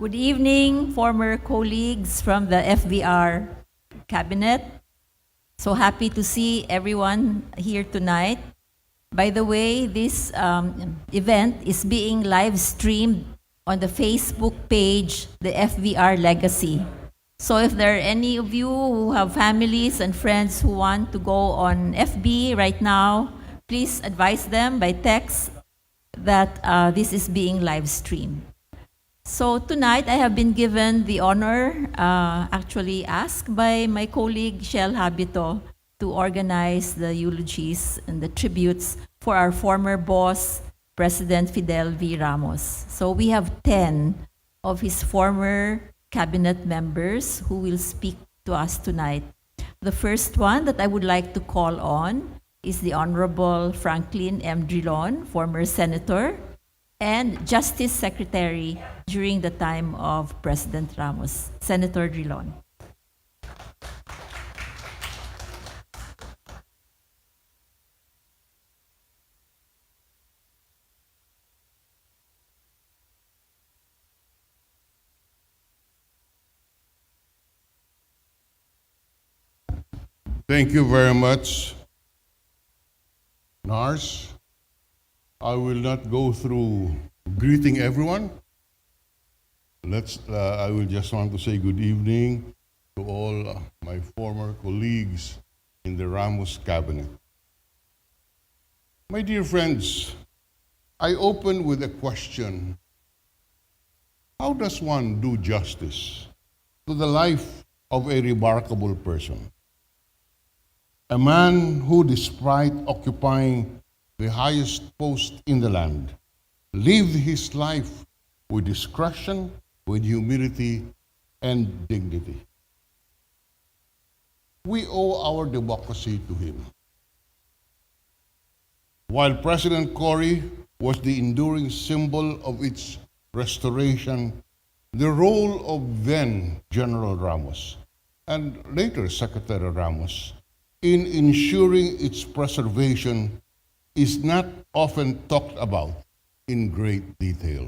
Good evening, former colleagues from the FBR cabinet. So happy to see everyone here tonight. By the way, this event is being live streamed on the Facebook page, the FBR Legacy. So if there are any of you who have families and friends who want to go on FB right now, please advise them by text that this is being live streamed. So tonight I have been given the honor, actually asked by my colleague Shell Habito, to organize the eulogies and the tributes for our former boss, President Fidel V. Ramos. So we have 10 of his former cabinet members who will speak to us tonight. The first one that I would like to call on is the Honorable Franklin M. Drilon, former senator, and Justice Secretary during the time of President Ramos, Senator Drilon. Thank you very much, Nars. I will not go through greeting everyone. I will just want to say good evening to all my former colleagues in the Ramos cabinet. My dear friends, I open with a question. How does one do justice to the life of a remarkable person? A man who, despite occupying the highest post in the land, lived his life with discretion, with humility, and dignity. We owe our democracy to him. While President Cory was the enduring symbol of its restoration, the role of then General Ramos, and later Secretary Ramos, in ensuring its preservation is not often talked about in great detail.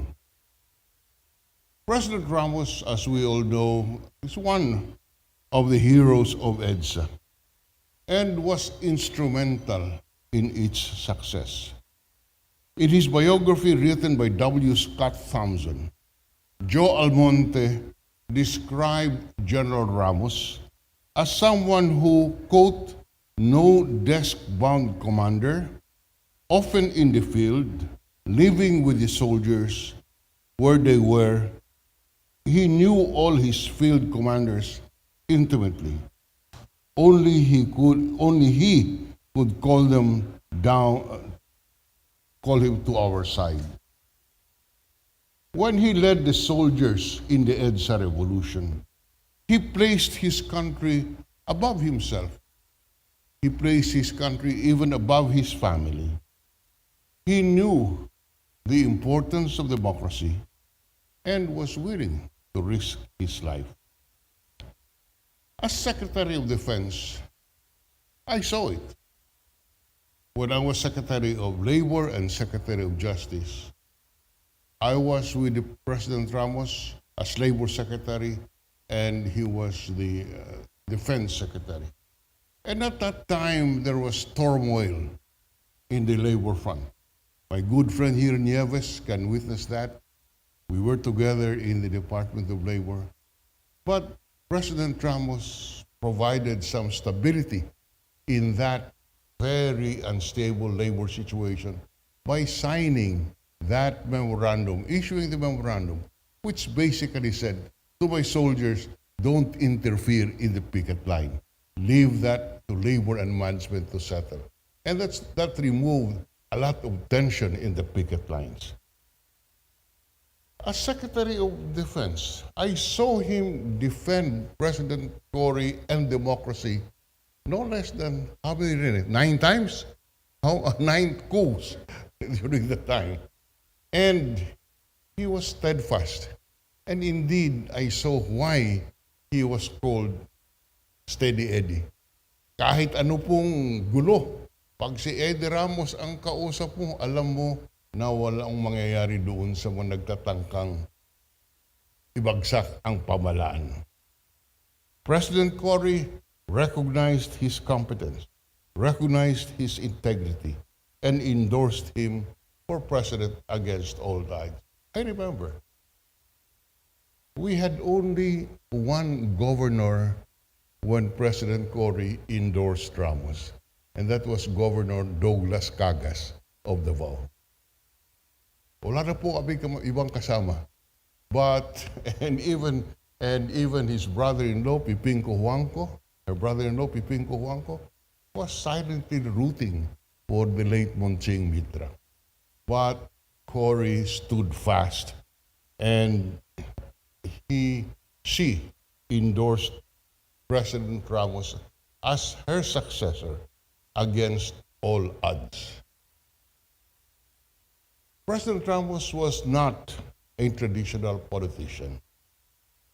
President Ramos, as we all know, is one of the heroes of EDSA and was instrumental in its success. In his biography written by W. Scott Thompson, Joe Almonte described General Ramos as someone who, quote, no desk-bound commander, often in the field, living with the soldiers where they were. He knew all his field commanders intimately. Only he could call them down, call him to our side. When he led the soldiers in the EDSA revolution, he placed his country above himself. He placed his country even above his family. He knew the importance of democracy and was willing to risk his life. As Secretary of Defense, I saw it. When I was Secretary of Labor and Secretary of Justice, I was with the President Ramos as Labor Secretary, and he was the Defense Secretary. And at that time, there was turmoil in the labor front. My good friend here, Nieves, can witness that. We were together in the Department of Labor. But President Ramos provided some stability in that very unstable labor situation by signing that memorandum, issuing the memorandum, which basically said to my soldiers, don't interfere in the picket line. Leave that to labor and management to settle. And that removed a lot of tension in the picket lines. As Secretary of Defense, I saw him defend President Cory and democracy no less than, how many, 9 times? 9 coups during the time. And he was steadfast. And indeed, I saw why he was called Steady Eddie. Kahit ano pong gulo, pag si Eddie Ramos ang kausap mo, alam mo na walang mangyayari doon sa mga nagtatangkang ibagsak ang pamalaan. President Cory recognized his competence, recognized his integrity, and endorsed him for president against all odds. I remember, we had only one governor when President Cory endorsed Ramos, and that was Governor Douglas Cagas of Davao. Wala na po kami ibang kasama. But, and even his brother-in-law, Pipinco Huangco, her brother-in-law, Pipinco Huangco, was silently rooting for the late Monching Mitra. But Cory stood fast, and she endorsed President Ramos as her successor against all odds. President Ramos was not a traditional politician,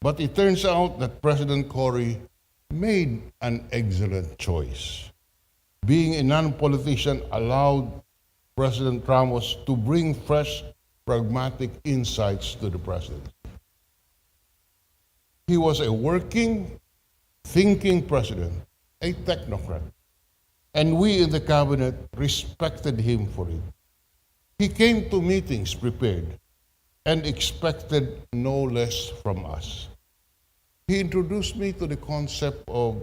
but it turns out that President Cory made an excellent choice. Being a non-politician allowed President Ramos to bring fresh, pragmatic insights to the presidency. He was a working, thinking president, a technocrat, and we in the cabinet respected him for it. He came to meetings prepared and expected no less from us. He introduced me to the concept of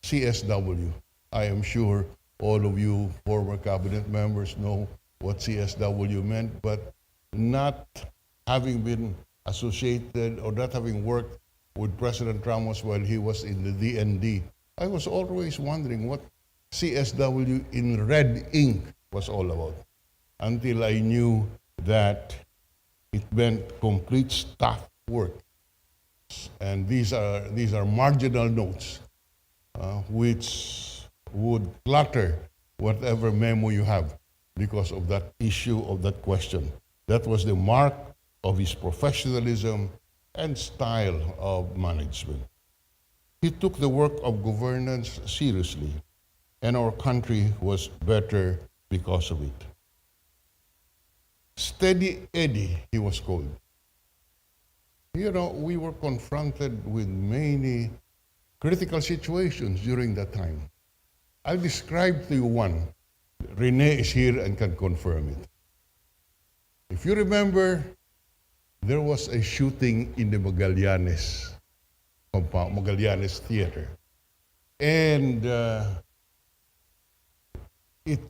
CSW. I am sure all of you former cabinet members know what CSW meant, but not having been associated or not having worked with President Ramos while he was in the DND, I was always wondering what CSW in red ink was all about, until I knew that it meant complete staff work. And these are marginal notes which would clutter whatever memo you have because of that issue, of that question. That was the mark of his professionalism and style of management. He took the work of governance seriously, and our country was better because of it. Steady Eddie, he was called. You know, we were confronted with many critical situations during that time. I'll describe to you one. Rene is here and can confirm it. If you remember, there was a shooting in the Magallanes Theater. And it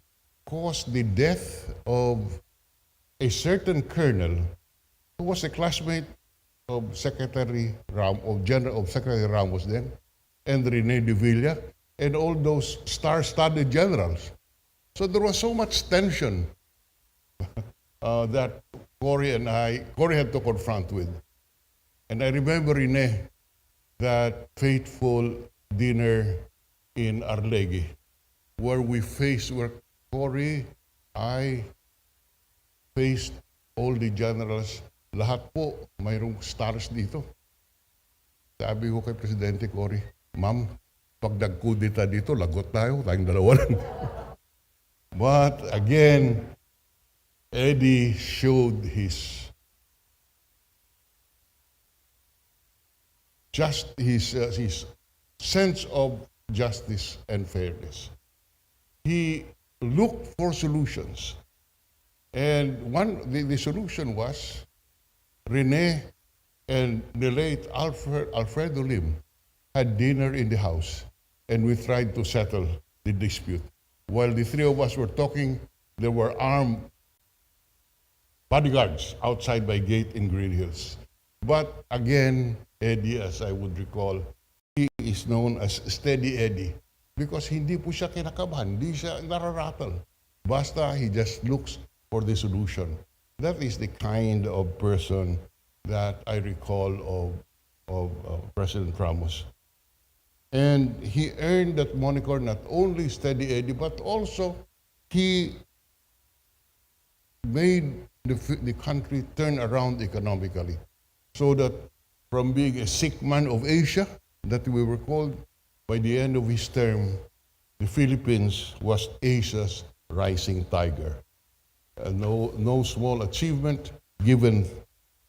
caused the death of a certain colonel who was a classmate of Secretary Ramos then, and Rene de Villa, and all those star-studded generals. So there was so much tension that Cory had to confront with. And I remember, Rene, that fateful dinner in Arlegui, where Cory, I faced all the generals. Lahat po, mayroong stars dito. Sabi ko kay Presidente Cory, Ma'am, pag nagkudita dito, lagot tayo, tayong dalawa lang. But again, Eddie showed his sense of justice and fairness. He looked for solutions. And the solution was Rene and the late Alfredo Lim had dinner in the house, and we tried to settle the dispute. While the three of us were talking, there were armed bodyguards outside my gate in Green Hills. But again, Eddie, as I would recall, he is known as Steady Eddie because hindi po siya kinakabahan, hindi siya nararattle. Basta he just looks for the solution. That is the kind of person that I recall of President Ramos. And he earned that moniker not only Steady Eddie, but also he made the country turn around economically. So that from being a sick man of Asia, that we were called, by the end of his term, the Philippines was Asia's rising tiger. No small achievement given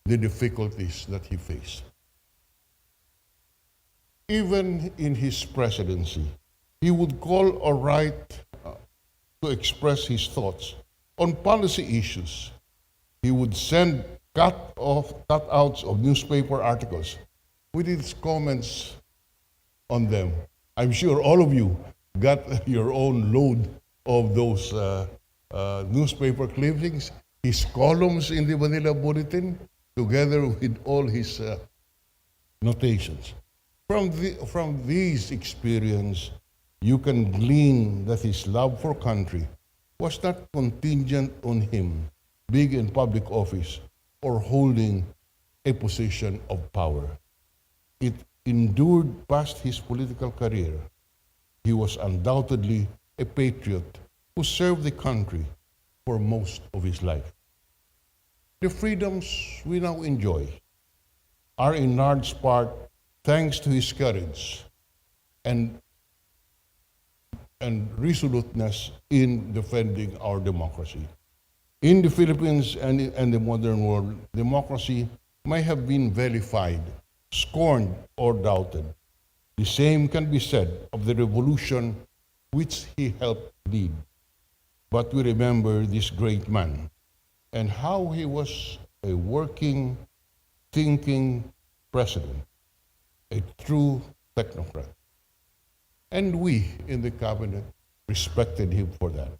the difficulties that he faced. Even in his presidency, he would call or write to express his thoughts on policy issues. He would send cutouts of newspaper articles with his comments on them. I'm sure all of you got your own load of those newspaper clippings, his columns in the Manila Bulletin, together with all his notations. From these experiences, you can glean that his love for country was not contingent on him being in public office or holding a position of power. It endured past his political career. He was undoubtedly a patriot who served the country for most of his life. The freedoms we now enjoy are in large part thanks to his courage and resoluteness in defending our democracy. In the Philippines and the modern world, democracy may have been vilified, scorned, or doubted. The same can be said of the revolution which he helped lead. But we remember this great man and how he was a working, thinking president, a true technocrat. And we in the cabinet respected him for that.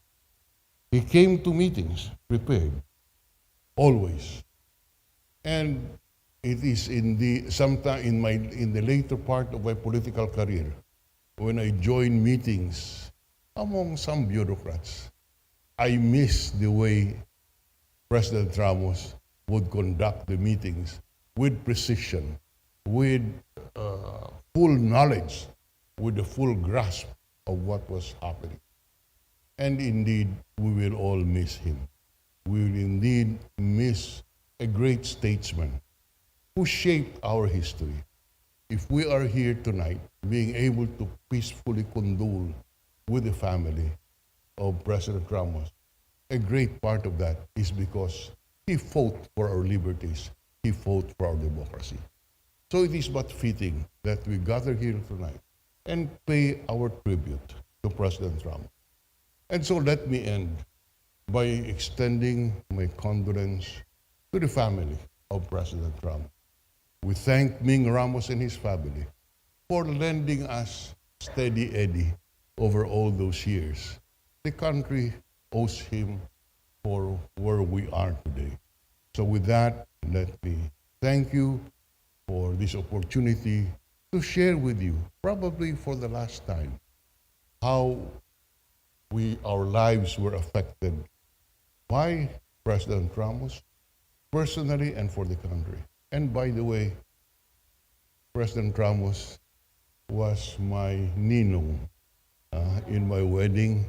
He came to meetings prepared, always. And it is in the later part of my political career when I joined meetings among some bureaucrats. I miss the way President Ramos would conduct the meetings with precision, with full knowledge, with the full grasp of what was happening. And indeed, we will all miss him. We will indeed miss a great statesman who shaped our history. If we are here tonight, being able to peacefully condole with the family of President Ramos, a great part of that is because he fought for our liberties, he fought for our democracy. So it is but fitting that we gather here tonight and pay our tribute to President Ramos. And so let me end by extending my condolence to the family of President Ramos. We thank Ming Ramos and his family for lending us steady Eddie over all those years. The country owes him for where we are today. So with that, let me thank you for this opportunity to share with you, probably for the last time, how our lives were affected by President Ramos, personally and for the country. And by the way, President Ramos was my ninong in my wedding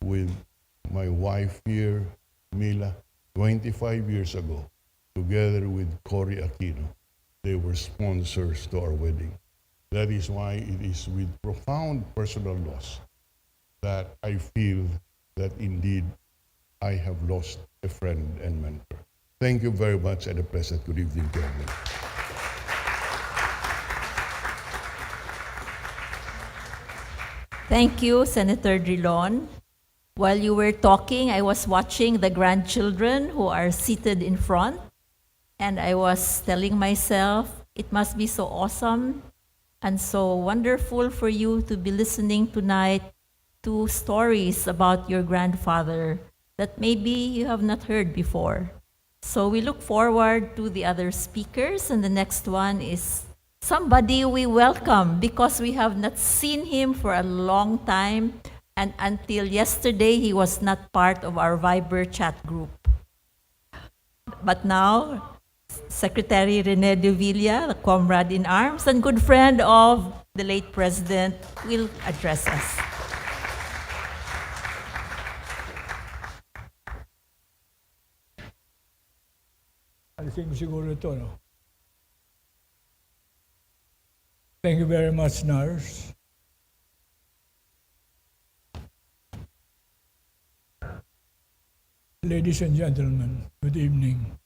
with my wife here, Mila, 25 years ago, together with Cory Aquino. They were sponsors to our wedding. That is why it is with profound personal loss that I feel that indeed I have lost a friend and mentor. Thank you very much and a pleasant good evening to everyone. Thank you, Senator Drilon. While you were talking, I was watching the grandchildren who are seated in front, and I was telling myself, it must be so awesome and so wonderful for you to be listening tonight to stories about your grandfather that maybe you have not heard before. So we look forward to the other speakers, and the next one is somebody we welcome because we have not seen him for a long time, and until yesterday he was not part of our Viber chat group. But now, Secretary Renato, the comrade in arms and good friend of the late President, will address us. Alisin ko siguro ito, no? Thank you very much, Nars. Ladies and gentlemen, good evening.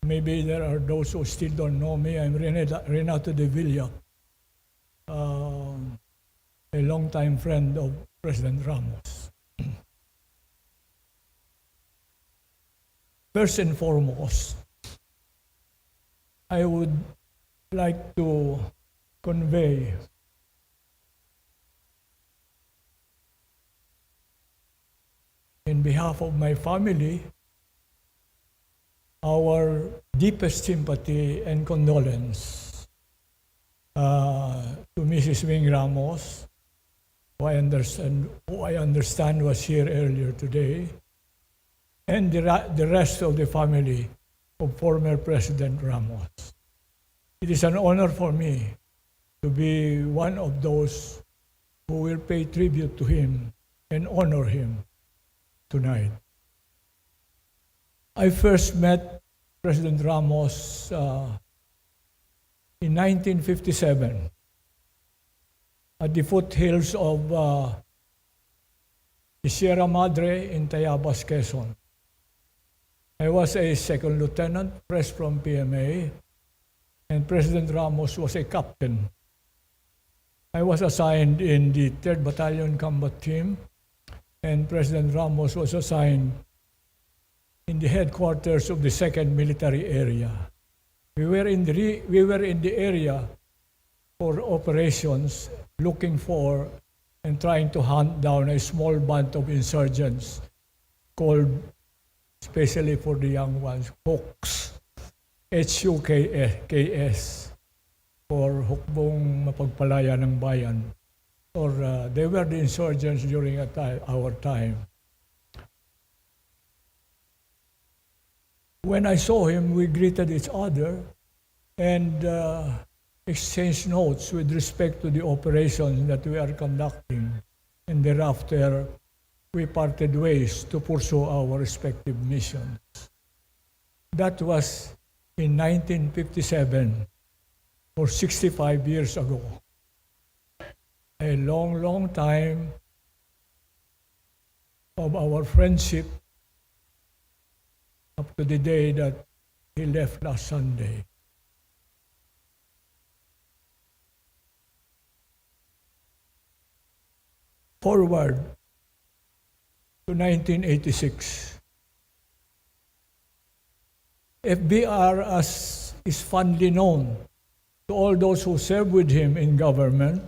maybe there are those who still don't know me. I'm Renato de Villa, a longtime friend of President Ramos. First and foremost, I would like to convey in behalf of my family our deepest sympathy and condolence to Mrs. Wing Ramos, who I understand was here earlier today, and the rest of the family of former President Ramos. It is an honor for me to be one of those who will pay tribute to him and honor him tonight. I first met President Ramos in 1957 at the foothills of the Sierra Madre in Tayabas, Quezon. I was a second lieutenant, fresh from PMA, and President Ramos was a captain. I was assigned in the 3rd Battalion Combat Team, and President Ramos was assigned in the headquarters of the 2nd Military Area. We were in the area for operations, looking for and trying to hunt down a small band of insurgents called, especially for the young ones, Hawks, HUKS, for Hukbong Mapagpalaya ng Bayan. Or they were the insurgents during our time. When I saw him, we greeted each other and exchanged notes with respect to the operations that we are conducting. And thereafter, we parted ways to pursue our respective missions. That was in 1957, or 65 years ago. A long, long time of our friendship up to the day that he left last Sunday. Forward to 1986. FBR, as is fondly known to all those who served with him in government,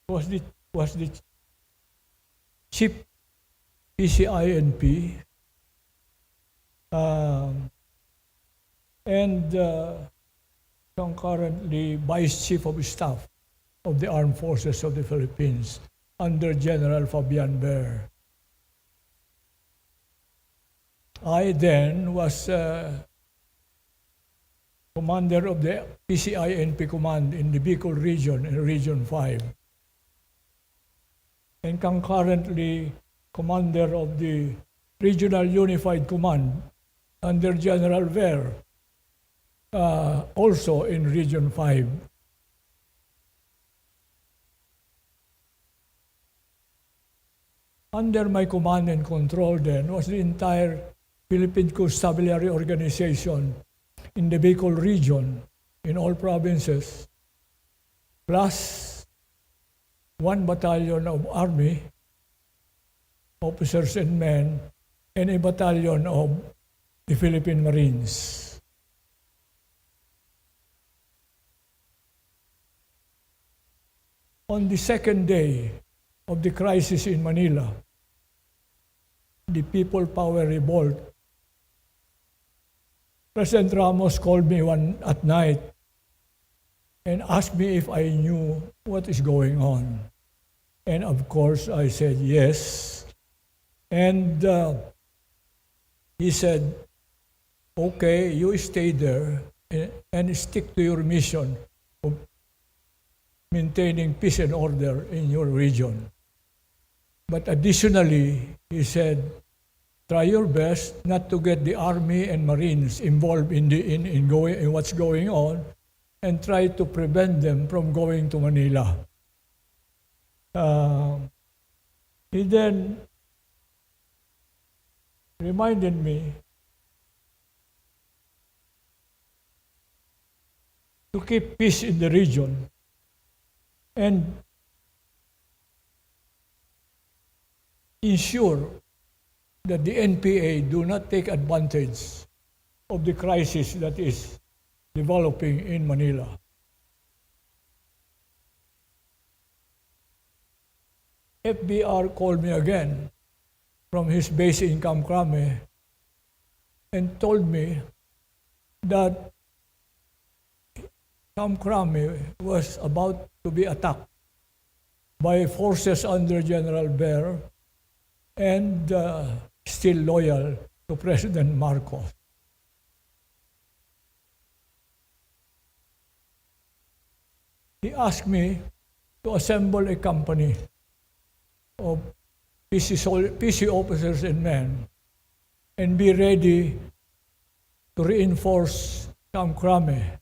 was the chief PCINP and concurrently Vice Chief of Staff of the Armed Forces of the Philippines under General Fabian Ber. I then was commander of the PCINP command in the Bicol region, in Region 5. And concurrently, commander of the Regional Unified Command under General Ver, also in Region 5. Under my command and control then was the entire Philippine Constabulary Organization in the Bicol region, in all provinces, plus 1 battalion of Army, officers and men, and a battalion of the Philippine Marines. On the second day of the crisis in Manila, the People Power Revolt, President Ramos called me at night and asked me if I knew what is going on. And of course, I said yes. And he said, okay, you stay there and stick to your mission of maintaining peace and order in your region. But additionally, he said, try your best not to get the Army and Marines involved in what's going on, and try to prevent them from going to Manila. He then reminded me to keep peace in the region and ensure that the NPA do not take advantage of the crisis that is developing in Manila. FBR called me again from his base in Kamkrame and told me that Kamkrame was about to be attacked by forces under General Bear and still loyal to President Marcos. He asked me to assemble a company of PC officers and men and be ready to reinforce Kamkrame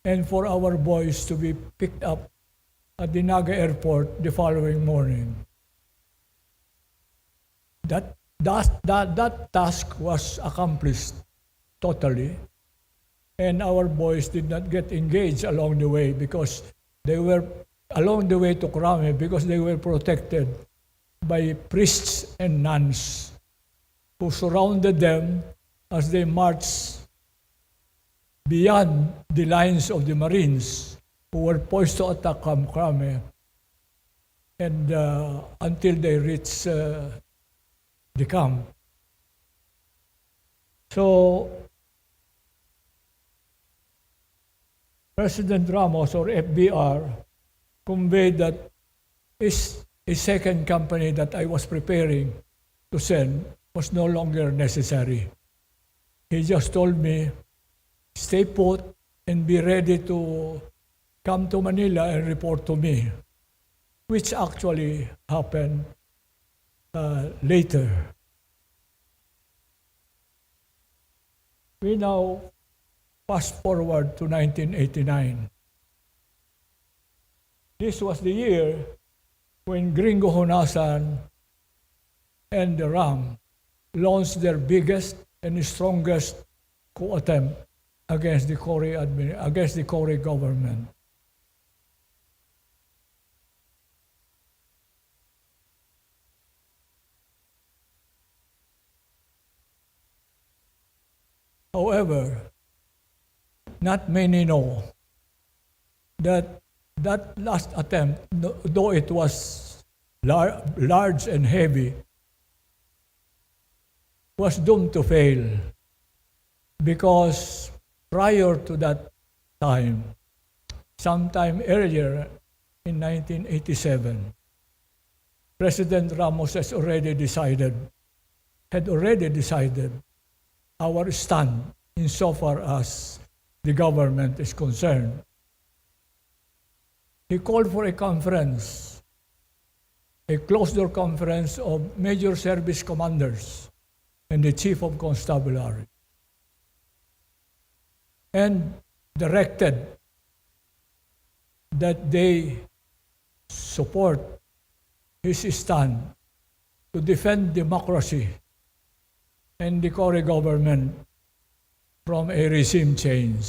and for our boys to be picked up at the Naga airport the following morning. That task was accomplished totally, and our boys did not get engaged along the way because they were along the way to Krame because they were protected by priests and nuns who surrounded them as they marched beyond the lines of the Marines who were poised to attack Krame and until they reached the camp. So, President Ramos or FBR conveyed that a second company that I was preparing to send was no longer necessary. He just told me, stay put and be ready to come to Manila and report to me, which actually happened later. We now fast forward to 1989. This was the year when Gringo Honasan and the RAM launched their biggest and strongest coup attempt against the Cory government. However, not many know that that last attempt, though it was large and heavy, was doomed to fail because prior to that time, sometime earlier in 1987, President Ramos had already decided our stand insofar as the government is concerned. He called for a conference, a closed-door conference of major service commanders and the chief of constabulary, and directed that they support his stand to defend democracy and the Cory government from a regime change.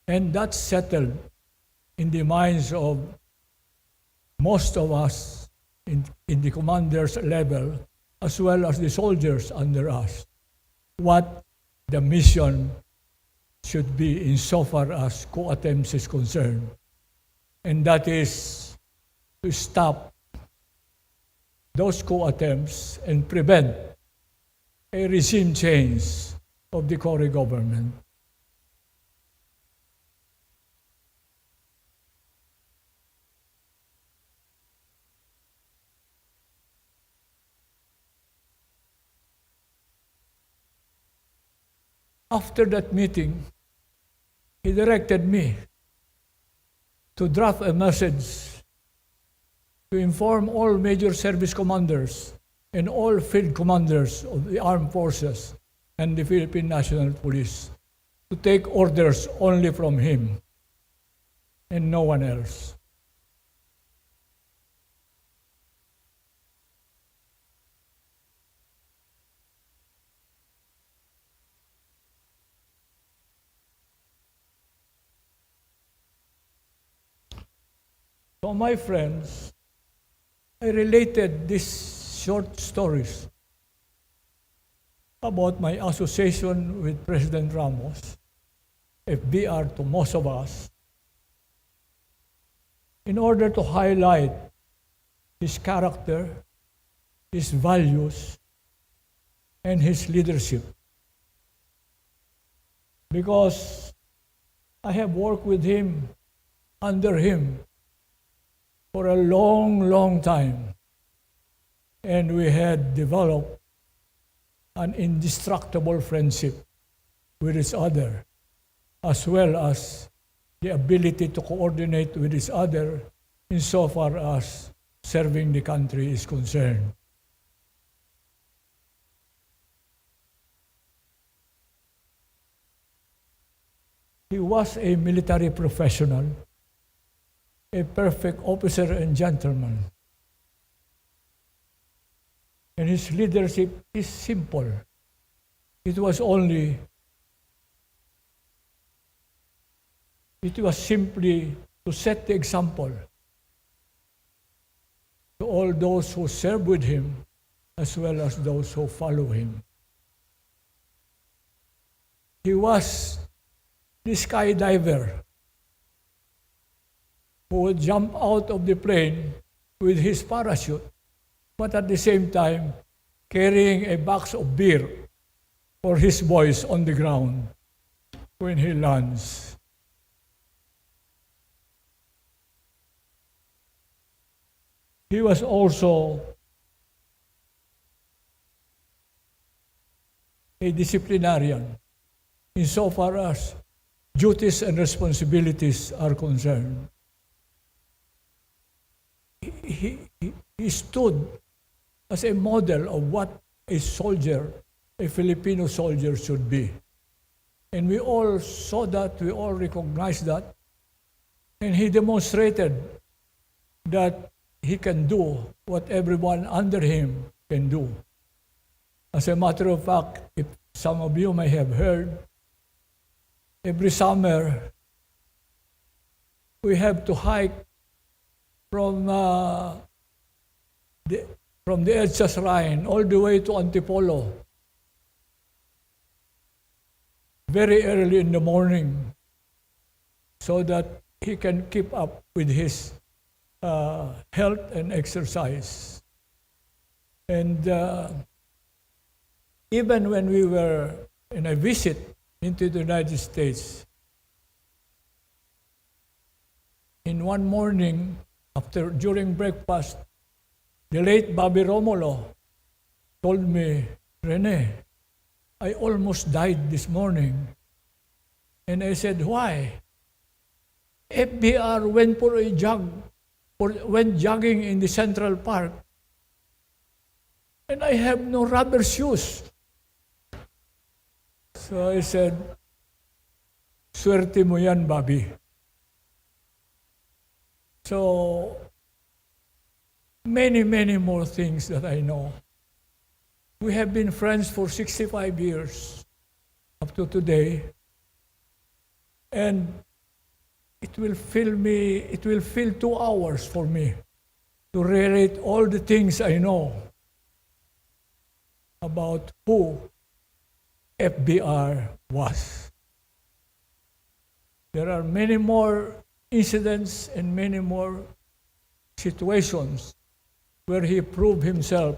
And that settled in the minds of most of us in the commander's level, as well as the soldiers under us, what the mission should be insofar as coup attempts is concerned. And that is to stop those coup attempts and prevent a regime change of the Cory government. After that meeting, he directed me to draft a message to inform all major service commanders and all field commanders of the armed forces and the Philippine National Police to take orders only from him and no one else. So my friends, I related these short stories about my association with President Ramos, FBR, to most of us, in order to highlight his character, his values, and his leadership. Because I have worked with him, under him, for a long, long time. And we had developed an indestructible friendship with each other, as well as the ability to coordinate with each other insofar as serving the country is concerned. He was a military professional, a perfect officer and gentleman. And his leadership is simple. It was simply to set the example to all those who serve with him, as well as those who follow him. He was the skydiver who would jump out of the plane with his parachute, but at the same time carrying a box of beer for his boys on the ground when he lands. He was also a disciplinarian insofar as duties and responsibilities are concerned. He stood as a model of what a soldier, a Filipino soldier, should be. And we all saw that, we all recognized that, and he demonstrated that he can do what everyone under him can do. As a matter of fact, if some of you may have heard, every summer we have to hike from the Edsa Shrine all the way to Antipolo very early in the morning so that he can keep up with his health and exercise. And even when we were in a visit into the United States, in one morning, during breakfast, the late Bobby Romulo told me, "Rene, I almost died this morning." And I said, "Why?" FBR went for a jog, went jogging in the Central Park, and I have no rubber shoes. So I said, "Swerte mo yan, Bobby." So, many, many more things that I know. We have been friends for 65 years up to today. And it will fill 2 hours for me to relate all the things I know about who FBR was. There are many more incidents and many more situations where he proved himself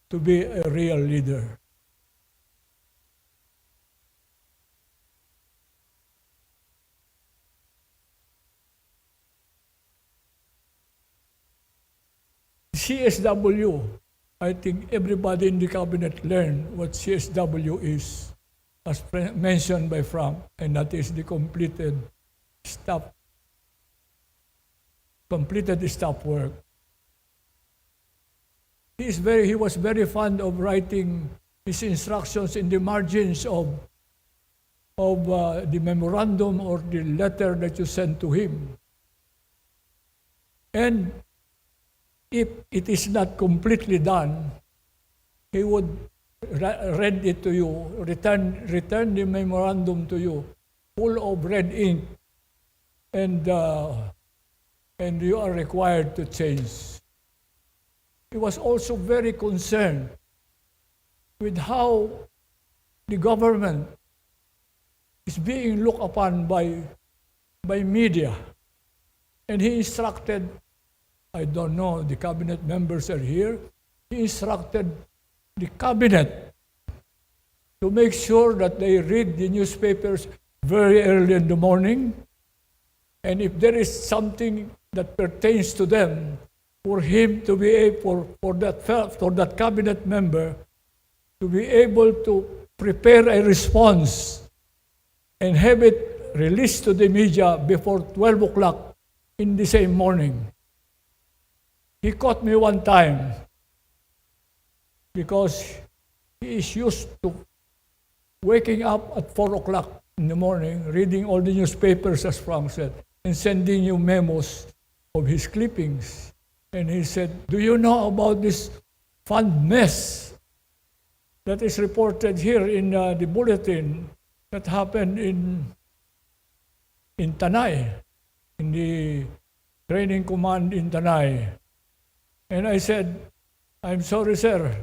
to be a real leader. CSW, I think everybody in the cabinet learned what CSW is, as mentioned by Frank, and that is the completed staff work. He was very fond of writing his instructions in the margins of the memorandum or the letter that you sent to him. And if it is not completely done, he would read it to you, return the memorandum to you, full of red ink and and you are required to change. He was also very concerned with how the government is being looked upon by media. And he instructed, I don't know, the cabinet members are here, he instructed the cabinet to make sure that they read the newspapers very early in the morning, and if there is something that pertains to them, for him to be able, for that cabinet member to be able to prepare a response and have it released to the media before 12 o'clock in the same morning. He caught me one time because he is used to waking up at 4 o'clock in the morning, reading all the newspapers, as Frank said, and sending you memos of his clippings. And he said, do you know about this fund mess that is reported here in the bulletin that happened in Tanay, in the training command in Tanay? And I said, I'm sorry, sir,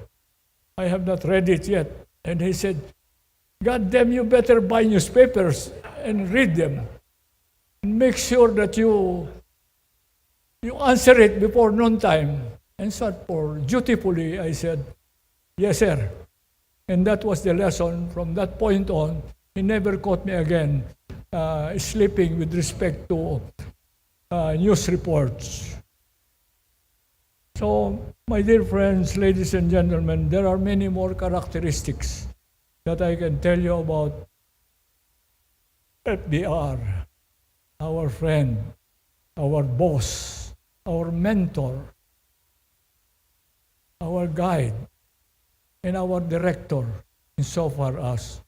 I have not read it yet. And he said, God damn, you better buy newspapers and read them. And make sure that you answer it before noontime. And so for dutifully, I said, yes, sir. And that was the lesson. From that point on, he never caught me again sleeping with respect to news reports. So, my dear friends, ladies and gentlemen, there are many more characteristics that I can tell you about FDR, our friend, our boss, our mentor, our guide, and our director insofar as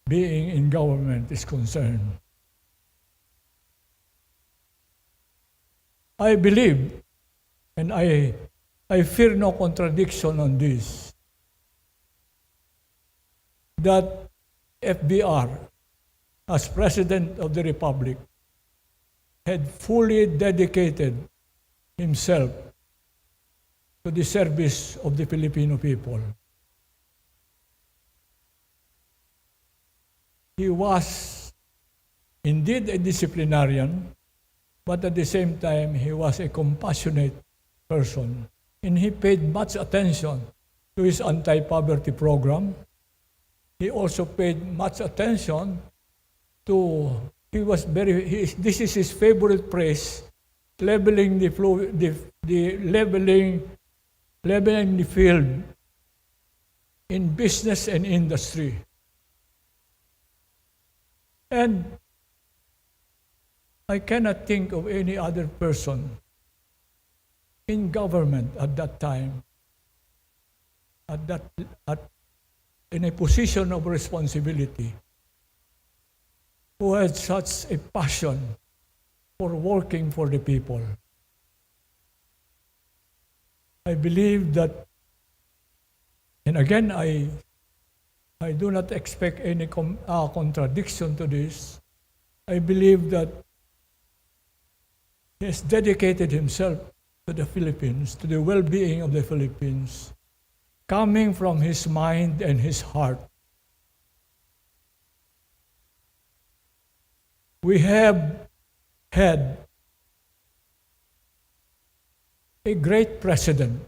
being in government is concerned. I believe, and I fear no contradiction on this, that FBR, as President of the Republic, had fully dedicated himself to the service of the Filipino people. He was indeed a disciplinarian, but at the same time, he was a compassionate person. And he paid much attention to his anti-poverty program. He also paid much attention to, this is his favorite phrase, leveling the field in business and industry. And I cannot think of any other person in government at that time, in a position of responsibility, who had such a passion for working for the people. I believe that, and again, I do not expect any contradiction to this. I believe that he has dedicated himself to the Philippines, to the well-being of the Philippines, coming from his mind and his heart. We have had a great president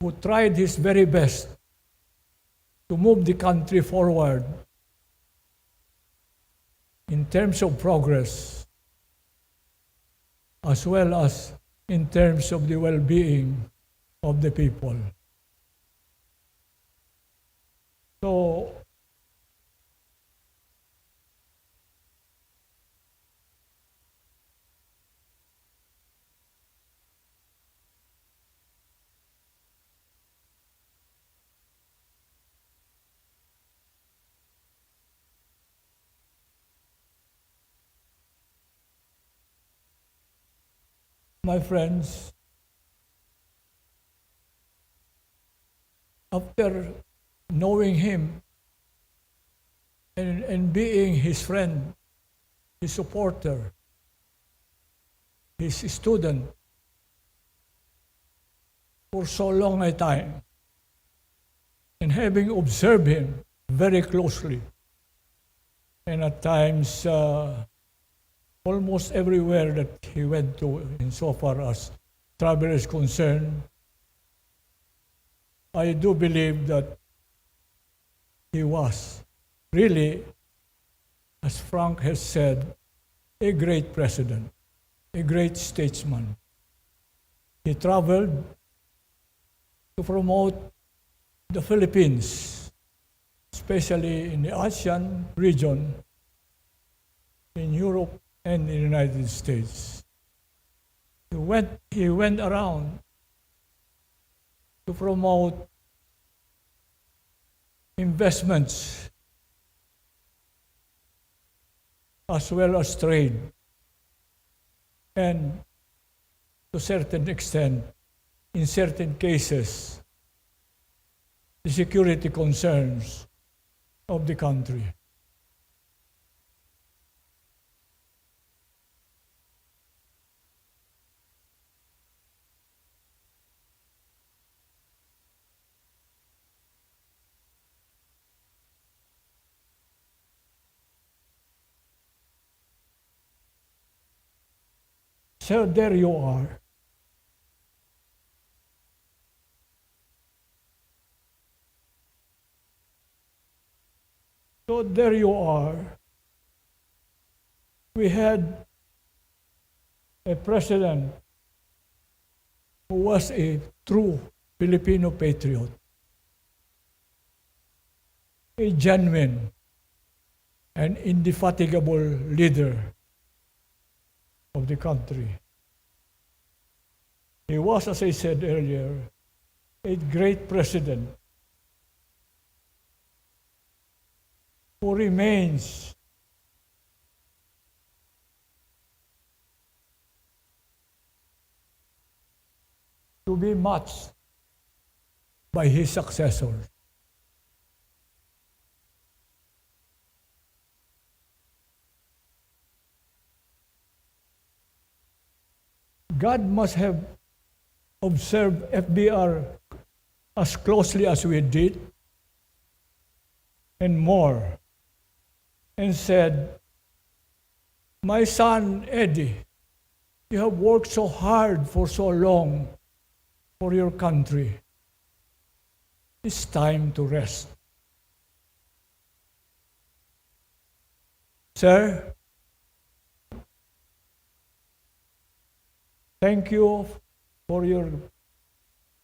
who tried his very best to move the country forward in terms of progress, as well as in terms of the well-being of the people. So, my friends, after knowing him and being his friend, his supporter, his student for so long a time, and having observed him very closely, and at times almost everywhere that he went to, insofar as travel is concerned, I do believe that he was really, as Frank has said, a great president, a great statesman. He traveled to promote the Philippines, especially in the ASEAN region, in Europe and in the United States. He went around to promote investments as well as trade, and to a certain extent, in certain cases, the security concerns of the country. So there you are. So there you are. We had a president who was a true Filipino patriot, a genuine and indefatigable leader of the country. He was, as I said earlier, a great president who remains to be matched by his successors. God must have observed FBR as closely as we did, and more, and said, "My son Eddie, you have worked so hard for so long for your country. It's time to rest." Sir, thank you for your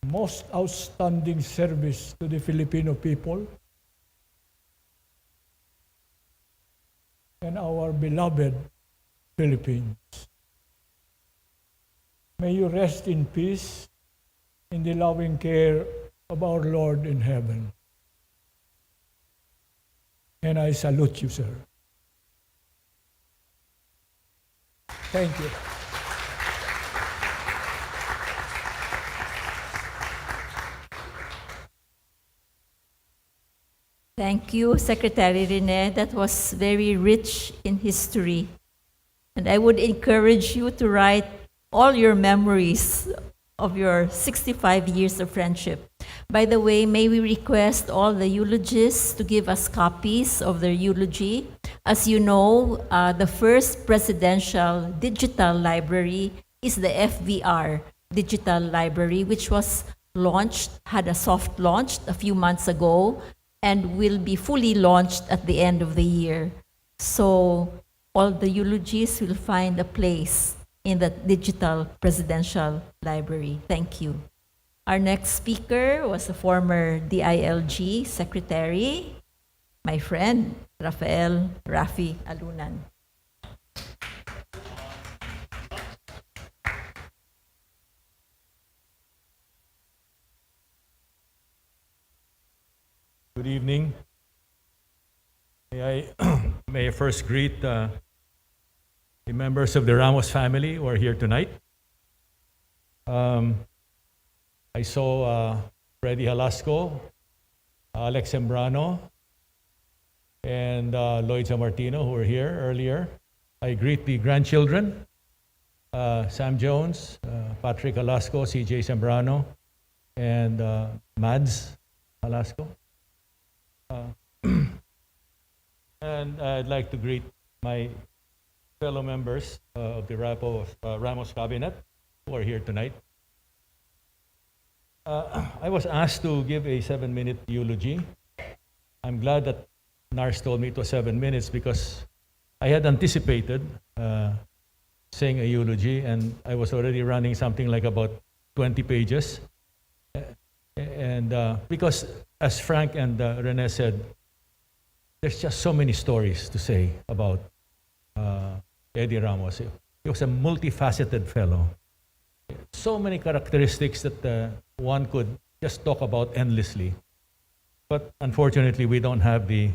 most outstanding service to the Filipino people and our beloved Philippines. May you rest in peace in the loving care of our Lord in heaven. And I salute you, sir. Thank you. Thank you, Secretary Rene. That was very rich in history. And I would encourage you to write all your memories of your 65 years of friendship. By the way, may we request all the eulogists to give us copies of their eulogy. As you know, the first presidential digital library is the FVR Digital Library, which was had a soft launch a few months ago, and will be fully launched at the end of the year. So all the eulogies will find a place in the digital presidential library. Thank you. Our next speaker was a former DILG secretary, my friend, Rafael Rafi Alunan. Good evening. May I first greet the members of the Ramos family who are here tonight. I saw Freddy Halasco, Alex Sembrano, and Lloyd Sammartino who were here earlier. I greet the grandchildren Sam Jones, Patrick Alasco, CJ Sembrano, and Mads Alasco. And I'd like to greet my fellow members of the Ramos cabinet who are here tonight. I was asked to give a 7-minute eulogy. I'm glad that NARS told me it was 7 minutes because I had anticipated saying a eulogy, and I was already running something like about 20 pages. And because, as Frank and Rene said, there's just so many stories to say about Eddie Ramos. He was a multifaceted fellow. So many characteristics that one could just talk about endlessly. But unfortunately, we don't have the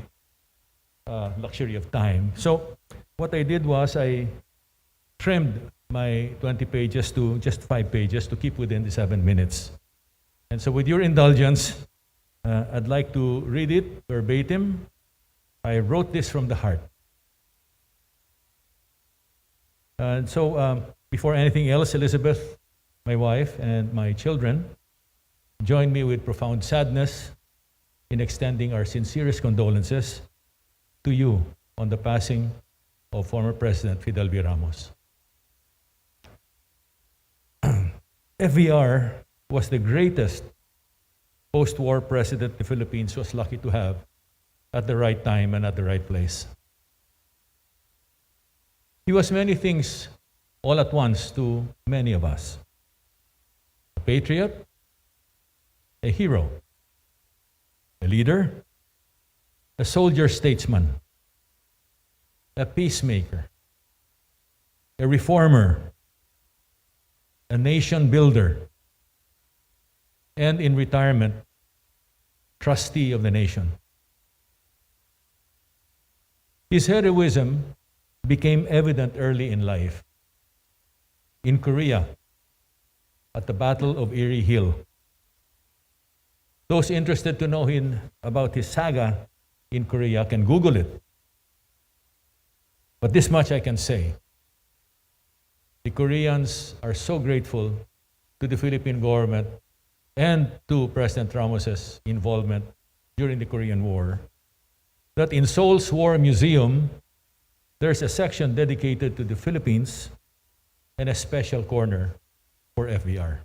luxury of time. So what I did was I trimmed my 20 pages to just 5 pages to keep within the 7 minutes. And so with your indulgence, I'd like to read it verbatim. I wrote this from the heart. And so before anything else, Elizabeth, my wife, and my children join me with profound sadness in extending our sincerest condolences to you on the passing of former President Fidel V. Ramos. FVR was the greatest post-war president the Philippines was lucky to have at the right time and at the right place. He was many things all at once to many of us. A patriot, a hero, a leader, a soldier-statesman, a peacemaker, a reformer, a nation builder, and in retirement, trustee of the nation. His heroism became evident early in life. In Korea, at the Battle of Erie Hill. Those interested to know about his saga in Korea can Google it. But this much I can say. The Koreans are so grateful to the Philippine government and to President Ramos's involvement during the Korean War that in Seoul's War Museum, there's a section dedicated to the Philippines and a special corner for FVR.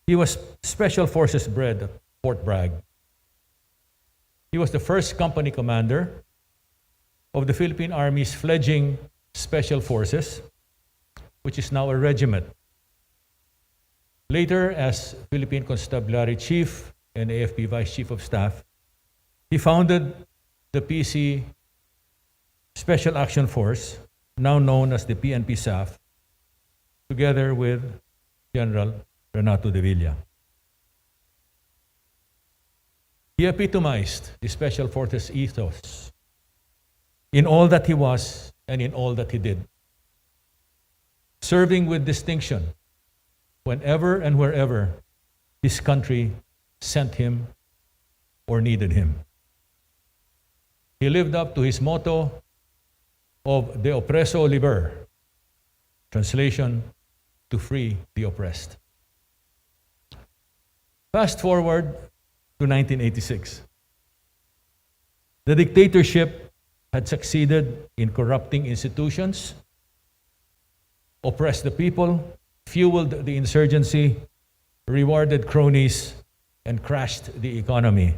He was Special Forces bred at Fort Bragg. He was the first company commander of the Philippine Army's fledgling Special Forces, which is now a regiment. Later, as Philippine Constabulary Chief and AFP Vice Chief of Staff, he founded the PC Special Action Force, now known as the PNP SAF, together with General Renato de Villa. He epitomized the Special Forces ethos in all that he was and in all that he did, serving with distinction whenever and wherever his country sent him or needed him. He lived up to his motto of de oppresso liber, translation, to free the oppressed. Fast forward to 1986. The dictatorship had succeeded in corrupting institutions, oppressed the people, fueled the insurgency, rewarded cronies, and crashed the economy.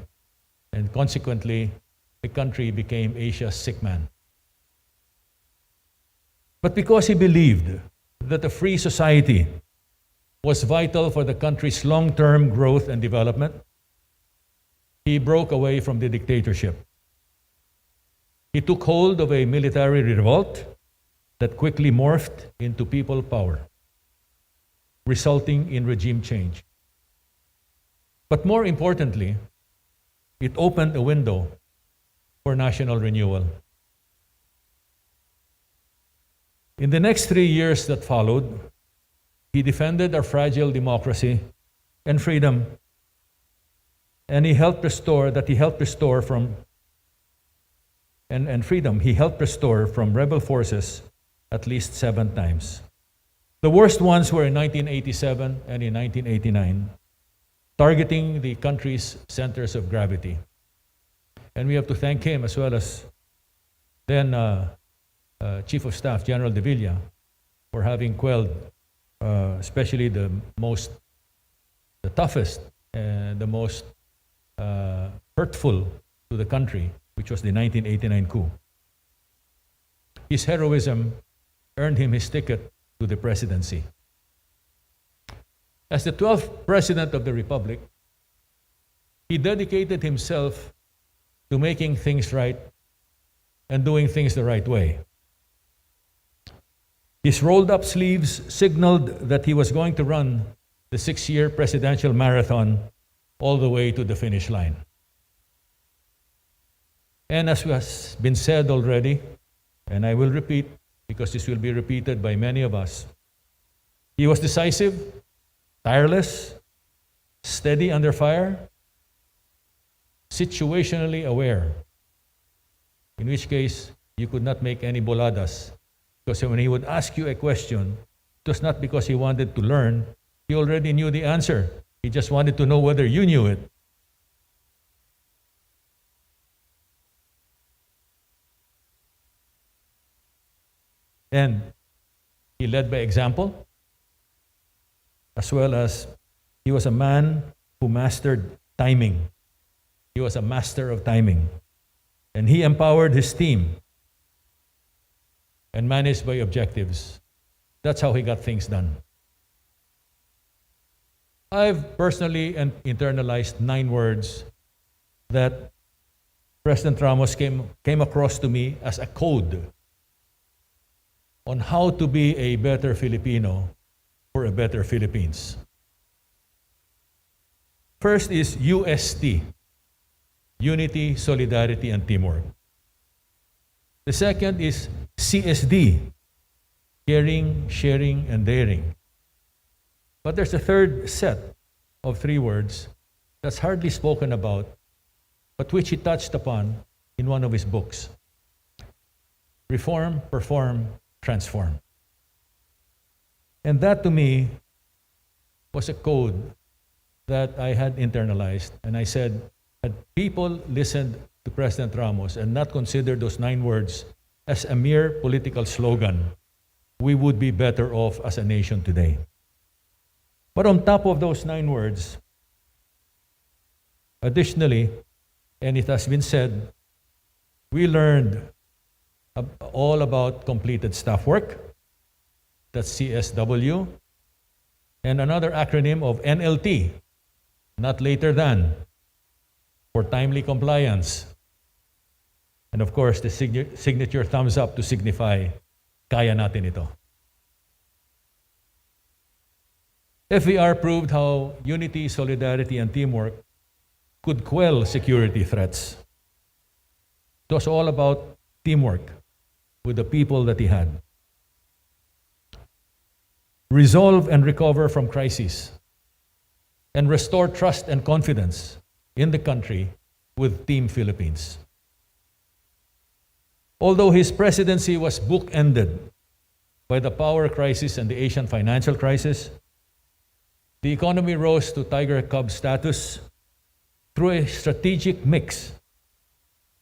And consequently, the country became Asia's sick man. But because he believed that a free society was vital for the country's long-term growth and development, he broke away from the dictatorship. He took hold of a military revolt that quickly morphed into people power, resulting in regime change. But more importantly, it opened a window for national renewal. In the next 3 years that followed, he defended our fragile democracy and freedom, and he helped restore and freedom he helped restore from rebel forces at least 7 times. The worst ones were in 1987 and in 1989, targeting the country's centers of gravity. And we have to thank him as well as then Chief of Staff General De Villa for having quelled especially the toughest and the most hurtful to the country, which was the 1989 coup. His heroism earned him his ticket to the presidency. As the 12th President of the Republic, he dedicated himself to making things right and doing things the right way. His rolled-up sleeves signaled that he was going to run the 6-year presidential marathon all the way to the finish line. And as has been said already, and I will repeat because this will be repeated by many of us, he was decisive, tireless, steady under fire, situationally aware, in which case you could not make any boladas, because when he would ask you a question, it was not because he wanted to learn, he already knew the answer. He just wanted to know whether you knew it. And he led by example, as well as he was a man who mastered timing. He was a master of timing. And he empowered his team and managed by objectives. That's how he got things done. I've personally internalized 9 words that President Ramos came across to me as a code on how to be a better Filipino for a better Philippines. First is UST, Unity, Solidarity, and Teamwork. The second is CSD, Caring, Sharing, and Daring. But there's a third set of 3 words that's hardly spoken about, but which he touched upon in one of his books. Reform, Perform, Transform. And that to me was a code that I had internalized. And I said, had people listened to President Ramos and not considered those 9 words as a mere political slogan, we would be better off as a nation today. But on top of those 9 words, additionally, and it has been said, we learned all about completed staff work, that's CSW, and another acronym of NLT, not later than, for timely compliance. And of course, the signature thumbs up to signify, kaya natin ito. FVR proved how unity, solidarity, and teamwork could quell security threats. It was all about teamwork with the people that he had. Resolve and recover from crises, and restore trust and confidence in the country with Team Philippines. Although his presidency was bookended by the power crisis and the Asian financial crisis, the economy rose to tiger cub status through a strategic mix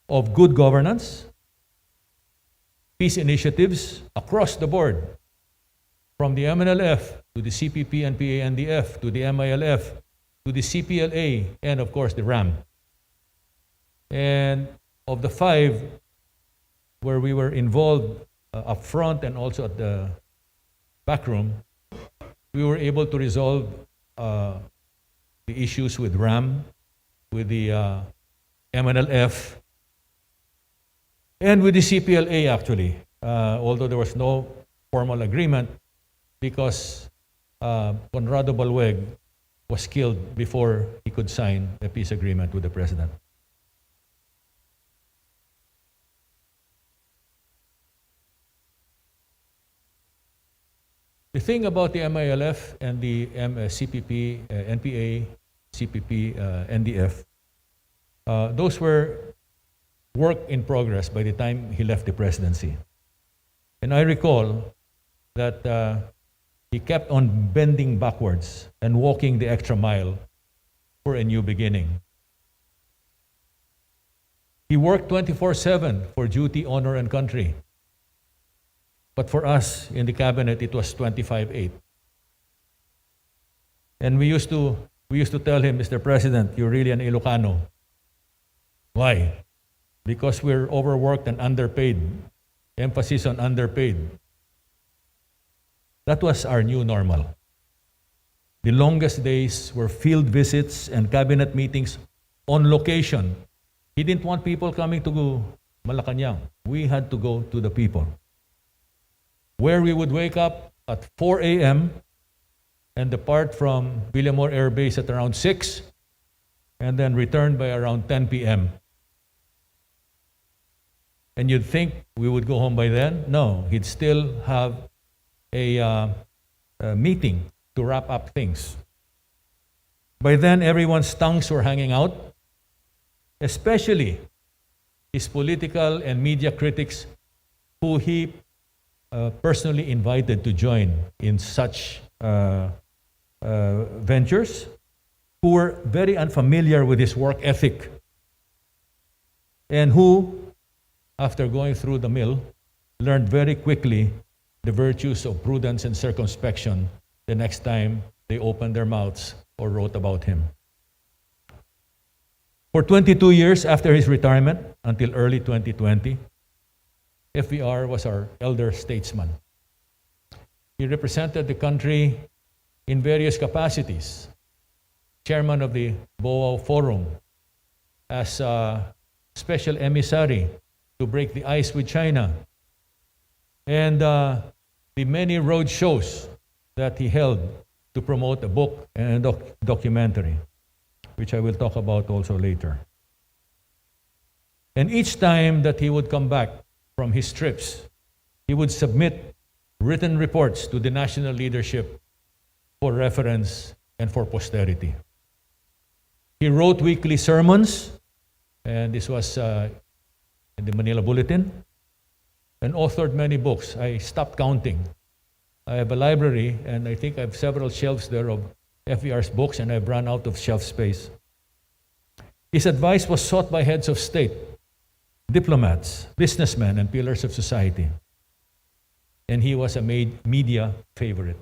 of good governance, peace initiatives across the board, from the MNLF to the CPP and PANDF to the MILF to the CPLA and of course the RAM. And of the 5 where we were involved up front and also at the back room, we were able to resolve the issues with RAM, with the MNLF, and with the CPLA actually, although there was no formal agreement because Conrado Balweg was killed before he could sign a peace agreement with the president. The thing about the MILF and the CPP, NPA, CPP, NDF, those were work in progress by the time he left the presidency. And I recall that he kept on bending backwards and walking the extra mile for a new beginning. He worked 24/7 for duty, honor, and country. But for us in the cabinet, it was 25/8. And we used to tell him, Mr. President, you're really an Ilocano. Why? Because we're overworked and underpaid. Emphasis on underpaid. That was our new normal. The longest days were field visits and cabinet meetings on location. He didn't want people coming to Malacanang. We had to go to the people. Where we would wake up at 4 a.m. and depart from Villamor Air Base at around 6 and then return by around 10 p.m. And you'd think we would go home by then? No, he'd still have a meeting to wrap up things. By then, everyone's tongues were hanging out, especially his political and media critics who he personally invited to join in such ventures, who were very unfamiliar with his work ethic and who, after going through the mill, learned very quickly the virtues of prudence and circumspection the next time they opened their mouths or wrote about him. For 22 years after his retirement, until early 2020, FVR was our elder statesman. He represented the country in various capacities. Chairman of the BOA Forum, as a special emissary to break the ice with China, and the many road shows that he held to promote a book and a documentary, which I will talk about also later. And each time that he would come back from his trips, he would submit written reports to the national leadership for reference and for posterity. He wrote weekly sermons, and this was in the Manila Bulletin, and authored many books. I stopped counting. I have a library, and I think I have several shelves there of FVR's books, and I've run out of shelf space. His advice was sought by heads of state, diplomats, businessmen, and pillars of society. And he was a media favorite.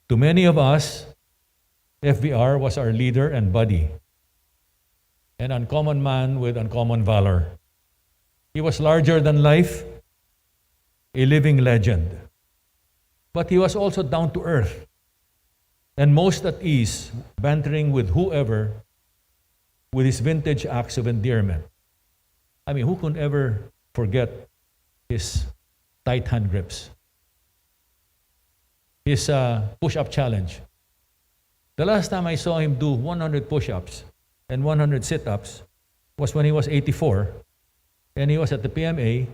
To many of us, FVR was our leader and buddy, an uncommon man with uncommon valor. He was larger than life, a living legend. But he was also down to earth and most at ease, bantering with whoever with his vintage acts of endearment. I mean, who could ever forget his tight hand grips? His push-up challenge. The last time I saw him do 100 push-ups and 100 sit-ups was when he was 84, and he was at the PMA,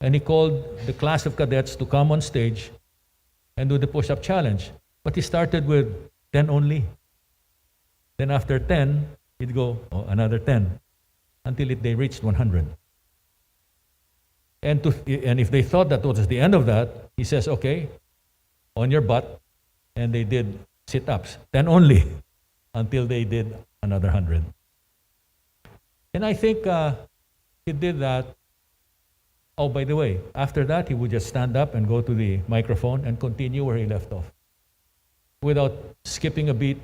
and he called the class of cadets to come on stage and do the push-up challenge. But he started with 10 only. Then after 10, he'd go, another 10, until they reached 100. And if they thought that was the end of that, he says, okay, on your butt, and they did sit-ups, 10 only, until they did another 100. And I think he did that. Oh, by the way, after that, he would just stand up and go to the microphone and continue where he left off, without skipping a beat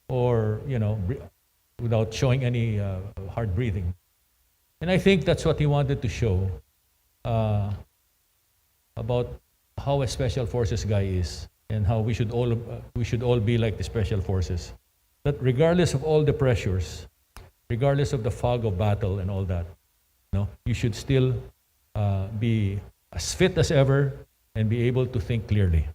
or, without showing any hard breathing. And I think that's what he wanted to show about how a Special Forces guy is and how we should all be like the Special Forces. That regardless of all the pressures, regardless of the fog of battle and all that, you should still be as fit as ever and be able to think clearly.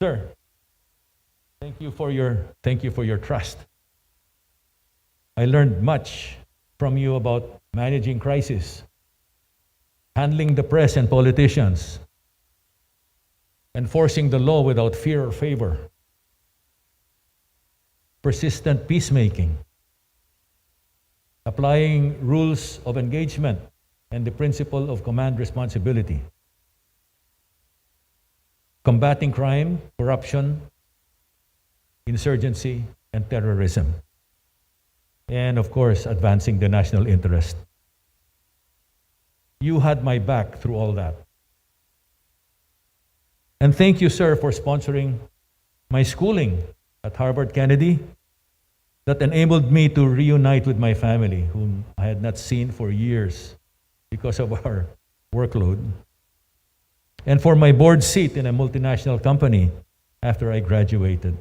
Sir, thank you for your trust. I learned much from you about managing crisis, handling the press and politicians, enforcing the law without fear or favor, persistent peacemaking, applying rules of engagement and the principle of command responsibility, combating crime, corruption, insurgency, and terrorism, and of course, advancing the national interest. You had my back through all that. And thank you, sir, for sponsoring my schooling at Harvard Kennedy that enabled me to reunite with my family, whom I had not seen for years because of our workload, and for my board seat in a multinational company after I graduated,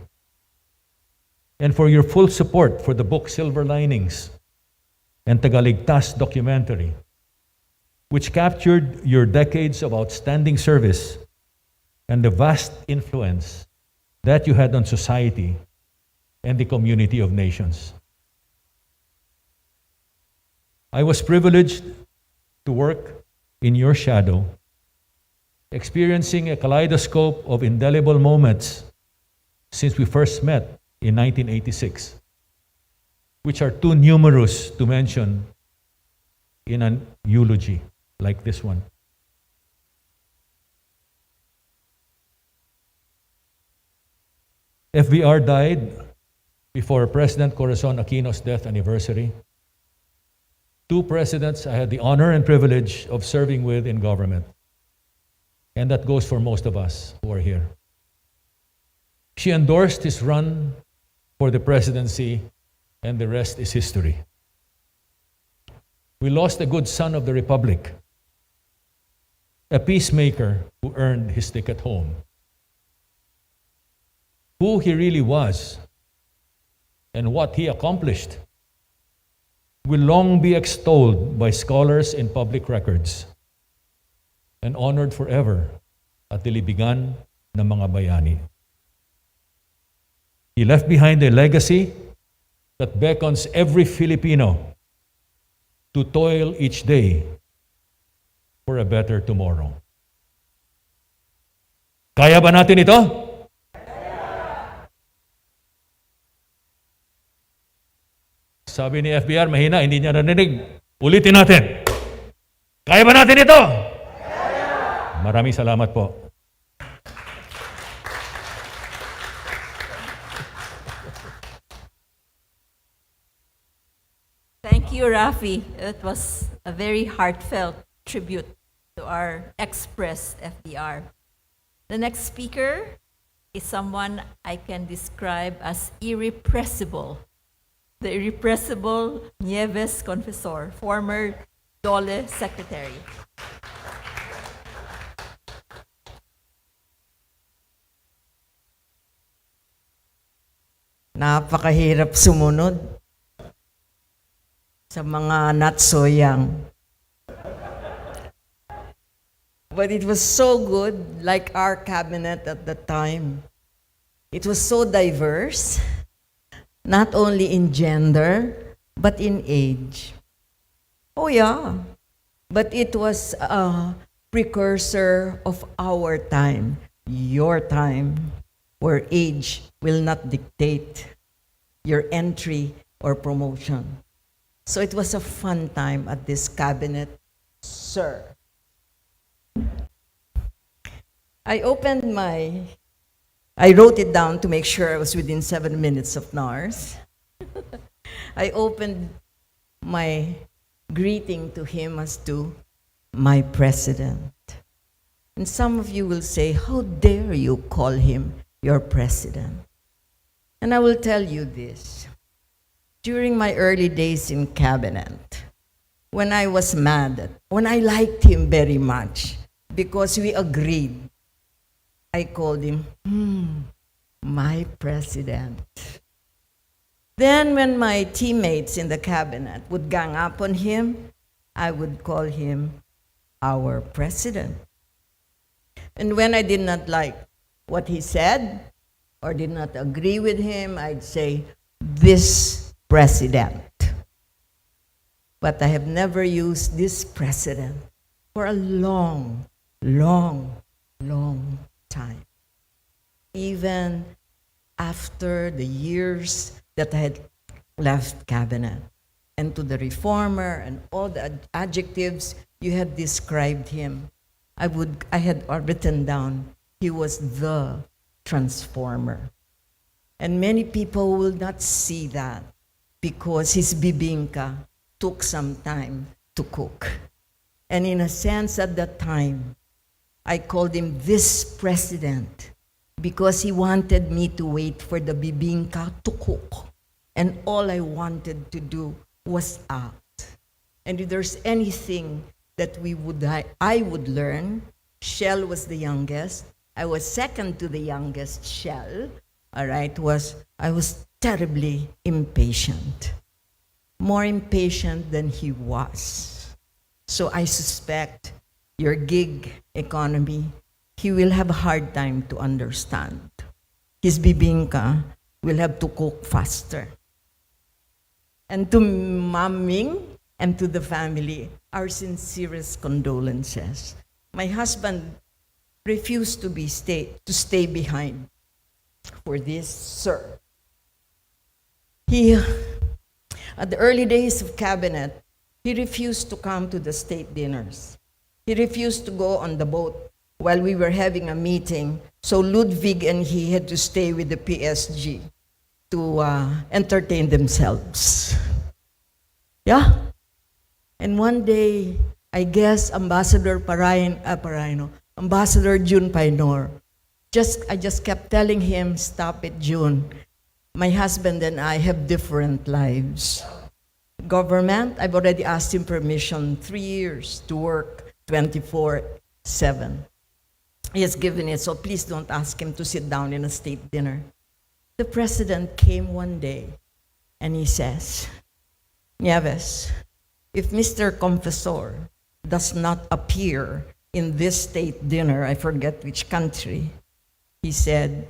and for your full support for the book Silver Linings and Tagaligtas documentary, which captured your decades of outstanding service and the vast influence that you had on society and the community of nations. I was privileged to work in your shadow, experiencing a kaleidoscope of indelible moments since we first met in 1986, which are too numerous to mention in an eulogy like this one. FBR died before President Corazon Aquino's death anniversary. Two presidents I had the honor and privilege of serving with in government. And that goes for most of us who are here. She endorsed his run for the presidency, and the rest is history. We lost a good son of the Republic, a peacemaker who earned his ticket home. Who he really was and what he accomplished will long be extolled by scholars in public records and honored forever at the libigan ng mga bayani. He left behind a legacy that beckons every Filipino to toil each day for a better tomorrow. Kaya ba natin ito? Sabi ni FBR, mahina, hindi niya narinig. Ulitin natin. Kaya ba natin ito? Kaya! Maraming salamat po. Thank you, Rafi. It was a very heartfelt tribute to our express FDR. The next speaker is someone I can describe as irrepressible. The irrepressible Nieves Confesor, former DOLE secretary. Napakahirap sumunod sa mga not so young. But it was so good, like our cabinet at the time. It was so diverse, not only in gender, but in age. Oh yeah, but it was a precursor of our time, your time, where age will not dictate your entry or promotion. So it was a fun time at this cabinet, sir. I wrote it down to make sure I was within 7 minutes of NARS. I opened my greeting to him as to my president. And some of you will say, how dare you call him your president? And I will tell you this. During my early days in cabinet, when I was mad, when I liked him very much, because we agreed, I called him, my president. Then when my teammates in the cabinet would gang up on him, I would call him our president. And when I did not like what he said or did not agree with him, I'd say, this president. But I have never used this president for a long, long, long time. even after the years that I had left cabinet. And to the reformer and all the adjectives you had described him, I had written down, he was the transformer. And many people will not see that because his bibingka took some time to cook. And in a sense, at that time, I called him this president because he wanted me to wait for the bibingka to cook. And all I wanted to do was act. And if there's anything that I would learn, Shell was the youngest. I was second to the youngest, Shell. All right, I was terribly impatient. More impatient than he was. So I suspect your gig economy, he will have a hard time to understand. His bibingka will have to cook faster. And to Ma'am Ming and to the family, our sincerest condolences. My husband refused to stay behind for this, sir. At the early days of cabinet, he refused to come to the state dinners. He refused to go on the boat while we were having a meeting, so Ludwig and he had to stay with the PSG to entertain themselves. Yeah? And one day, I guess Ambassador Ambassador June Painor, I just kept telling him, stop it, June. My husband and I have different lives. Government, I've already asked him permission 3 years to work 24/7. He has given it, so please don't ask him to sit down in a state dinner. The president came one day and he says, Nieves, if Mr. Confesor does not appear in this state dinner, I forget which country, he said,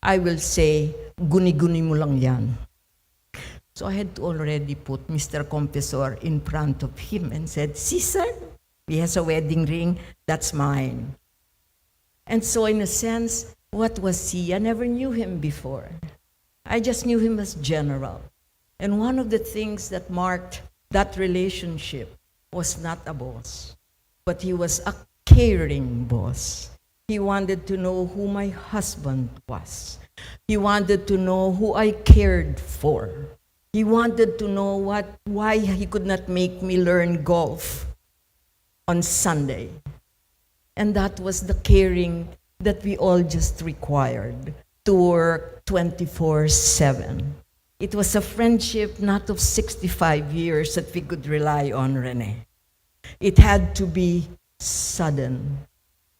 I will say, guni-guni mo lang yan. So I had to already put Mr. Confesor in front of him and said, see, sir, he has a wedding ring, that's mine. And so in a sense, what was he? I never knew him before. I just knew him as general. And one of the things that marked that relationship was not a boss, but he was a caring boss. He wanted to know who my husband was. He wanted to know who I cared for. He wanted to know why he could not make me learn golf on Sunday. And that was the caring that we all just required to work 24/7. It was a friendship not of 65 years that we could rely on, Rene. It had to be sudden.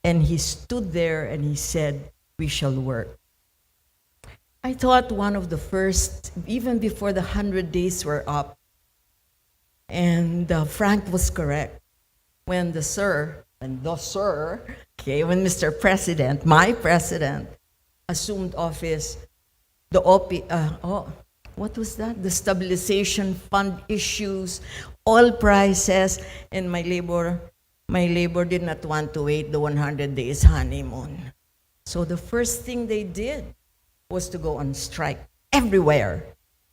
And he stood there and he said, we shall work. I thought one of the first, even before the 100 days were up, and Frank was correct. When Mr. President, my president, assumed office, what was that? The stabilization fund issues, oil prices, and my labor did not want to wait the 100 days honeymoon. So the first thing they did was to go on strike everywhere.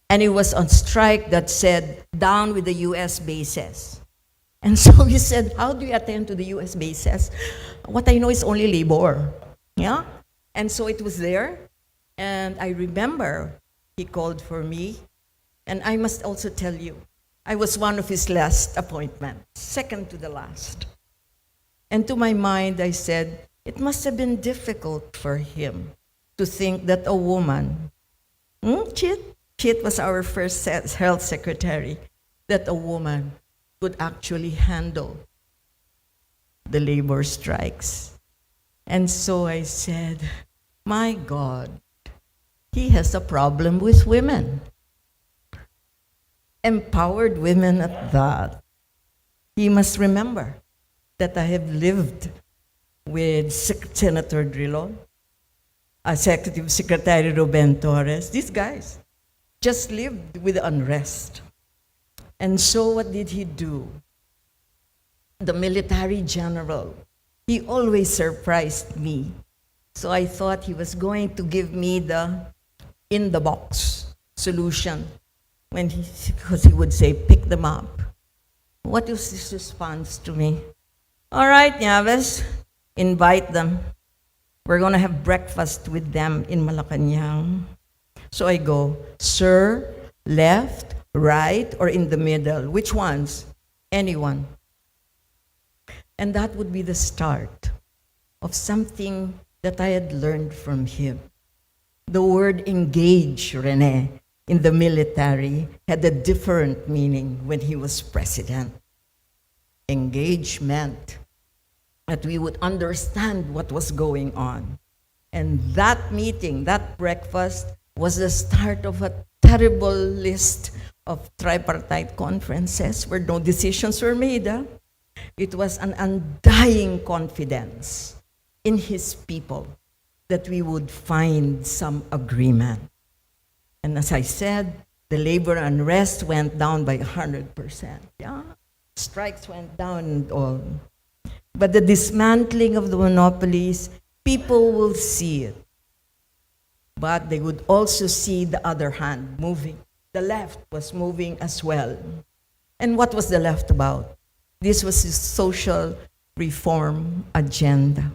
And it was on strike that said, down with the U.S. bases. And so he said, how do you attend to the U.S. bases? What I know is only labor. Yeah? And so it was there. And I remember he called for me. And I must also tell you, I was one of his last appointments, second to the last. And to my mind, I said, it must have been difficult for him to think that a woman, Chit was our first health secretary, that a woman could actually handle the labor strikes. And so I said, my God, he has a problem with women. Empowered women at that. He must remember that I have lived with Senator Drilon, Executive Secretary Ruben Torres. These guys just lived with unrest. And so what did he do? The military general, he always surprised me So I thought he was going to give me the in-the-box solution because he would say, pick them up. What was his response to me? All right, Nieves, invite them. We're going to have breakfast with them in Malacanang. So I go, sir, left, right, or in the middle? Which ones? Anyone. And that would be the start of something that I had learned from him. The word engage, Rene, in the military had a different meaning when he was president. Engage meant that we would understand what was going on. And that meeting, that breakfast, was the start of a terrible list of tripartite conferences where no decisions were made. It was an undying confidence in his people that we would find some agreement. And as I said, the labor unrest went down by 100%. Yeah, strikes went down and all. But the dismantling of the monopolies, people will see it. But they would also see the other hand moving. The left was moving as well. And what was the left about? This was his social reform agenda.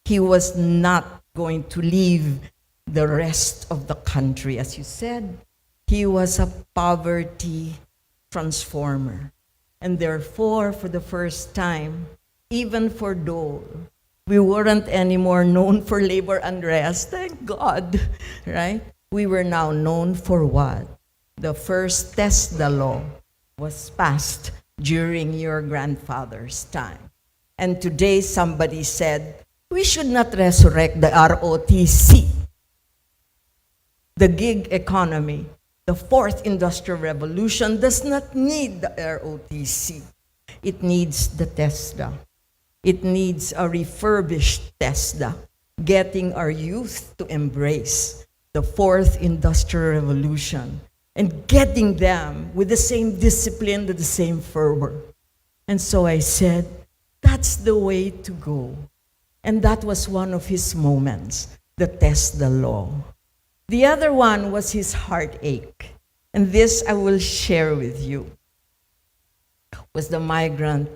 He was not going to leave the rest of the country. As you said, he was a poverty transformer. And therefore, for the first time, even for Dole, we weren't anymore known for labor unrest. Thank God, right? We were now known for what? The first TESDA law was passed during your grandfather's time. And today somebody said, we should not resurrect the ROTC. The gig economy, the fourth industrial revolution, does not need the ROTC. It needs the TESDA. It needs a refurbished TESDA, getting our youth to embrace the fourth industrial revolution and getting them with the same discipline, with the same fervor. And so I said, that's the way to go. And that was one of his moments, the TESDA law. The other one was his heartache. And this I will share with you, was the migration.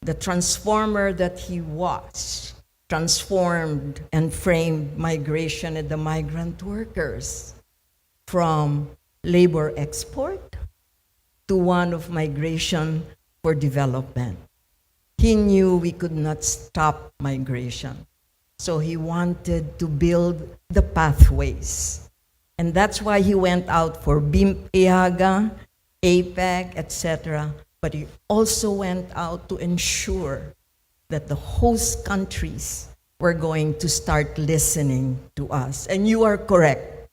The transformer that he was, transformed and framed migration and the migrant workers from labor export to one of migration for development. He knew we could not stop migration, so he wanted to build the pathways. And that's why he went out for BIM-IAGA, APEC, etc., but he also went out to ensure that the host countries were going to start listening to us. And you are correct,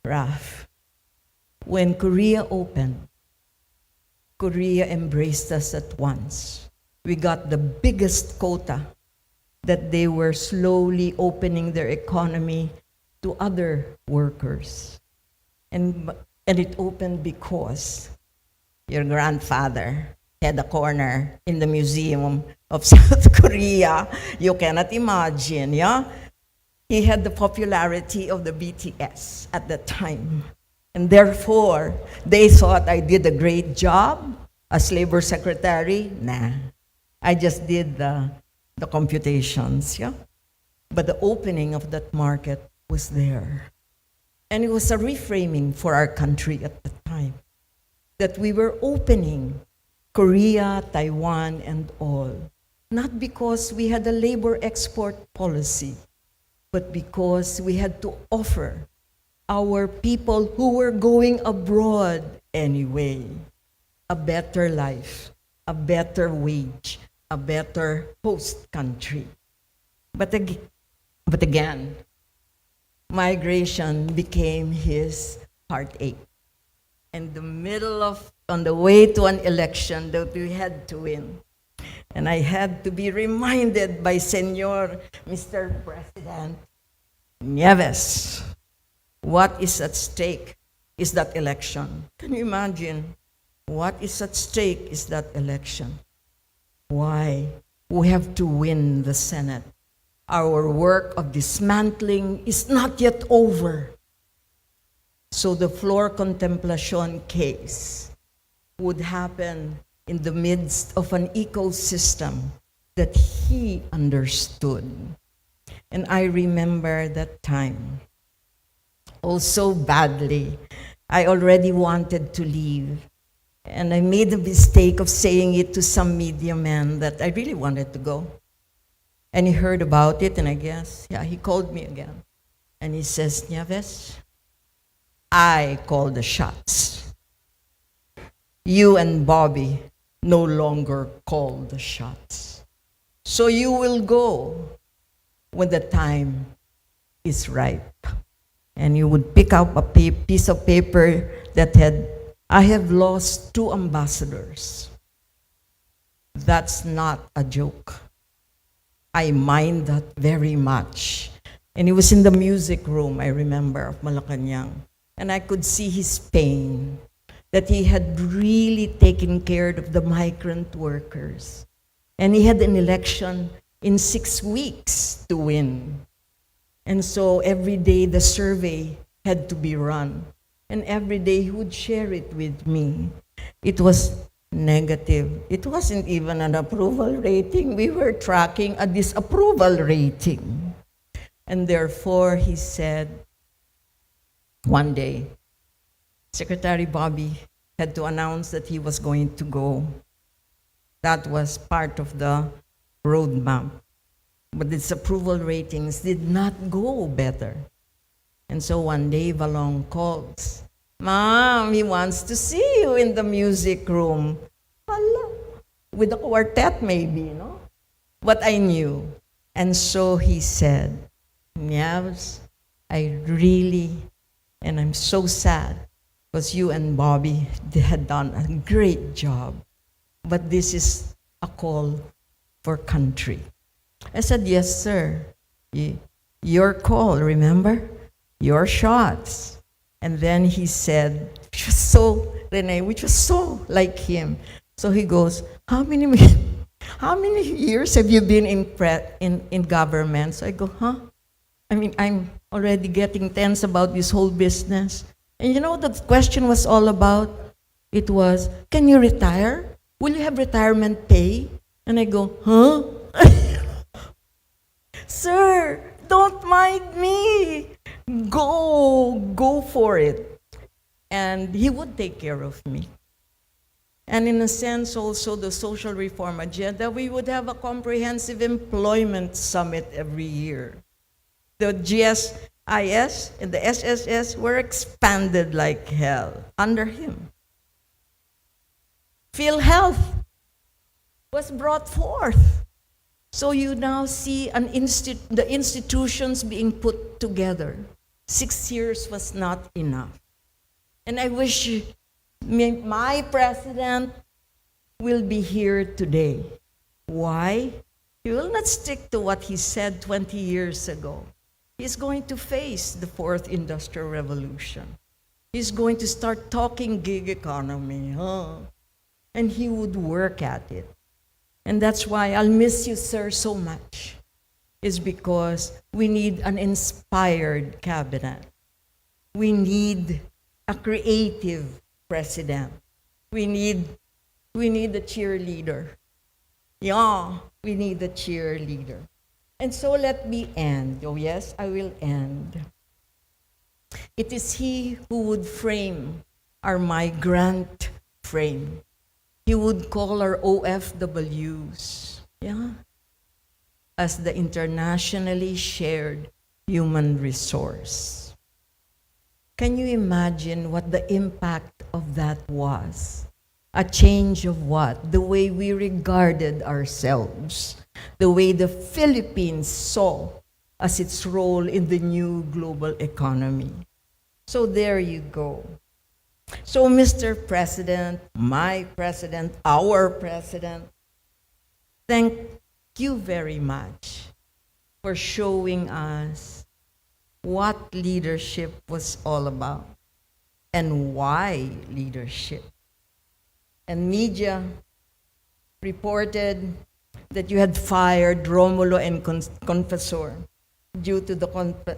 Raf. When Korea opened, Korea embraced us at once. We got the biggest quota that they were slowly opening their economy to other workers. And it opened because your grandfather had a corner in the Museum of South Korea. You cannot imagine, yeah? He had the popularity of the BTS at the time. And therefore, they thought I did a great job as labor secretary. Nah, I just did the computations, yeah? But the opening of that market was there. And it was a reframing for our country at the time, that we were opening Korea, Taiwan, and all, not because we had a labor export policy, but because we had to offer our people who were going abroad anyway a better life, a better wage, a better host country. But again, migration became his heartache. In the middle of, on the way to an election that we had to win. And I had to be reminded by Senor Mr. President, Nieves, what is at stake is that election. Can you imagine? What is at stake is that election. Why? We have to win the Senate Our work of dismantling is not yet over. So the floor contemplation case would happen in the midst of an ecosystem that he understood. And I remember that time. Oh, so badly. I already wanted to leave. And I made the mistake of saying it to some media man that I really wanted to go. And he heard about it, and I guess, he called me again. And he says, Nieves, I call the shots. You and Bobby no longer call the shots. So you will go when the time is ripe. And you would pick up a piece of paper that had, I have lost 2 ambassadors. That's not a joke. I mind that very much. And he was in the music room, I remember, of Malacanang. And I could see his pain, that he had really taken care of the migrant workers. And he had an election in 6 weeks to win. And so every day the survey had to be run. And every day he would share it with me. It was negative. It wasn't even an approval rating. We were tracking a disapproval rating. And therefore, he said, one day, Secretary Bobby had to announce that he was going to go. That was part of the roadmap. But its approval ratings did not go better. And so one day, Valong calls, Mom, he wants to see you in the music room. Hala, with a quartet maybe, no? But I knew. And so he said, Nieves, I really, and I'm so sad, because you and Bobby had done a great job. But this is a call for country. I said, yes, sir. Your call, remember? Your shots. And then he said, which was so like him. So he goes, how many years have you been in government? So I go, I'm already getting tense about this whole business. And you know what the question was all about? It was, can you retire? Will you have retirement pay? And I go, Sir, don't mind me. Go for it. And he would take care of me. And in a sense also the social reform agenda, we would have a comprehensive employment summit every year. The GSIS and the SSS were expanded like hell under him. PhilHealth was brought forth. So you now see the institutions being put together. 6 years was not enough. And I wish my president will be here today. Why? He will not stick to what he said 20 years ago. He's going to face the 4th Industrial Revolution. He's going to start talking gig economy. And he would work at it. And that's why I'll miss you, sir, so much. Is because we need an inspired cabinet. We need a creative president. We need a cheerleader. Yeah, we need a cheerleader. And so let me end. Oh yes, I will end. It is he who would frame our migrant frame. He would call our OFWs, as the internationally shared human resource. Can you imagine what the impact of that was? A change of what? The way we regarded ourselves, the way the Philippines saw as its role in the new global economy. So there you go. So, Mr. President, my president, our president, thank you very much for showing us what leadership was all about and why leadership. And media reported that you had fired Romulo and Confesor due to the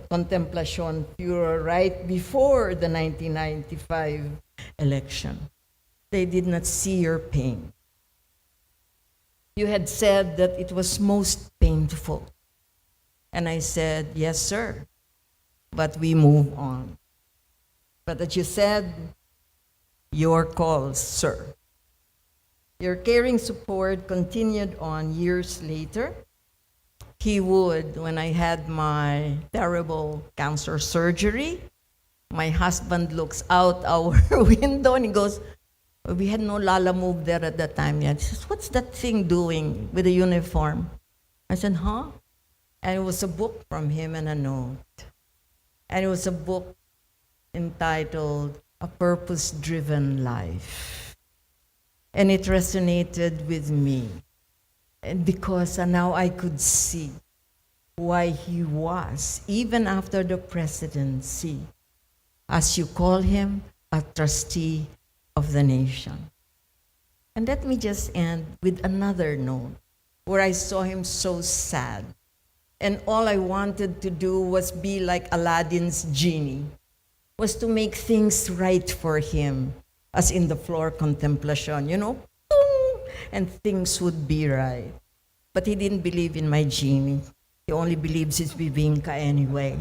contemplacion furor right before the 1995 election. They did not see your pain. You had said that it was most painful. And I said, yes, sir, but we move on. But as you said, your call, sir. Your caring support continued on years later. He would, when I had my terrible cancer surgery, my husband looks out our window and he goes, we had no Lala Move there at that time yet. He says, what's that thing doing with the uniform? I said, huh? And it was a book from him and a note. And it was a book entitled A Purpose-Driven Life. And it resonated with me. And because now I could see why he was, even after the presidency, as you call him, a trustee of the nation. And let me just end with another note where I saw him so sad. And all I wanted to do was be like Aladdin's genie, was to make things right for him, as in the floor contemplation, you know, and things would be right. But he didn't believe in my genie. He only believes it's Bibingka anyway.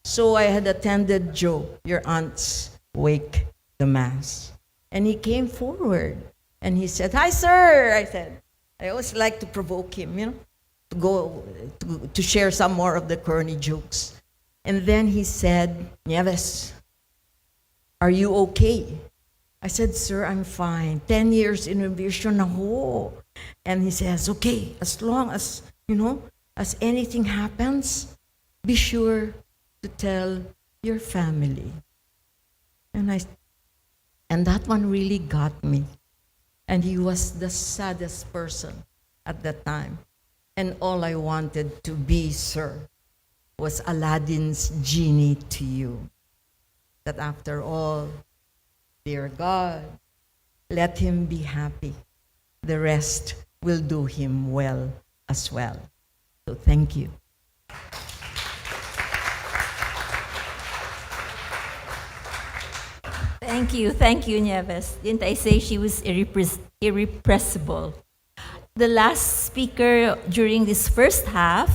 So I had attended Joe, your aunt's wake, the mass. And he came forward and he said, hi, sir. I said, I always like to provoke him, you know, to go to share some more of the corny jokes. And then he said, Nieves, are you okay? I said, sir, I'm fine. 10 years in revision na ho. And he says, okay, as long as, you know, as anything happens, be sure to tell your family. And that one really got me. And he was the saddest person at that time. And all I wanted to be, sir, was Aladdin's genie to you. That after all, dear God, let him be happy. The rest will do him well as well. So thank you. Thank you, Nieves. Didn't I say she was irrepressible? The last speaker during this first half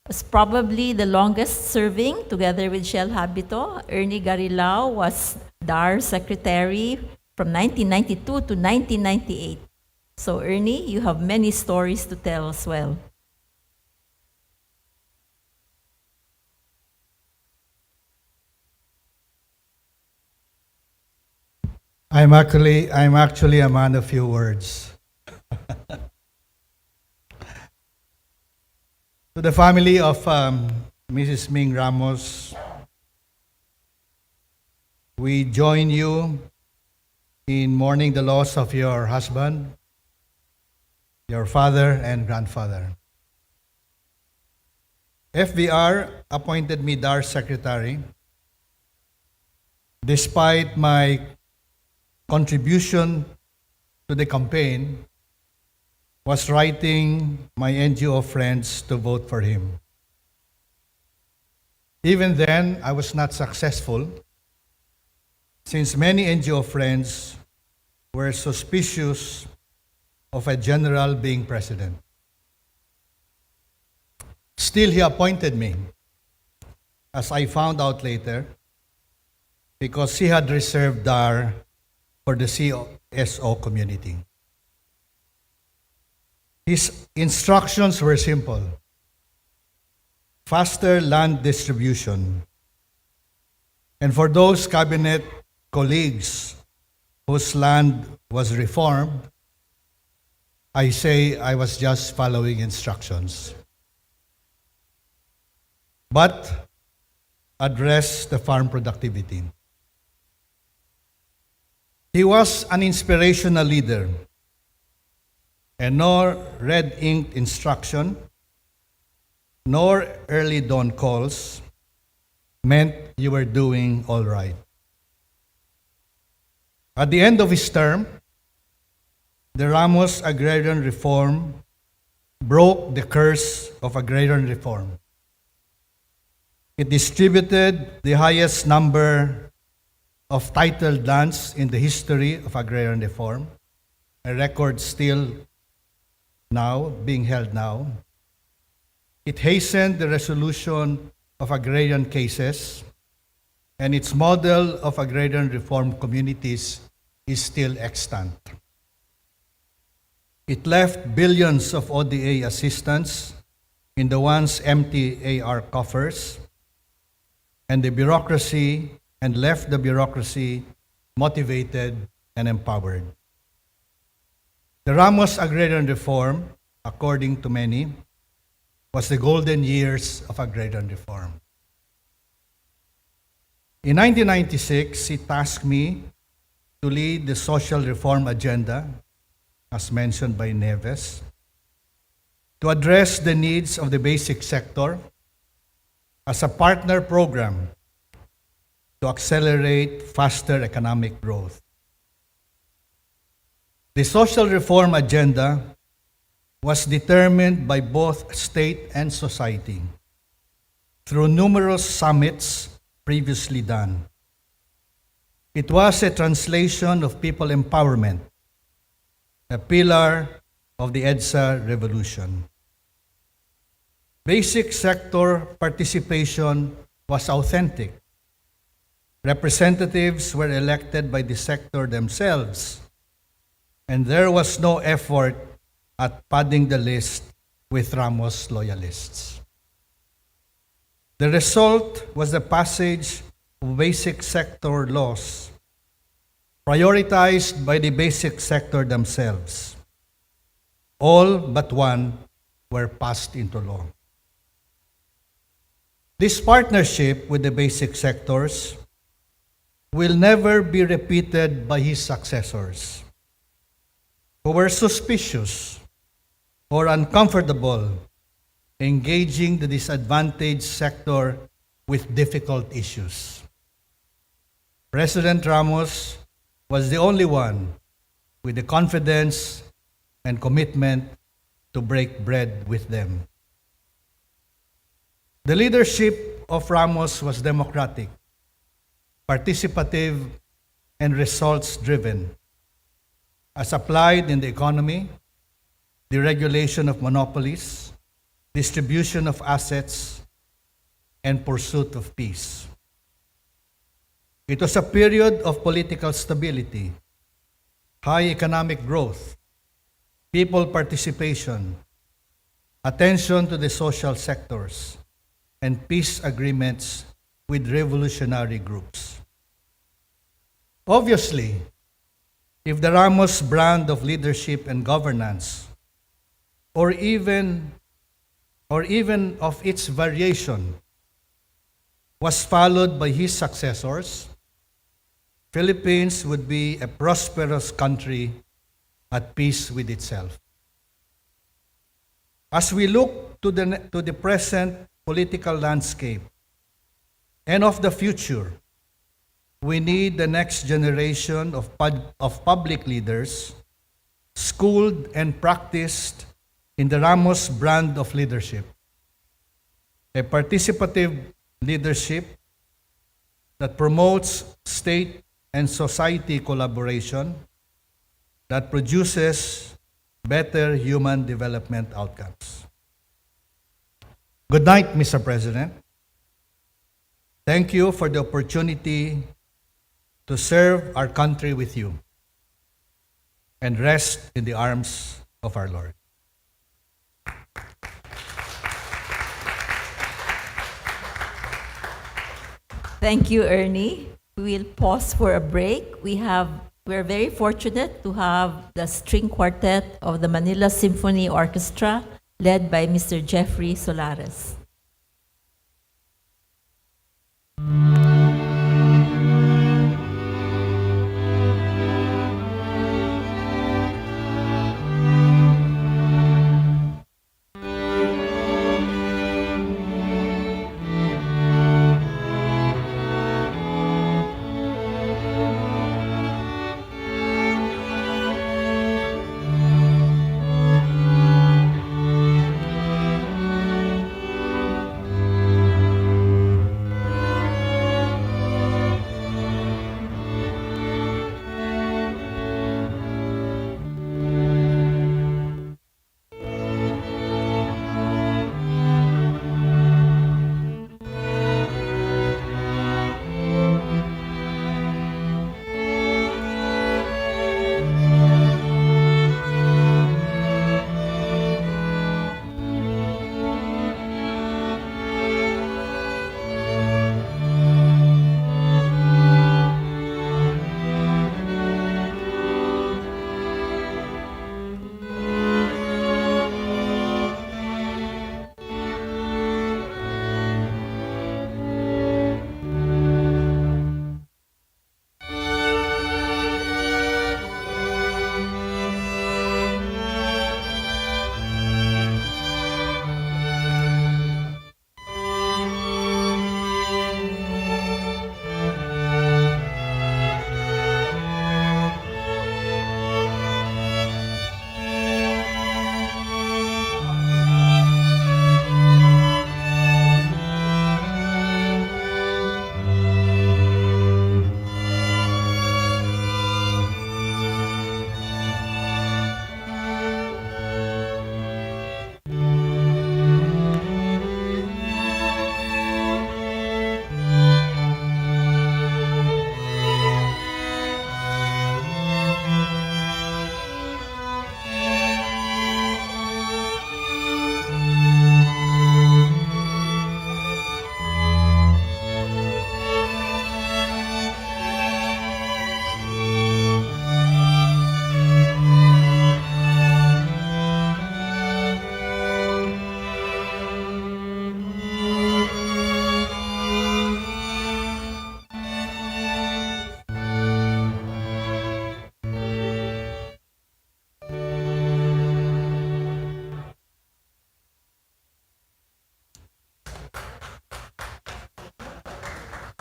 was probably the longest serving, together with Shell Habito. Ernie Garilao was DAR secretary from 1992 to 1998. So Ernie, you have many stories to tell as well. I'm actually a man of few words. To the family of Mrs. Ming Ramos, we join you in mourning the loss of your husband, your father and grandfather. FVR appointed me DAR secretary. Despite my contribution to the campaign was writing my NGO friends to vote for him. Even then, I was not successful since many NGO friends were suspicious of a general being president. Still, he appointed me, as I found out later, because he had reserved DAR for the CSO community. His instructions were simple: faster land distribution. And for those cabinet colleagues whose land was reformed, I say I was just following instructions. But address the farm productivity. He was an inspirational leader, and nor red ink instruction, nor early dawn calls meant you were doing all right. At the end of his term, the Ramos agrarian reform broke the curse of agrarian reform. It distributed the highest number of titled lands in the history of agrarian reform, a record still now being held now. It hastened the resolution of agrarian cases, and its model of agrarian reform communities is still extant. It left billions of ODA assistance in the once empty AR coffers, and left the bureaucracy motivated and empowered. The Ramos agrarian reform, according to many, was the golden years of agrarian reform. In 1996, he tasked me to lead the social reform agenda, as mentioned by Nieves, to address the needs of the basic sector as a partner program to accelerate faster economic growth. The social reform agenda was determined by both state and society through numerous summits previously done. It was a translation of people empowerment, a pillar of the EDSA revolution. Basic sector participation was authentic. Representatives were elected by the sector themselves, and there was no effort at padding the list with Ramos loyalists. The result was the passage of basic sector laws, prioritized by the basic sector themselves. All but one were passed into law. This partnership with the basic sectors will never be repeated by his successors, who were suspicious or uncomfortable engaging the disadvantaged sector with difficult issues. President Ramos was the only one with the confidence and commitment to break bread with them. The leadership of Ramos was democratic, participative, and results-driven, as applied in the economy, the regulation of monopolies, distribution of assets, and pursuit of peace. It was a period of political stability, high economic growth, people participation, attention to the social sectors, and peace agreements with revolutionary groups. Obviously, if the Ramos brand of leadership and governance, or even of its variation, was followed by his successors, Philippines would be a prosperous country at peace with itself. As we look to the present political landscape and of the future, we need the next generation of public leaders, schooled and practiced in the Ramos brand of leadership, a participative leadership that promotes state and society collaboration, that produces better human development outcomes. Good night, Mr. President. Thank you for the opportunity to serve our country with you and rest in the arms of our Lord. Thank you, Ernie. We'll pause for a break. We're very fortunate to have the string quartet of the Manila Symphony Orchestra led by Mr. Jeffrey Solares.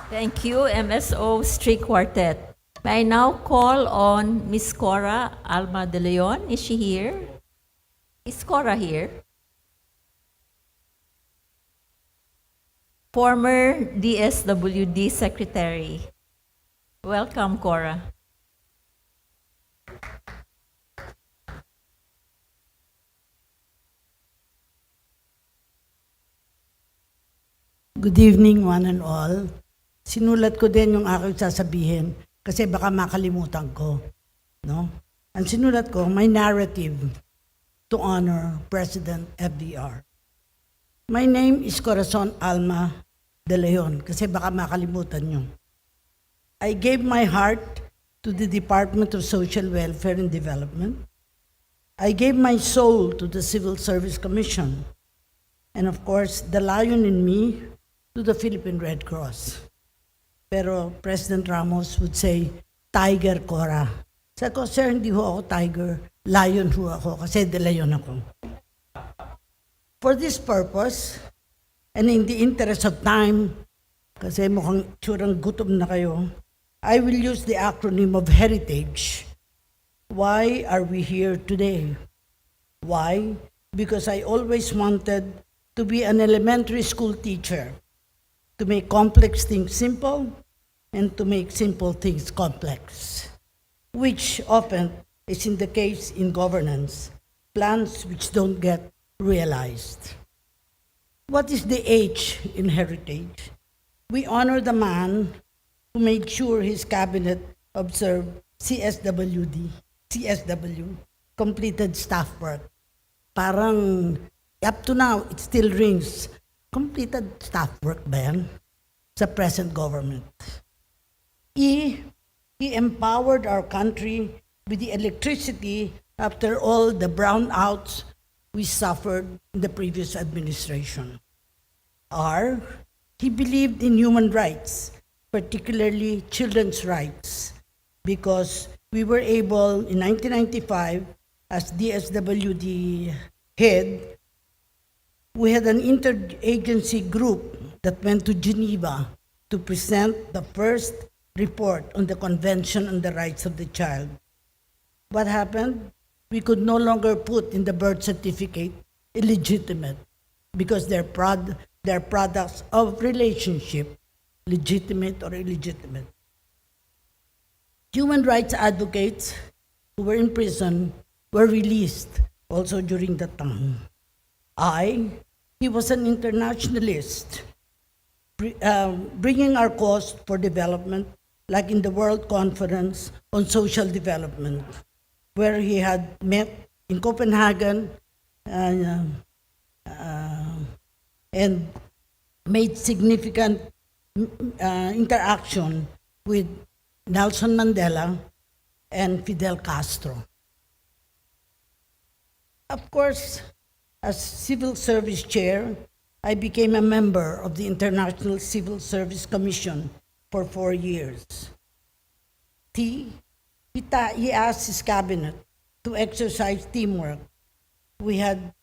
Thank you, MSO String Quartet. May I now call on Miss Cora Alma de Leon. Is she here? Is Cora here? Former DSWD Secretary. Welcome, Cora. Good evening, one and all. Sinulat ko din yung aking sasabihin kasi baka makalimutan ko. No? Ang sinulat ko, my narrative to honor President FDR. My name is Corazon Alma de Leon kasi baka makalimutan nyo. I gave my heart to the Department of Social Welfare and Development. I gave my soul to the Civil Service Commission. And of course, the lion in me to the Philippine Red Cross. Pero President Ramos would say, Tiger Cora. Sabi ko, sir, hindi ho ako tiger, lion ho ako, kasi de leon ako. For this purpose, and in the interest of time, kasi mukhang tsurang gutom na kayo, I will use the acronym of heritage. Why are we here today? Why? Because I always wanted to be an elementary school teacher, to make complex things simple and to make simple things complex, which often is in the case in governance, plans which don't get realized. What is the H in heritage? We honor the man who made sure his cabinet observed CSW, completed staff work. Parang up to now, it still rings. Completed staff work ba yan sa present government? He empowered our country with the electricity after all the brownouts we suffered in the previous administration. R, he believed in human rights, particularly children's rights, because we were able in 1995 as DSWD head, we had an interagency group that went to Geneva to present the first report on the Convention on the Rights of the Child. What happened? We could no longer put in the birth certificate illegitimate because they're products of relationship, legitimate or illegitimate. Human rights advocates who were in prison were released also during that time. He was an internationalist, bringing our cause for development, like in the World Conference on Social Development, where he had met in Copenhagen and made significant interaction with Nelson Mandela and Fidel Castro. Of course, as Civil Service Chair, I became a member of the International Civil Service Commission for 4 years. He asked his cabinet to exercise teamwork. We had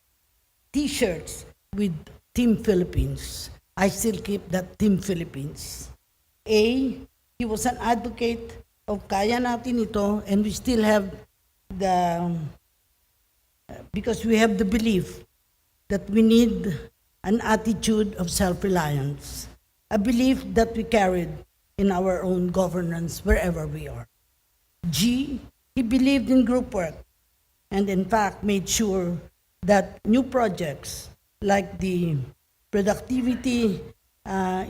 T-shirts with Team Philippines. I still keep that Team Philippines. He was an advocate of kaya natin ito, and we still have because we have the belief that we need an attitude of self-reliance, a belief that we carried in our own governance wherever we are. He believed in group work and in fact made sure that new projects like the productivity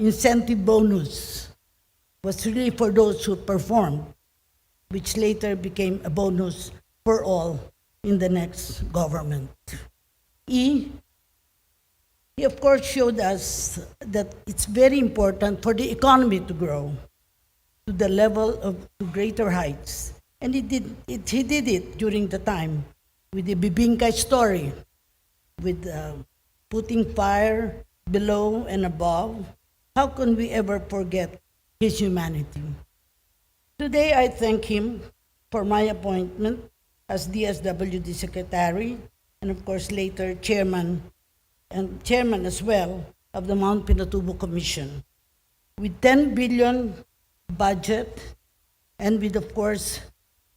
incentive bonus was really for those who performed, which later became a bonus for all in the next government. He of course showed us that it's very important for the economy to grow to the level of to greater heights. And he did it during the time with the Bibingka story, with putting fire below and above. How can we ever forget his humanity? Today, I thank him for my appointment as DSWD Secretary, and of course later chairman as well of the Mount Pinatubo Commission. with 10 billion budget and with, of course,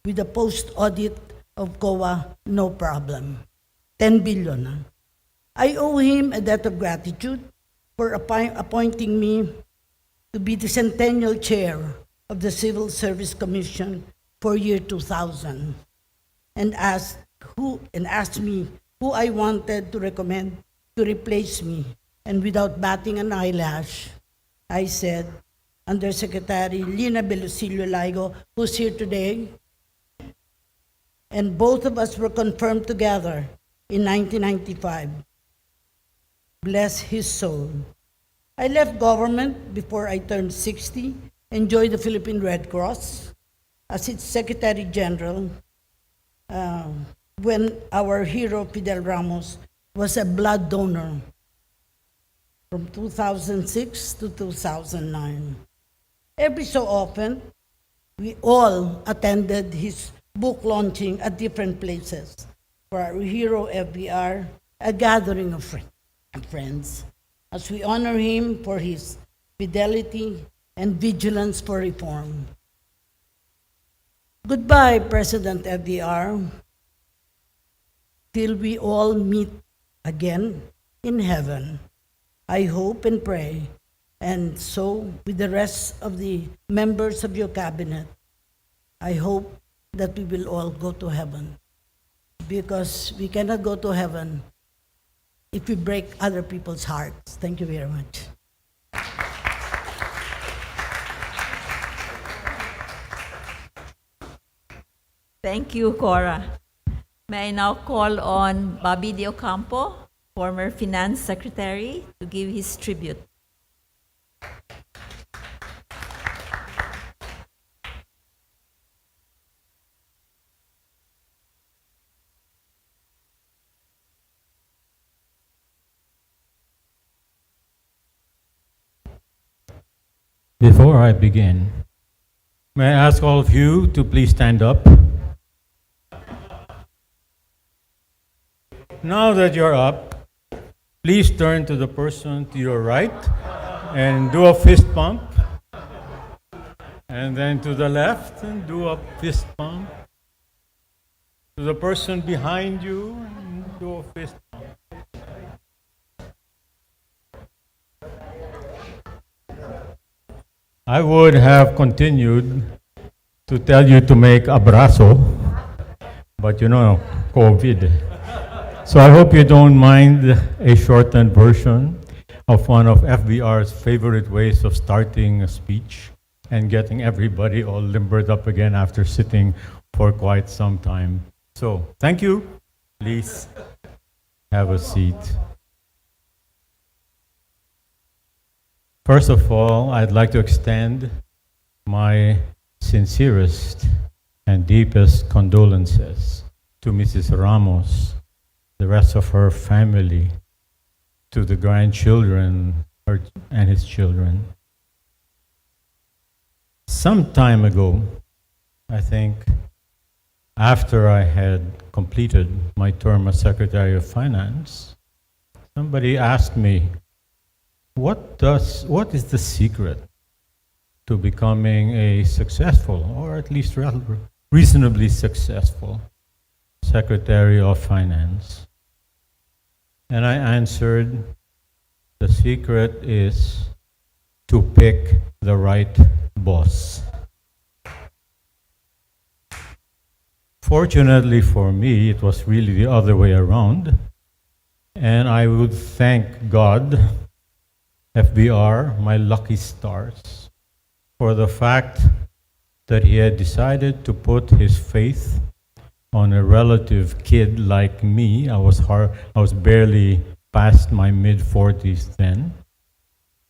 with the post-audit of COA, no problem. 10 billion. Huh? I owe him a debt of gratitude for appointing me to be the centennial chair of the Civil Service Commission for year 2000 and asked me who I wanted to recommend to replace me. And without batting an eyelash, I said, Undersecretary Lina Belusilio Laigo, who's here today, and both of us were confirmed together in 1995. Bless his soul. I left government before I turned 60 and joined the Philippine Red Cross as its Secretary General when our hero Fidel Ramos was a blood donor from 2006 to 2009. Every so often, we all attended his book launching at different places. For our hero FBR, a gathering of friends, as we honor him for his fidelity and vigilance for reform. Goodbye, President FDR, till we all meet again in heaven. I hope and pray, and so with the rest of the members of your cabinet, I hope that we will all go to heaven, because we cannot go to heaven if we break other people's hearts. Thank you very much. Thank you, Cora. May I now call on Bobby De Ocampo, former Finance Secretary, to give his tribute. Before I begin, may I ask all of you to please stand up? Now that you're up, please turn to the person to your right and do a fist pump. And then to the left and do a fist pump. To the person behind you and do a fist pump. I would have continued to tell you to make abrazo, but you know, COVID. So I hope you don't mind a shortened version of one of FBR's favorite ways of starting a speech and getting everybody all limbered up again after sitting for quite some time. So, thank you. Please have a seat. First of all, I'd like to extend my sincerest and deepest condolences to Mrs. Ramos, the rest of her family, to the grandchildren and his children. Some time ago, I think, after I had completed my term as Secretary of Finance, somebody asked me, what is the secret to becoming a successful, or at least reasonably successful, Secretary of Finance? And I answered, the secret is to pick the right boss. Fortunately for me, it was really the other way around. And I would thank God, FBR, my lucky stars, for the fact that he had decided to put his faith on a relative kid like me. I was barely past my mid-40s then,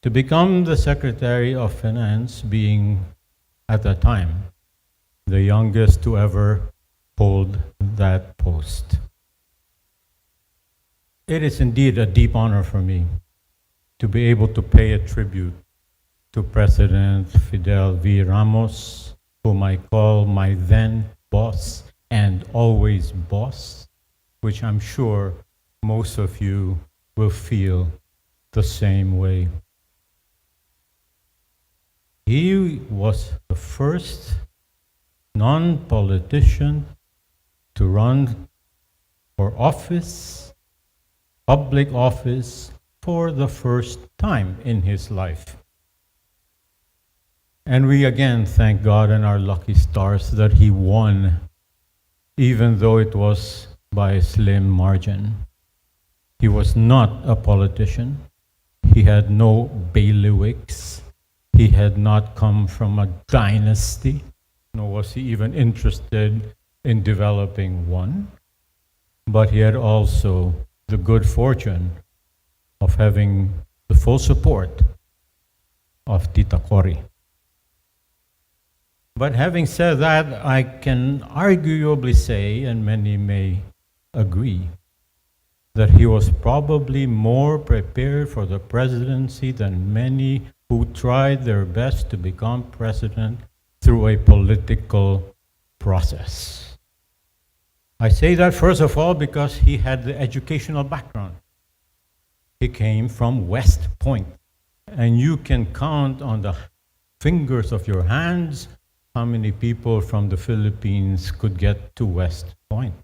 to become the Secretary of Finance, being, at that time, the youngest to ever hold that post. It is indeed a deep honor for me to be able to pay a tribute to President Fidel V. Ramos, whom I call my then boss and always boss, which I'm sure most of you will feel the same way. He was the first non-politician to run for office, public office, for the first time in his life. And we again thank God and our lucky stars that he won, even though it was by a slim margin. He was not a politician. He had no bailiwicks. He had not come from a dynasty, nor was he even interested in developing one. But he had also the good fortune of having the full support of Tita Cory. But having said that, I can arguably say, and many may agree, that he was probably more prepared for the presidency than many who tried their best to become president through a political process. I say that first of all because he had the educational background. He came from West Point, and you can count on the fingers of your hands how many people from the Philippines could get to West Point.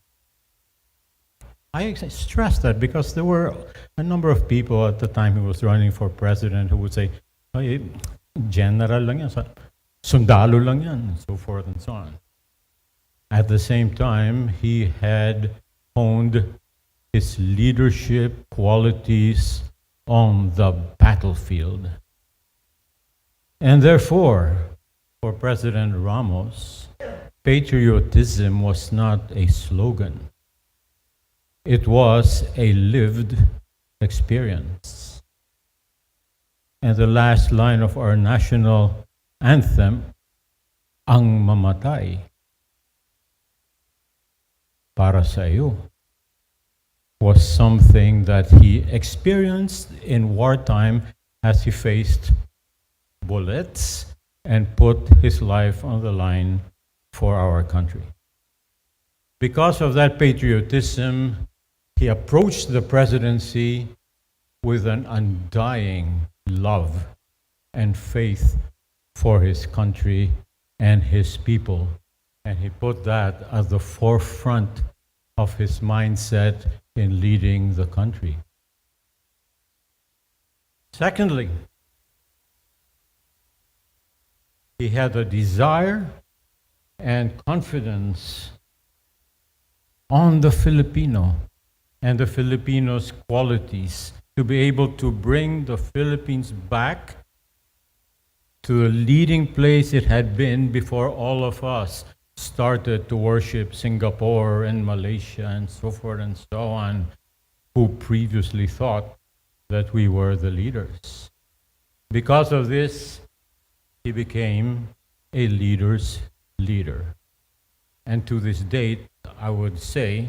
I stress that because there were a number of people at the time he was running for president who would say, "Ay, general lang yan, sundalo lang yan," and so forth and so on. At the same time, he had honed his leadership qualities on the battlefield. And therefore, for President Ramos, patriotism was not a slogan. It was a lived experience. And the last line of our national anthem, "Ang mamatay para sa iyo," was something that he experienced in wartime as he faced bullets and put his life on the line for our country. Because of that patriotism, he approached the presidency with an undying love and faith for his country and his people. And he put that at the forefront of his mindset in leading the country. Secondly, he had a desire and confidence on the Filipino and the Filipinos' qualities to be able to bring the Philippines back to the leading place it had been before all of us started to worship Singapore and Malaysia and so forth and so on, who previously thought that we were the leaders. Because of this, he became a leader's leader. And to this date, I would say,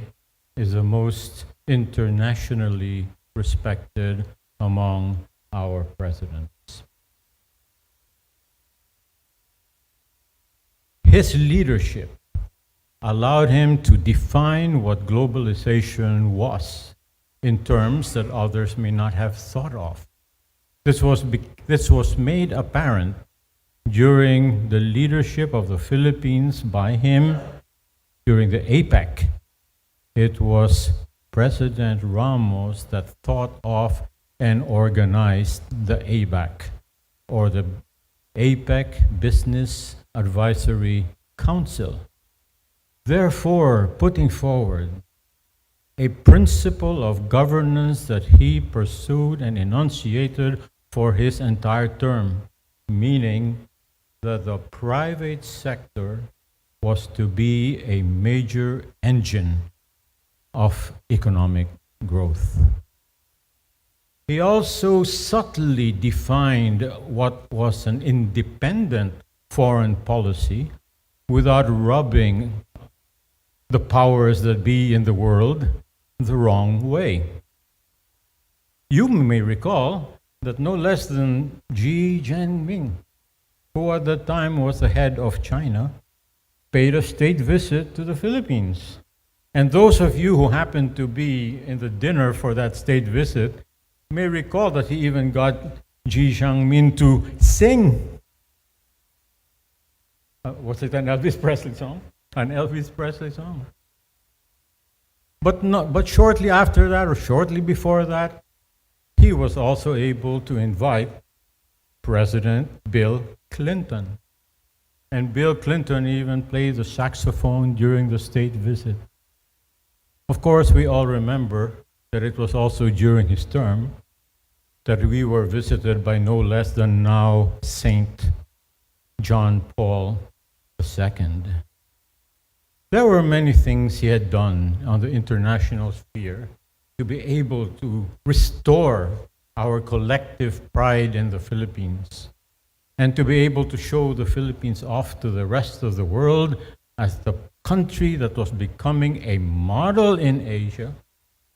is the most internationally respected among our presidents. His leadership allowed him to define what globalization was in terms that others may not have thought of. This was made apparent during the leadership of the Philippines by him during the APEC. It was President Ramos that thought of and organized the ABAC, or the APEC Business Advisory Council. Therefore, putting forward a principle of governance that he pursued and enunciated for his entire term, meaning that the private sector was to be a major engine of economic growth. He also subtly defined what was an independent foreign policy without rubbing the powers that be in the world the wrong way. You may recall that no less than Xi Jinping, who at the time was the head of China, paid a state visit to the Philippines. And those of you who happened to be in the dinner for that state visit may recall that he even got Xi Jinping to sing Was it an Elvis Presley song? An Elvis Presley song. But shortly after that, or shortly before that, he was also able to invite President Bill Clinton. And Bill Clinton even played the saxophone during the state visit. Of course, we all remember that it was also during his term that we were visited by no less than now Saint John Paul II. There were many things he had done on the international sphere to be able to restore our collective pride in the Philippines and to be able to show the Philippines off to the rest of the world as the country that was becoming a model in Asia,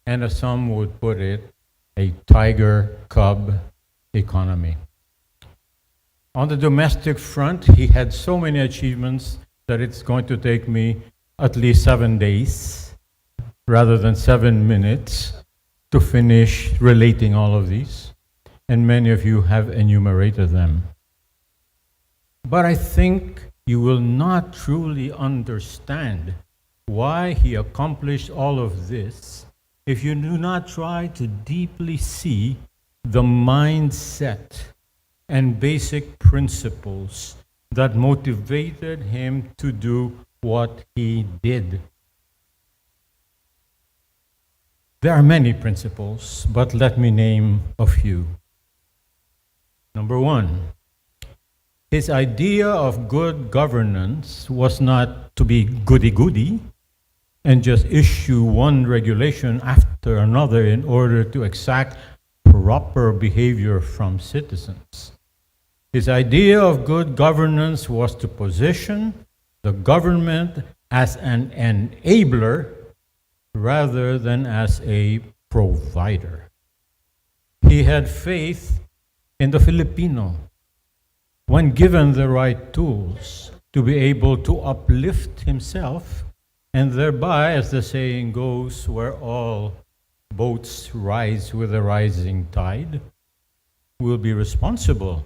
and as some would put it, a tiger cub economy. On the domestic front, he had so many achievements that it's going to take me at least 7 days rather than 7 minutes to finish relating all of these, and many of you have enumerated them. But I think you will not truly understand why he accomplished all of this if you do not try to deeply see the mindset and basic principles that motivated him to do what he did. There are many principles, but let me name a few. Number one, his idea of good governance was not to be goody-goody and just issue one regulation after another in order to exact proper behavior from citizens. His idea of good governance was to position the government as an enabler rather than as a provider. He had faith in the Filipino when given the right tools to be able to uplift himself and thereby, as the saying goes, where all boats rise with the rising tide, will be responsible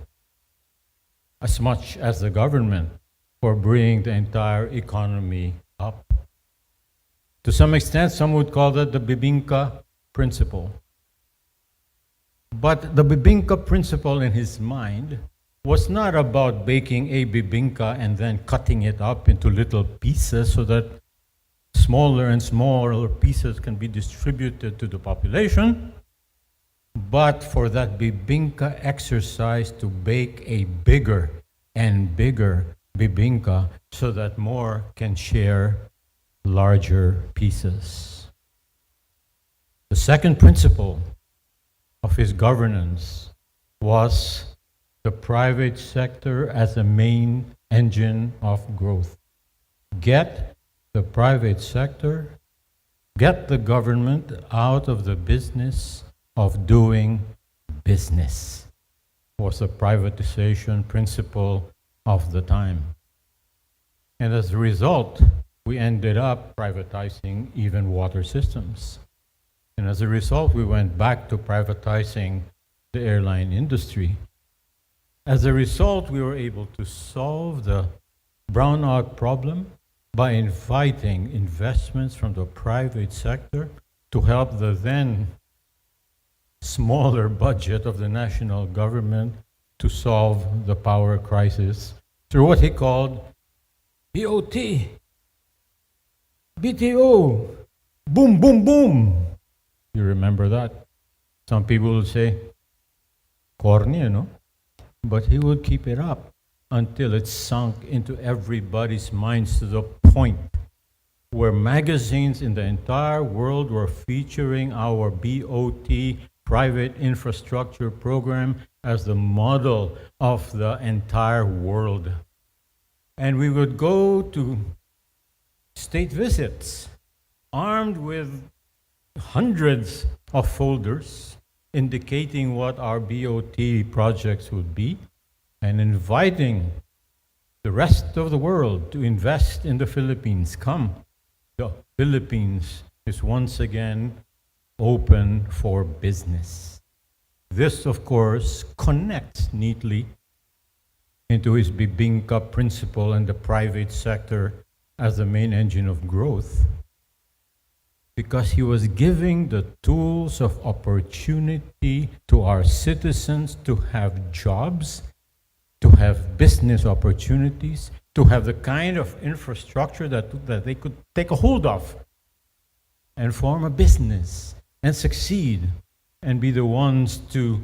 as much as the government for bringing the entire economy up. To some extent, some would call that the bibingka principle. But the bibingka principle in his mind was not about baking a bibingka and then cutting it up into little pieces so that smaller and smaller pieces can be distributed to the population, but for that bibingka exercise to bake a bigger and bigger bibingka so that more can share larger pieces. The second principle of his governance was the private sector as a main engine of growth. Get the private sector, get the government out of the business of doing business, was the privatization principle of the time. And as a result, we ended up privatizing even water systems. And as a result, we went back to privatizing the airline industry. As a result, we were able to solve the brownout problem by inviting investments from the private sector to help the then smaller budget of the national government to solve the power crisis through what he called BOT, BTO, boom, boom, boom. You remember that? Some people will say, corny, you know? But he would keep it up until it sunk into everybody's minds to the point where magazines in the entire world were featuring our BOT private infrastructure program as the model of the entire world. And we would go to state visits armed with hundreds of folders indicating what our BOT projects would be and inviting the rest of the world to invest in the Philippines. Come, the Philippines is once again open for business. This, of course, connects neatly into his Bibingka principle and the private sector as the main engine of growth, because he was giving the tools of opportunity to our citizens to have jobs, to have business opportunities, to have the kind of infrastructure that they could take a hold of and form a business and succeed and be the ones to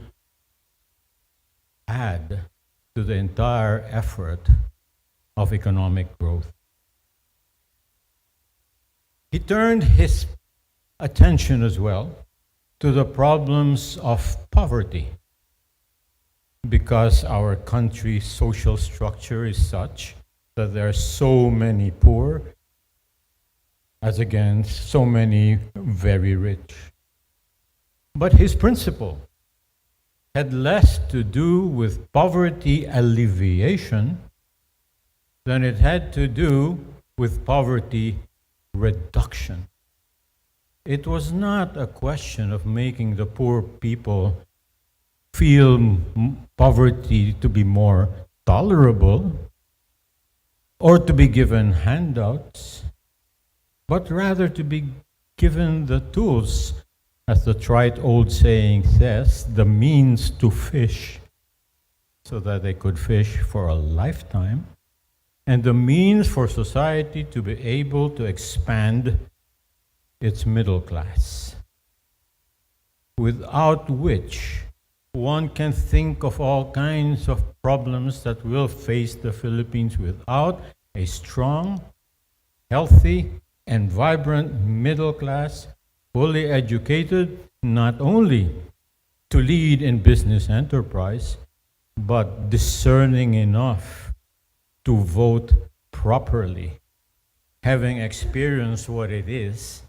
add to the entire effort of economic growth. He turned his attention as well to the problems of poverty, because our country's social structure is such that there are so many poor as against so many very rich. But his principle had less to do with poverty alleviation than it had to do with poverty reduction. It was not a question of making the poor people feel poverty to be more tolerable or to be given handouts, but rather to be given the tools, as the trite old saying says, the means to fish, so that they could fish for a lifetime, and the means for society to be able to expand its middle class, without which one can think of all kinds of problems that will face the Philippines without a strong, healthy, and vibrant middle class, fully educated, not only to lead in business enterprise, but discerning enough to vote properly, having experienced what it is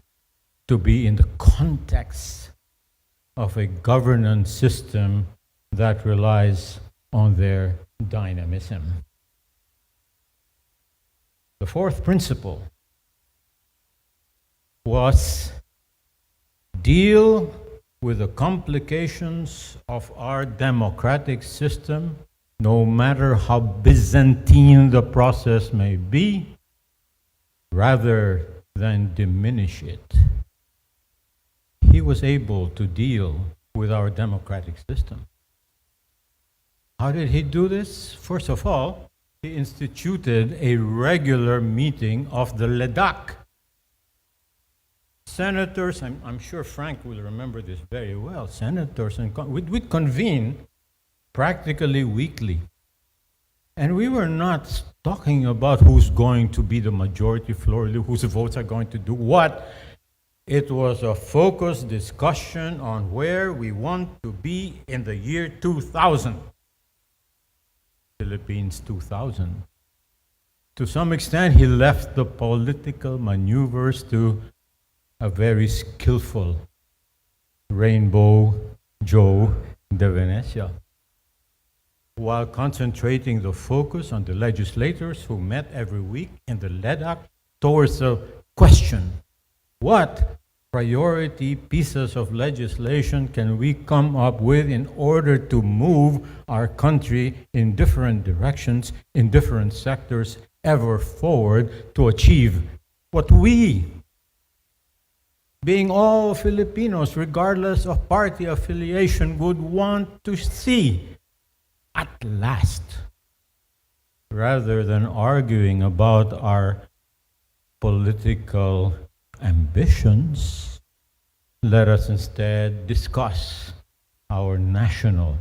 to be in the context of a governance system that relies on their dynamism. The fourth principle was deal with the complications of our democratic system, no matter how Byzantine the process may be, rather than diminish it. He was able to deal with our democratic system. How did he do this? First of all, he instituted a regular meeting of the LEDAC. Senators, I'm sure Frank will remember this very well, senators would convene practically weekly. And we were not talking about who's going to be the majority floor, whose votes are going to do what. It was a focused discussion on where we want to be in the year 2000. Philippines 2000. To some extent, he left the political maneuvers to a very skillful Rainbow Joe de Venecia, while concentrating the focus on the legislators who met every week in the LEDAC towards the question, what priority pieces of legislation can we come up with in order to move our country in different directions, in different sectors, ever forward to achieve what we, being all Filipinos, regardless of party affiliation, would want to see at last, rather than arguing about our political ambitions. Let us instead discuss our national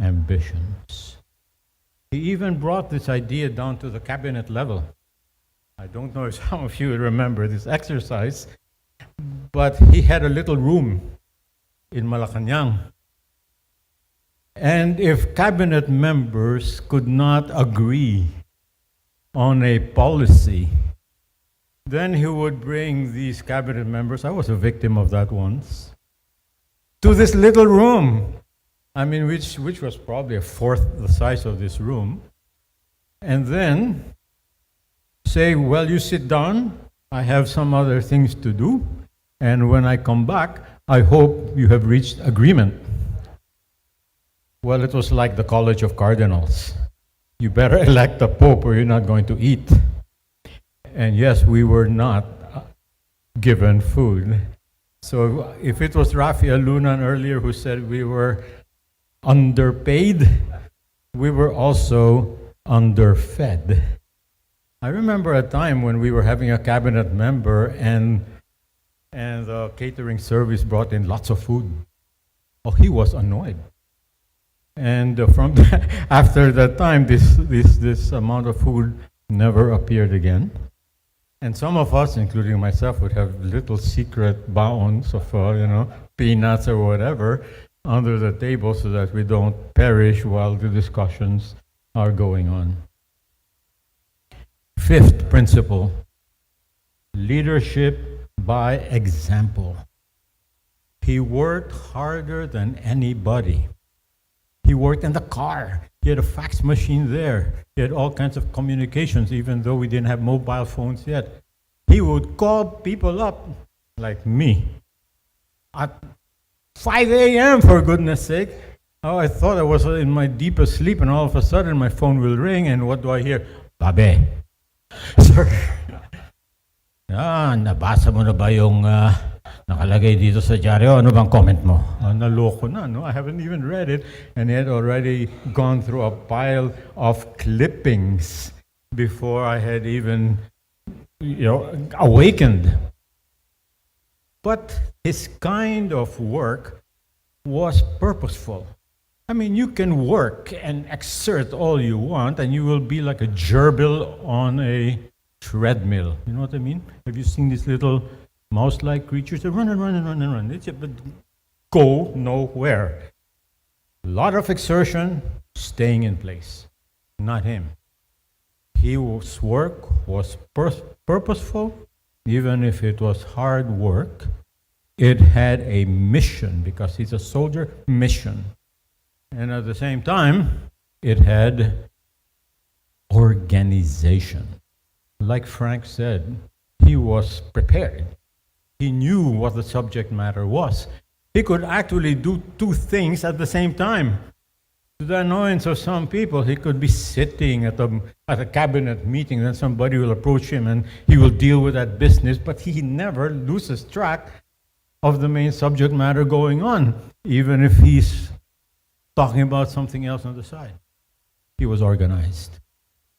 ambitions. He even brought this idea down to the cabinet level. I don't know if some of you remember this exercise, but he had a little room in Malacanang. And if cabinet members could not agree on a policy, then he would bring these cabinet members, I was a victim of that once, to this little room, which was probably a fourth the size of this room, and then say, well, you sit down, I have some other things to do, and when I come back, I hope you have reached agreement. Well, it was like the College of Cardinals. you better elect a pope or you're not going to eat. And yes, we were not given food. So if it was Rafael Alunan earlier who said we were underpaid, we were also underfed. I remember a time when we were having a cabinet member and the catering service brought in lots of food. Oh, he was annoyed. And from after that time, this amount of food never appeared again. And some of us, including myself, would have little secret bounds of peanuts or whatever under the table so that we don't perish while the discussions are going on. Fifth principle, leadership by example. He worked harder than anybody. He worked in the car. He had a fax machine there. He had all kinds of communications, even though we didn't have mobile phones yet. He would call people up, like me, at 5 a.m., for goodness sake. Oh, I thought I was in my deepest sleep, and all of a sudden my phone will ring, and what do I hear? Babe. Sir. Nabasa mo na ba yung nakalagay dito sa dyaryo? Ano bang comment mo? Naloko na, no? I haven't even read it, and he had already gone through a pile of clippings before I had even, awakened. But his kind of work was purposeful. I mean, you can work and exert all you want, and you will be like a gerbil on a treadmill. You know what I mean? Have you seen these little mouse-like creatures that run and run and run and run? But go nowhere. A lot of exertion, staying in place. Not him. His work was purposeful, even if it was hard work. It had a mission, because he's a soldier, mission. And at the same time, it had organization. Like Frank said, he was prepared. He knew what the subject matter was. He could actually do two things at the same time. To the annoyance of some people, he could be sitting at a cabinet meeting, then somebody will approach him and he will deal with that business, but he never loses track of the main subject matter going on, even if he's talking about something else on the side. He was organized.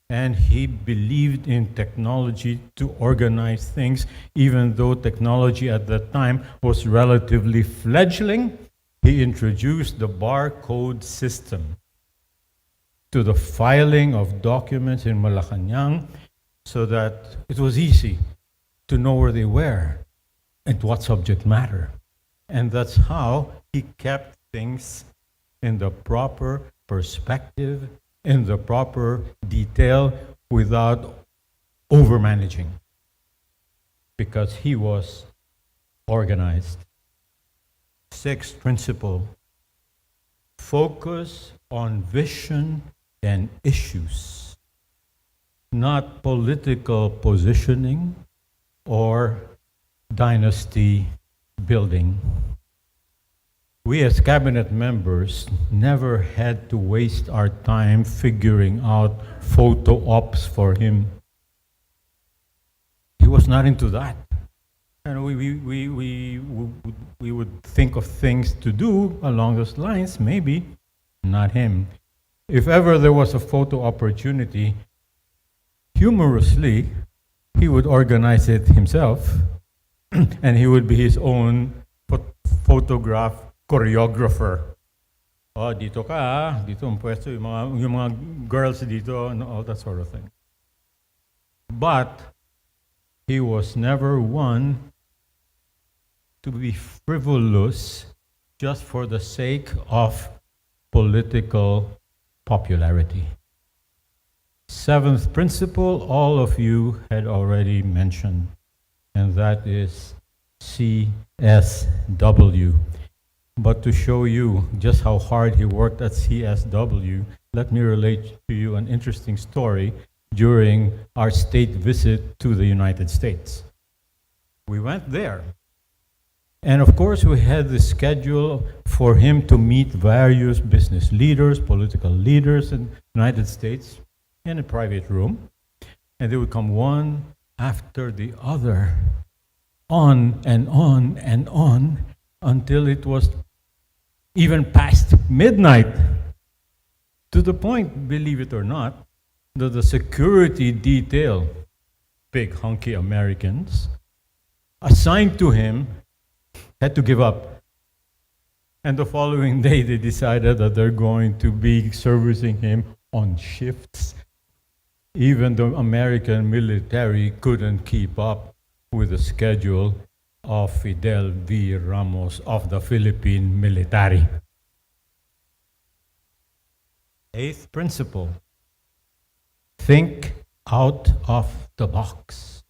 And he believed in technology to organize things, even though technology at that time was relatively fledgling. He introduced the barcode system to the filing of documents in Malacanang so that it was easy to know where they were and what subject matter. And that's how he kept things in the proper perspective, in the proper detail, without overmanaging, because he was organized. Sixth principle, focus on vision and issues, not political positioning or dynasty building. We as cabinet members never had to waste our time figuring out photo ops for him. He was not into that. And we would think of things to do along those lines, maybe, not him. If ever there was a photo opportunity, humorously, he would organize it himself, and he would be his own photograph choreographer. Oh, dito ka, dito ang pwesto, yung mga girls dito, and all that sort of thing. But he was never one to be frivolous just for the sake of political popularity. Seventh principle, all of you had already mentioned, and that is CSW. But to show you just how hard he worked at CSW, let me relate to you an interesting story during our state visit to the United States. We went there, and of course we had the schedule for him to meet various business leaders, political leaders in the United States. in a private room, and they would come one after the other, on and on and on, until it was even past midnight. To the point, believe it or not, that the security detail, big hunky Americans, assigned to him, had to give up. And the following day, they decided that they're going to be servicing him on shifts. Even the American military couldn't keep up with the schedule of Fidel V. Ramos of the Philippine military. Eighth principle, think out of the box.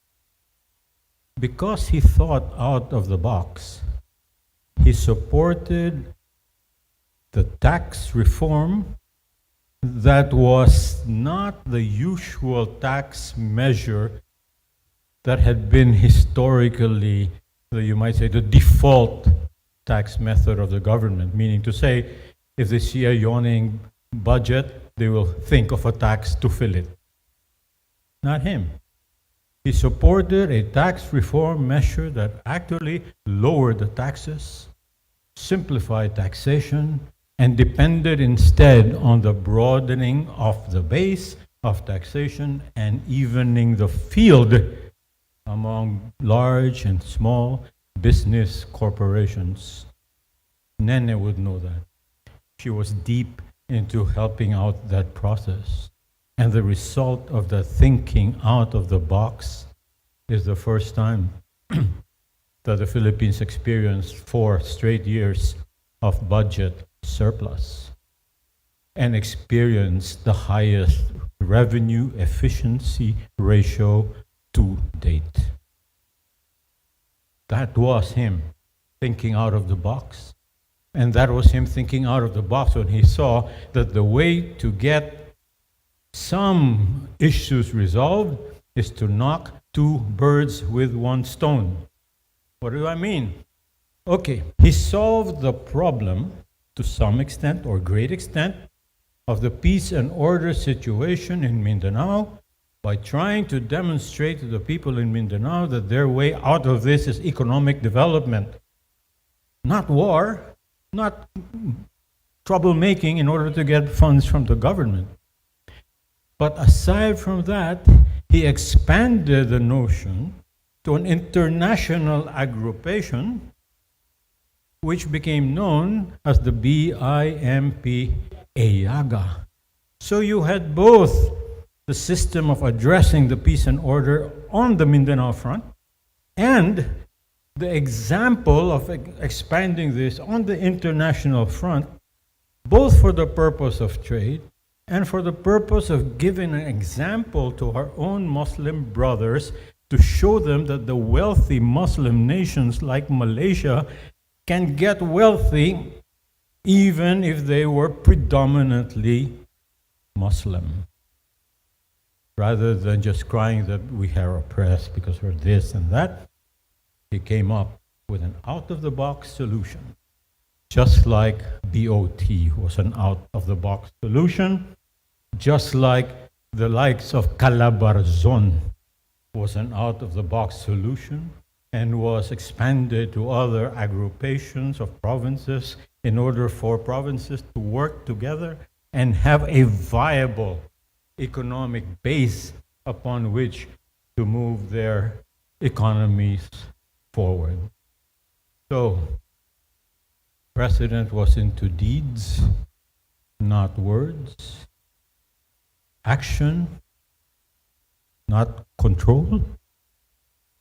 Because he thought out of the box, he supported the tax reform that was not the usual tax measure that had been historically, you might say, the default tax method of the government, meaning to say, if they see a yawning budget, they will think of a tax to fill it. Not him. He supported a tax reform measure that actually lowered the taxes, simplified taxation, and depended instead on the broadening of the base of taxation and evening the field among large and small business corporations. Nene would know that. She was deep into helping out that process. And the result of the thinking out of the box is the first time that the Philippines experienced 4 straight years of budget surplus and experienced the highest revenue efficiency ratio to date. That was him thinking out of the box. And that was him thinking out of the box when he saw that the way to get some issues resolved is to knock 2 birds with 1 stone. What do I mean? Okay, he solved the problem to some extent or great extent of the peace and order situation in Mindanao by trying to demonstrate to the people in Mindanao that their way out of this is economic development. Not war, not troublemaking in order to get funds from the government. But aside from that, he expanded the notion to an international aggregation which became known as the BIMP AYAGA. So you had both the system of addressing the peace and order on the Mindanao front and the example of expanding this on the international front, both for the purpose of trade and for the purpose of giving an example to our own Muslim brothers to show them that the wealthy Muslim nations like Malaysia can get wealthy even if they were predominantly Muslim. Rather than just crying that we are oppressed because we're this and that, he came up with an out-of-the-box solution. Just like BOT was an out-of-the-box solution, just like the likes of Calabarzon was an out-of-the-box solution and was expanded to other agrupations of provinces in order for provinces to work together and have a viable economic base upon which to move their economies forward. So, President was into deeds, not words. Action, not control.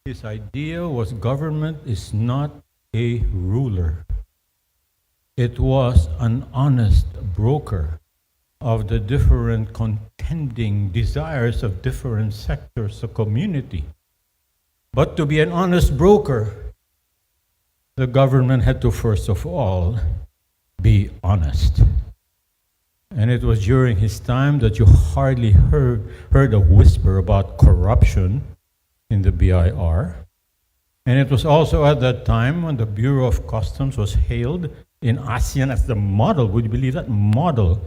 His idea was government is not a ruler. It was an honest broker of the different contending desires of different sectors of community. But to be an honest broker, the government had to first of all be honest. And it was during his time that you hardly heard a whisper about corruption in the BIR. And it was also at that time when the Bureau of Customs was hailed in ASEAN as the model, would you believe that, model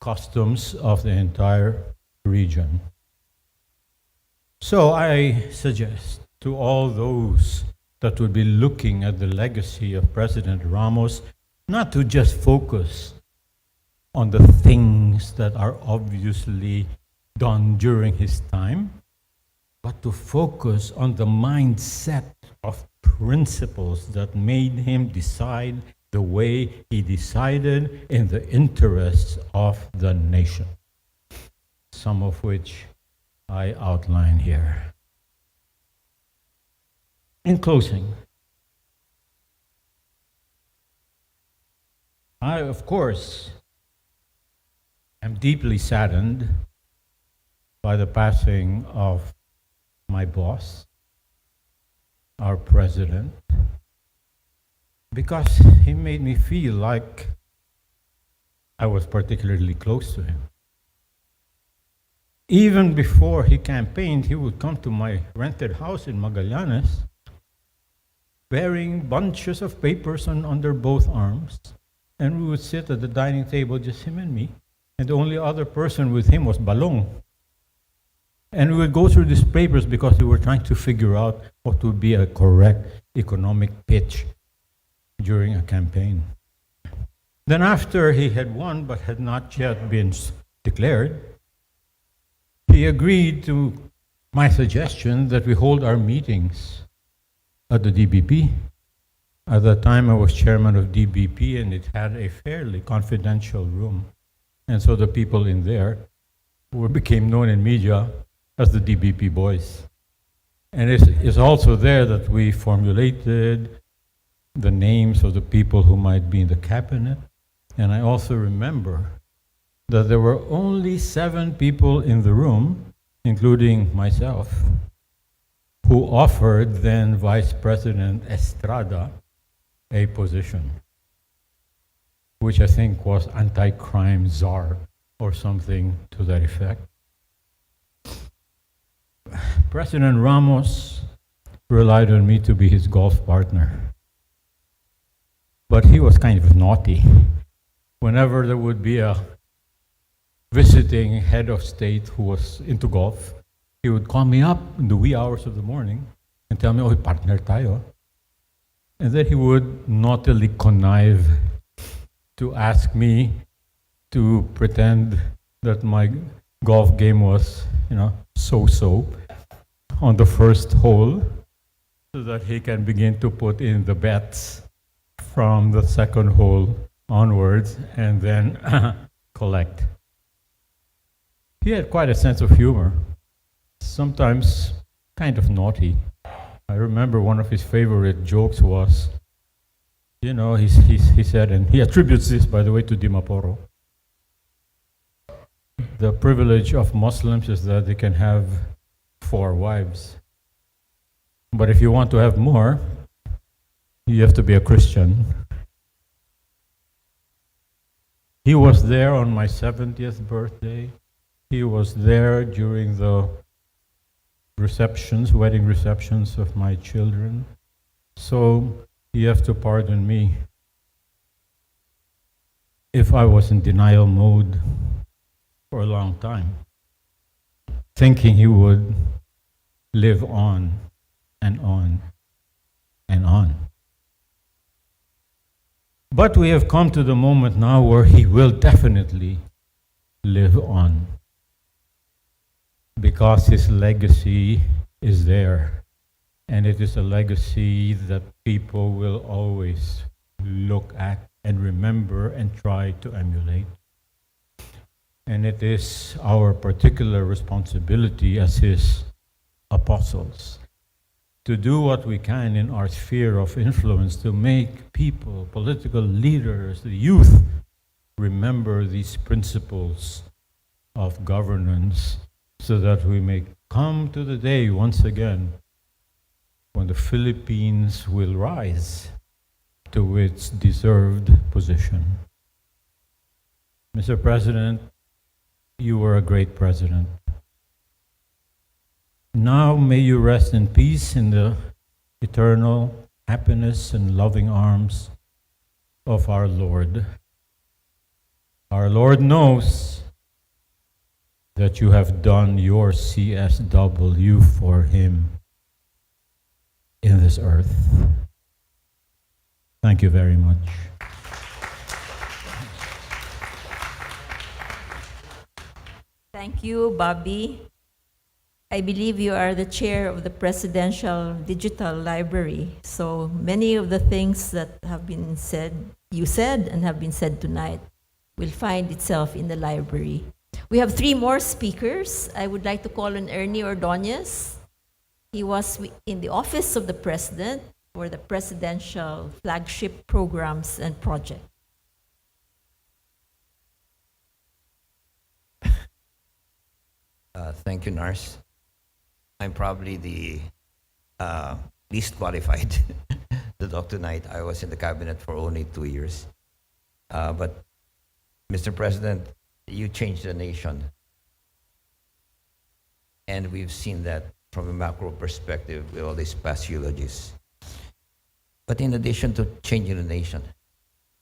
customs of the entire region. So I suggest to all those that would be looking at the legacy of President Ramos not to just focus on the things that are obviously done during his time, but to focus on the mindset of principles that made him decide the way he decided in the interests of the nation, some of which I outline here. In closing, I, of course, am deeply saddened by the passing of my boss, our president, because he made me feel like I was particularly close to him. Even before he campaigned, he would come to my rented house in Magallanes, bearing bunches of papers under both arms, and we would sit at the dining table, just him and me, and the only other person with him was Balong. And we would go through these papers because we were trying to figure out what would be a correct economic pitch during a campaign. Then after he had won but had not yet been declared, he agreed to my suggestion that we hold our meetings at the DBP. At that time, I was chairman of DBP, and it had a fairly confidential room. And so the people in there became known in media as the DBP boys. And it's also there that we formulated the names of the people who might be in the cabinet. And I also remember that there were only 7 people in the room, including myself, who offered then Vice President Estrada a position, which I think was anti-crime czar or something to that effect. President Ramos relied on me to be his golf partner, but he was kind of naughty. Whenever there would be a visiting head of state who was into golf, he would call me up in the wee hours of the morning and tell me, "Oh, partner tayo." And then he would naughtily connive to ask me to pretend that my golf game was, so-so on the first hole, so that he can begin to put in the bets from the second hole onwards and then collect. He had quite a sense of humor, sometimes kind of naughty. I remember one of his favorite jokes was, he said, and he attributes this, by the way, to Dimaporo, the privilege of Muslims is that they can have 4 wives. But if you want to have more, you have to be a Christian. He was there on my 70th birthday. He was there during the wedding receptions of my children. So you have to pardon me if I was in denial mode for a long time, thinking he would live on and on and on. But we have come to the moment now where he will definitely live on, because his legacy is there, and it is a legacy that people will always look at and remember and try to emulate. And it is our particular responsibility as his apostles to do what we can in our sphere of influence to make people, political leaders, the youth, remember these principles of governance, so that we may come to the day once again when the Philippines will rise to its deserved position. Mr. President, you were a great president. Now may you rest in peace in the eternal happiness and loving arms of our Lord. Our Lord knows that you have done your CSW for Him in this earth. Thank you very much. Thank you, Bobby. I believe you are the chair of the Presidential Digital Library. So many of the things that have been said, you said, and have been said tonight will find itself in the library. We have 3 more speakers. I would like to call on Ernie Ordoñez. He was in the office of the president for the presidential flagship programs and projects. Thank you, Nars. I'm probably the least qualified to talk tonight. I was in the cabinet for only 2 years. But, Mr. President, you changed the nation. And we've seen that from a macro perspective with all these past eulogies. But in addition to changing the nation,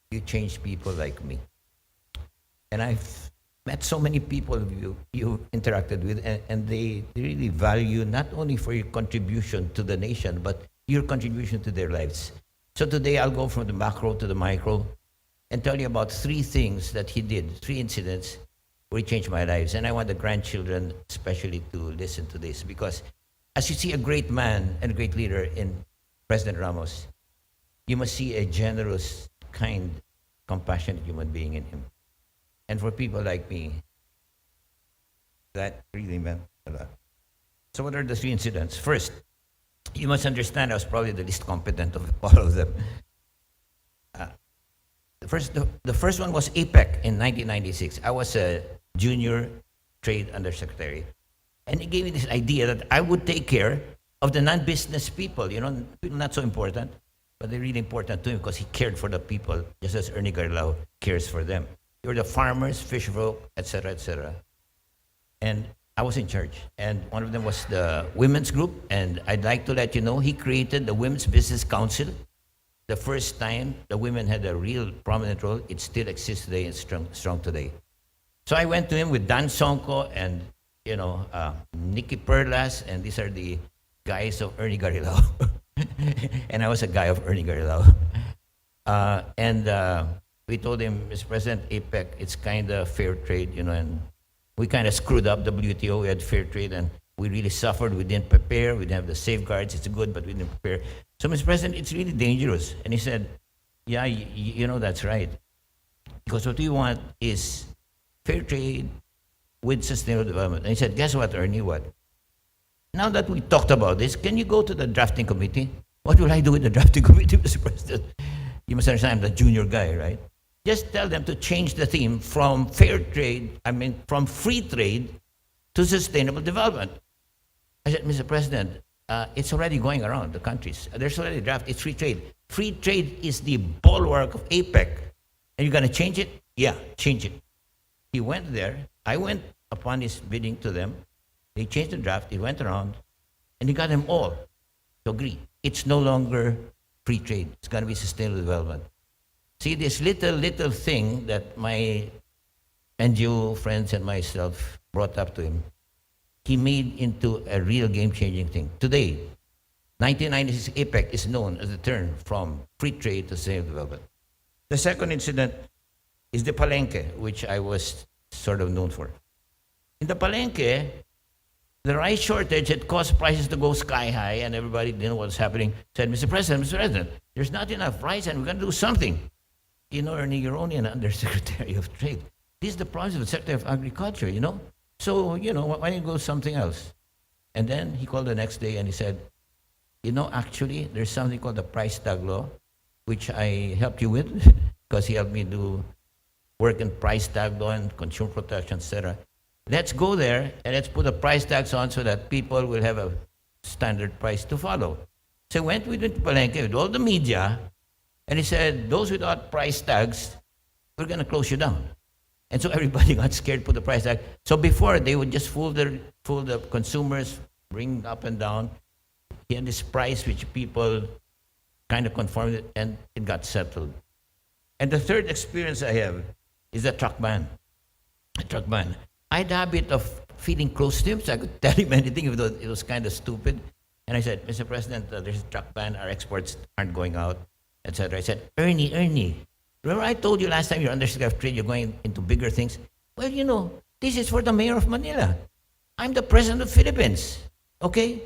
you changed people like me. And I've met so many people you interacted with, and they really value not only for your contribution to the nation, but your contribution to their lives. So today I'll go from the macro to the micro and tell you about 3 things that he did, 3 incidents where he changed my lives. And I want the grandchildren especially to listen to this, because as you see a great man and a great leader in President Ramos, you must see a generous, kind, compassionate human being in him. And for people like me, that really meant a lot. So what are the 3 incidents? First, you must understand I was probably the least competent of all of them. The first one was APEC in 1996. I was a junior trade undersecretary. And he gave me this idea that I would take care of the non-business people, people not so important, but they're really important to him because he cared for the people, just as Ernie Garilao cares for them. They were the farmers, fisherfolk, etc., etc. And I was in charge. And one of them was the women's group. And I'd like to let you know, he created the Women's Business Council. The first time the women had a real prominent role. It still exists today and strong today. So I went to him with Dan Sonko and, Nikki Perlas, and these are the guys of Ernie Garilao. And I was a guy of Ernie Garilao. We told him, Mr. President, APEC, it's kind of fair trade, and we kind of screwed up WTO. We had fair trade, and we really suffered. We didn't prepare. We didn't have the safeguards. It's good, but we didn't prepare. So, Mr. President, it's really dangerous. And he said, yeah, that's right. Because what we want is fair trade with sustainable development. And he said, guess what, Ernie, what? Now that we talked about this, can you go to the drafting committee? What will I do with the drafting committee, Mr. President? You must understand, I'm the junior guy, right? Just tell them to change the theme from from free trade to sustainable development. I said, Mr. President, it's already going around the countries. There's already a draft. It's free trade. Free trade is the bulwark of APEC. And you're going to change it? Yeah, change it. He went there. I went upon his bidding to them. They changed the draft. It went around. And he got them all to agree. It's no longer free trade. It's going to be sustainable development. See, this little thing that my NGO friends and myself brought up to him, he made into a real game-changing thing. Today, 1996 APEC is known as the turn from free trade to sustainable development. The second incident is the Palenque, which I was sort of known for. In the Palenque, the rice shortage had caused prices to go sky high, and everybody didn't know what was happening. Said, Mr. President, there's not enough rice, and we're going to do something. Ernie, you're only an undersecretary of trade. This is the problem of the Secretary of Agriculture, So, why don't you go something else? And then he called the next day and he said, actually, there's something called the price tag law, which I helped you with, because he helped me do work in price tag law and consumer protection, etc. Let's go there and let's put the price tags on so that people will have a standard price to follow. So we went to Palenque with all the media, and he said, those without price tags, we're going to close you down. And so everybody got scared, put the price tag. So before, they would just fool the consumers, bring up and down. He had this price which people kind of conformed it, and it got settled. And the third experience I have is the truck man. A truck man. I had a habit of feeling close to him, so I could tell him anything, even though it was kind of stupid. And I said, Mr. President, there's a truck ban, our exports aren't going out, etc. I said, Ernie, remember I told you last time you're Undersecretary of Trade, you're going into bigger things? Well, you know, this is for the mayor of Manila. I'm the president of the Philippines. Okay?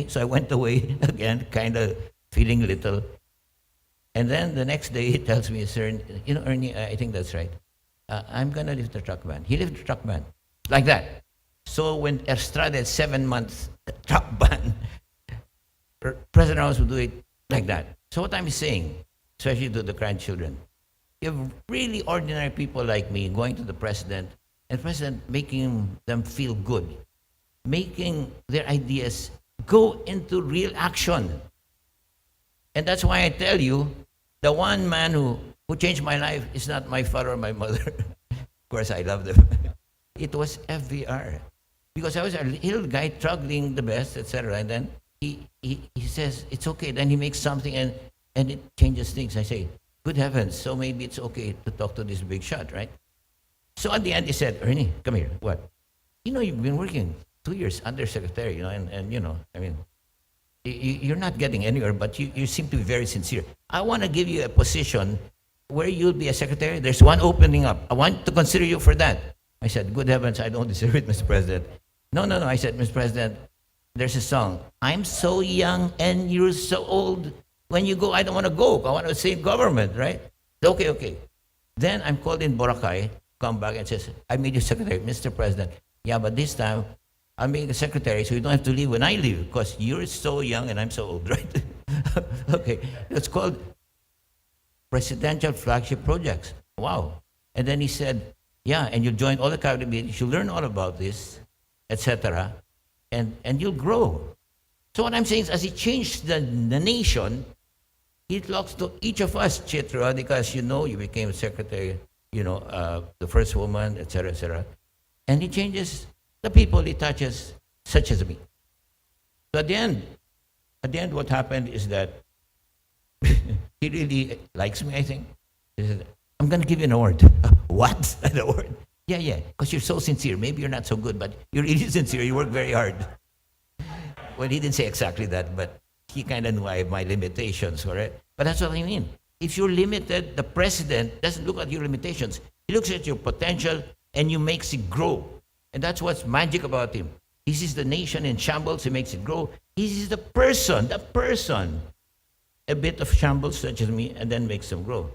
So I went away again, kind of feeling little. And then the next day he tells me, sir, you know, Ernie, I think that's right. I'm going to lift the truck ban. He lifted the truck ban. Like that. So when Estrada had 7 months truck ban, President Ramos would do it like that. So what I'm saying, especially to the grandchildren, you have really ordinary people like me going to the president, and president making them feel good, making their ideas go into real action. And that's why I tell you, the one man who changed my life is not my father or my mother. Of course, I love them. It was FVR. Because I was a little guy struggling the best, etc. And then he says, it's okay. Then he makes something and it changes things. I say, good heavens, so maybe it's okay to talk to this big shot, right? So at the end he said, Ernie, come here. What? You know, you've been working 2 years undersecretary, you know, and you know, I mean, you're not getting anywhere, but you seem to be very sincere. I want to give you a position where you'll be a secretary. There's one opening up. I want to consider you for that. I said, good heavens, I don't deserve it, Mr. President. No. I said, Mr. President, there's a song. I'm so young and you're so old. When you go, I don't want to go. I want to save government, right? Okay. Then I'm called in Boracay, come back and says, I made you secretary, Mr. President. Yeah, but this time, I'm being the secretary, so you don't have to leave when I leave, because you're so young and I'm so old, right? Okay, it's called Presidential Flagship Projects. Wow. And then he said, yeah, and you'll join all the cabinet meetings, you'll learn all about this, etc., and you'll grow. So what I'm saying is, as he changed the nation, he talks to each of us, Chitra, because you know, you became secretary, you know, the first woman, etc., and he changes the people he touches, such as me. So at the end, what happened is that he really likes me, I think. He said, I'm going to give you an award. What? An award? Yeah, because you're so sincere. Maybe you're not so good, but you're really sincere. You work very hard. Well, he didn't say exactly that, but he kind of knew I have my limitations, correct? But that's what I mean. If you're limited, the president doesn't look at your limitations. He looks at your potential and you makes it grow. And that's what's magic about him. He sees the nation in shambles, he makes it grow. He sees the person, a bit of shambles such as me, and then makes them grow.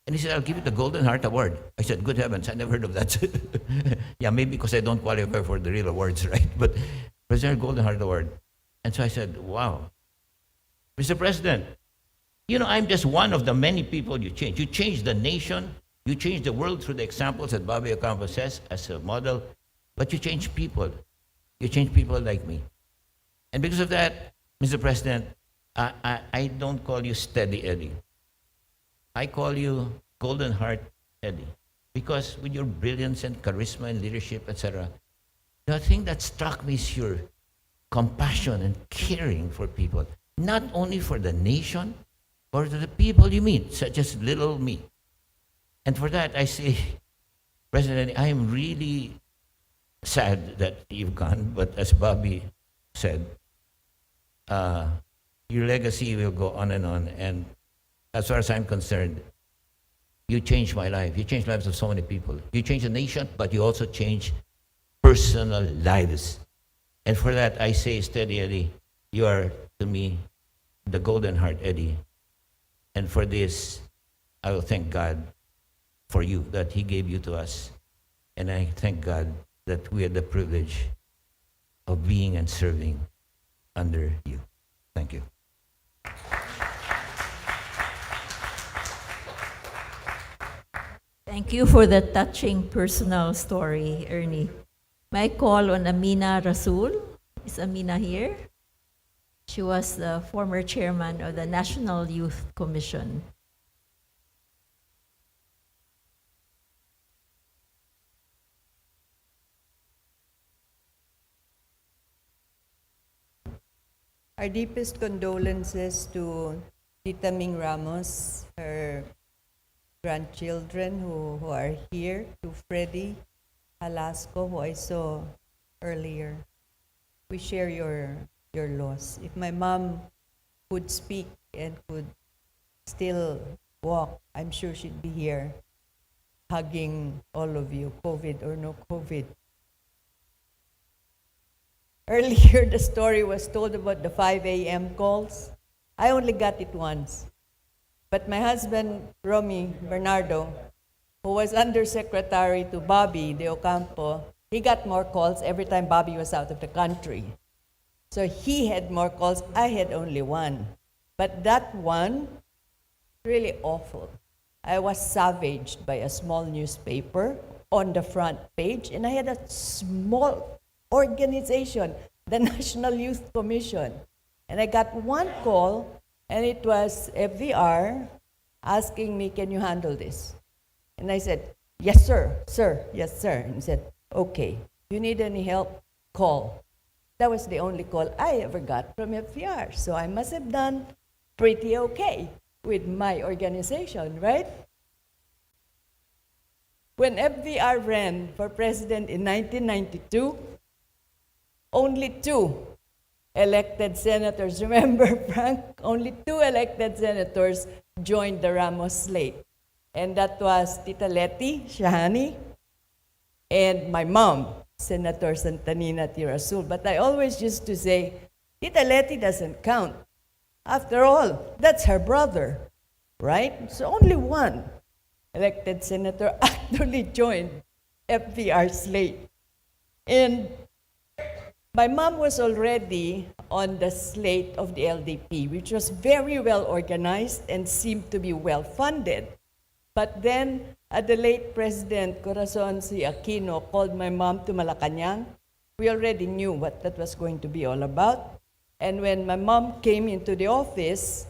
And he said, I'll give you the Golden Heart Award. I said, good heavens, I never heard of that. Yeah, maybe because I don't qualify for the real awards, right? But President Golden Heart Award. And so I said, wow. Mr. President, you know, I'm just one of the many people you changed. You changed the nation. You changed the world through the examples that Bobby Ocampo says as a model. But you change people. You change people like me. And because of that, Mr. President, I don't call you Steady Eddie. I call you Golden Heart Eddie. Because with your brilliance and charisma and leadership, etc., the thing that struck me is your compassion and caring for people. Not only for the nation, but for the people you meet, such as little me. And for that, I say, President, I am really sad that you've gone, but as Bobby said, your legacy will go on. And as far as I'm concerned, you changed my life. You changed the lives of so many people. You changed the nation, but you also changed personal lives. And for that, I say, Steady Eddie, you are, to me, the Golden Heart Eddie. And for this, I will thank God for you, that He gave you to us. And I thank God that we had the privilege of being and serving under you. Thank you. Thank you for the touching personal story, Ernie. May I call on Amina Rasul? Is Amina here? She was the former chairman of the National Youth Commission. Our deepest condolences to Tita Ming Ramos. Her grandchildren who are here, to Freddie Alasco, who I saw earlier. We share your loss. If my mom could speak and could still walk, I'm sure she'd be here hugging all of you, COVID or no COVID. Earlier, the story was told about the 5 a.m. calls. I only got it once. But my husband, Bernardo, who was undersecretary to Bobby de Ocampo, he got more calls every time Bobby was out of the country. So he had more calls. I had only one. But that one, really awful. I was savaged by a small newspaper on the front page, and I had a small organization, the National Youth Commission. And I got one call, and it was FVR asking me, can you handle this? And I said, yes, sir, yes, sir. And he said, okay, you need any help, call. That was the only call I ever got from FVR. So I must have done pretty okay with my organization, right? When FVR ran for president in 1992, only 2 elected senators, remember, Frank? Only 2 elected senators joined the Ramos slate. And that was Tita Letty Shahani and my mom, Senator Santanina T. Rasul. But I always used to say, Tita Letty doesn't count. After all, that's her brother, right? So only 1 elected senator actually joined FVR slate. And my mom was already on the slate of the LDP, which was very well organized and seemed to be well funded. But then, the late President Corazon C. Aquino called my mom to Malacanang. We already knew what that was going to be all about. And when my mom came into the office,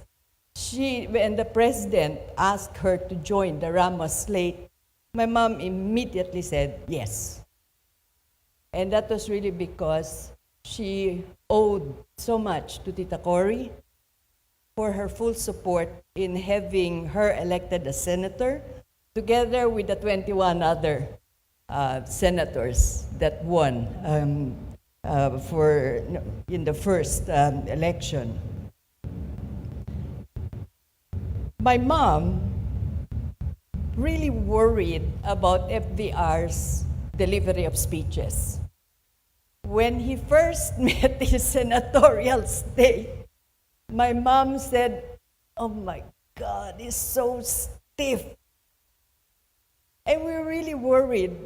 when the president asked her to join the Ramos slate, my mom immediately said yes. And that was really because she owed so much to Tita Cory for her full support in having her elected as senator, together with the 21 other senators that won in the first election. My mom really worried about FVR's delivery of speeches. When he first met his senatorial stay, my mom said, oh my God, he's so stiff. And we were really worried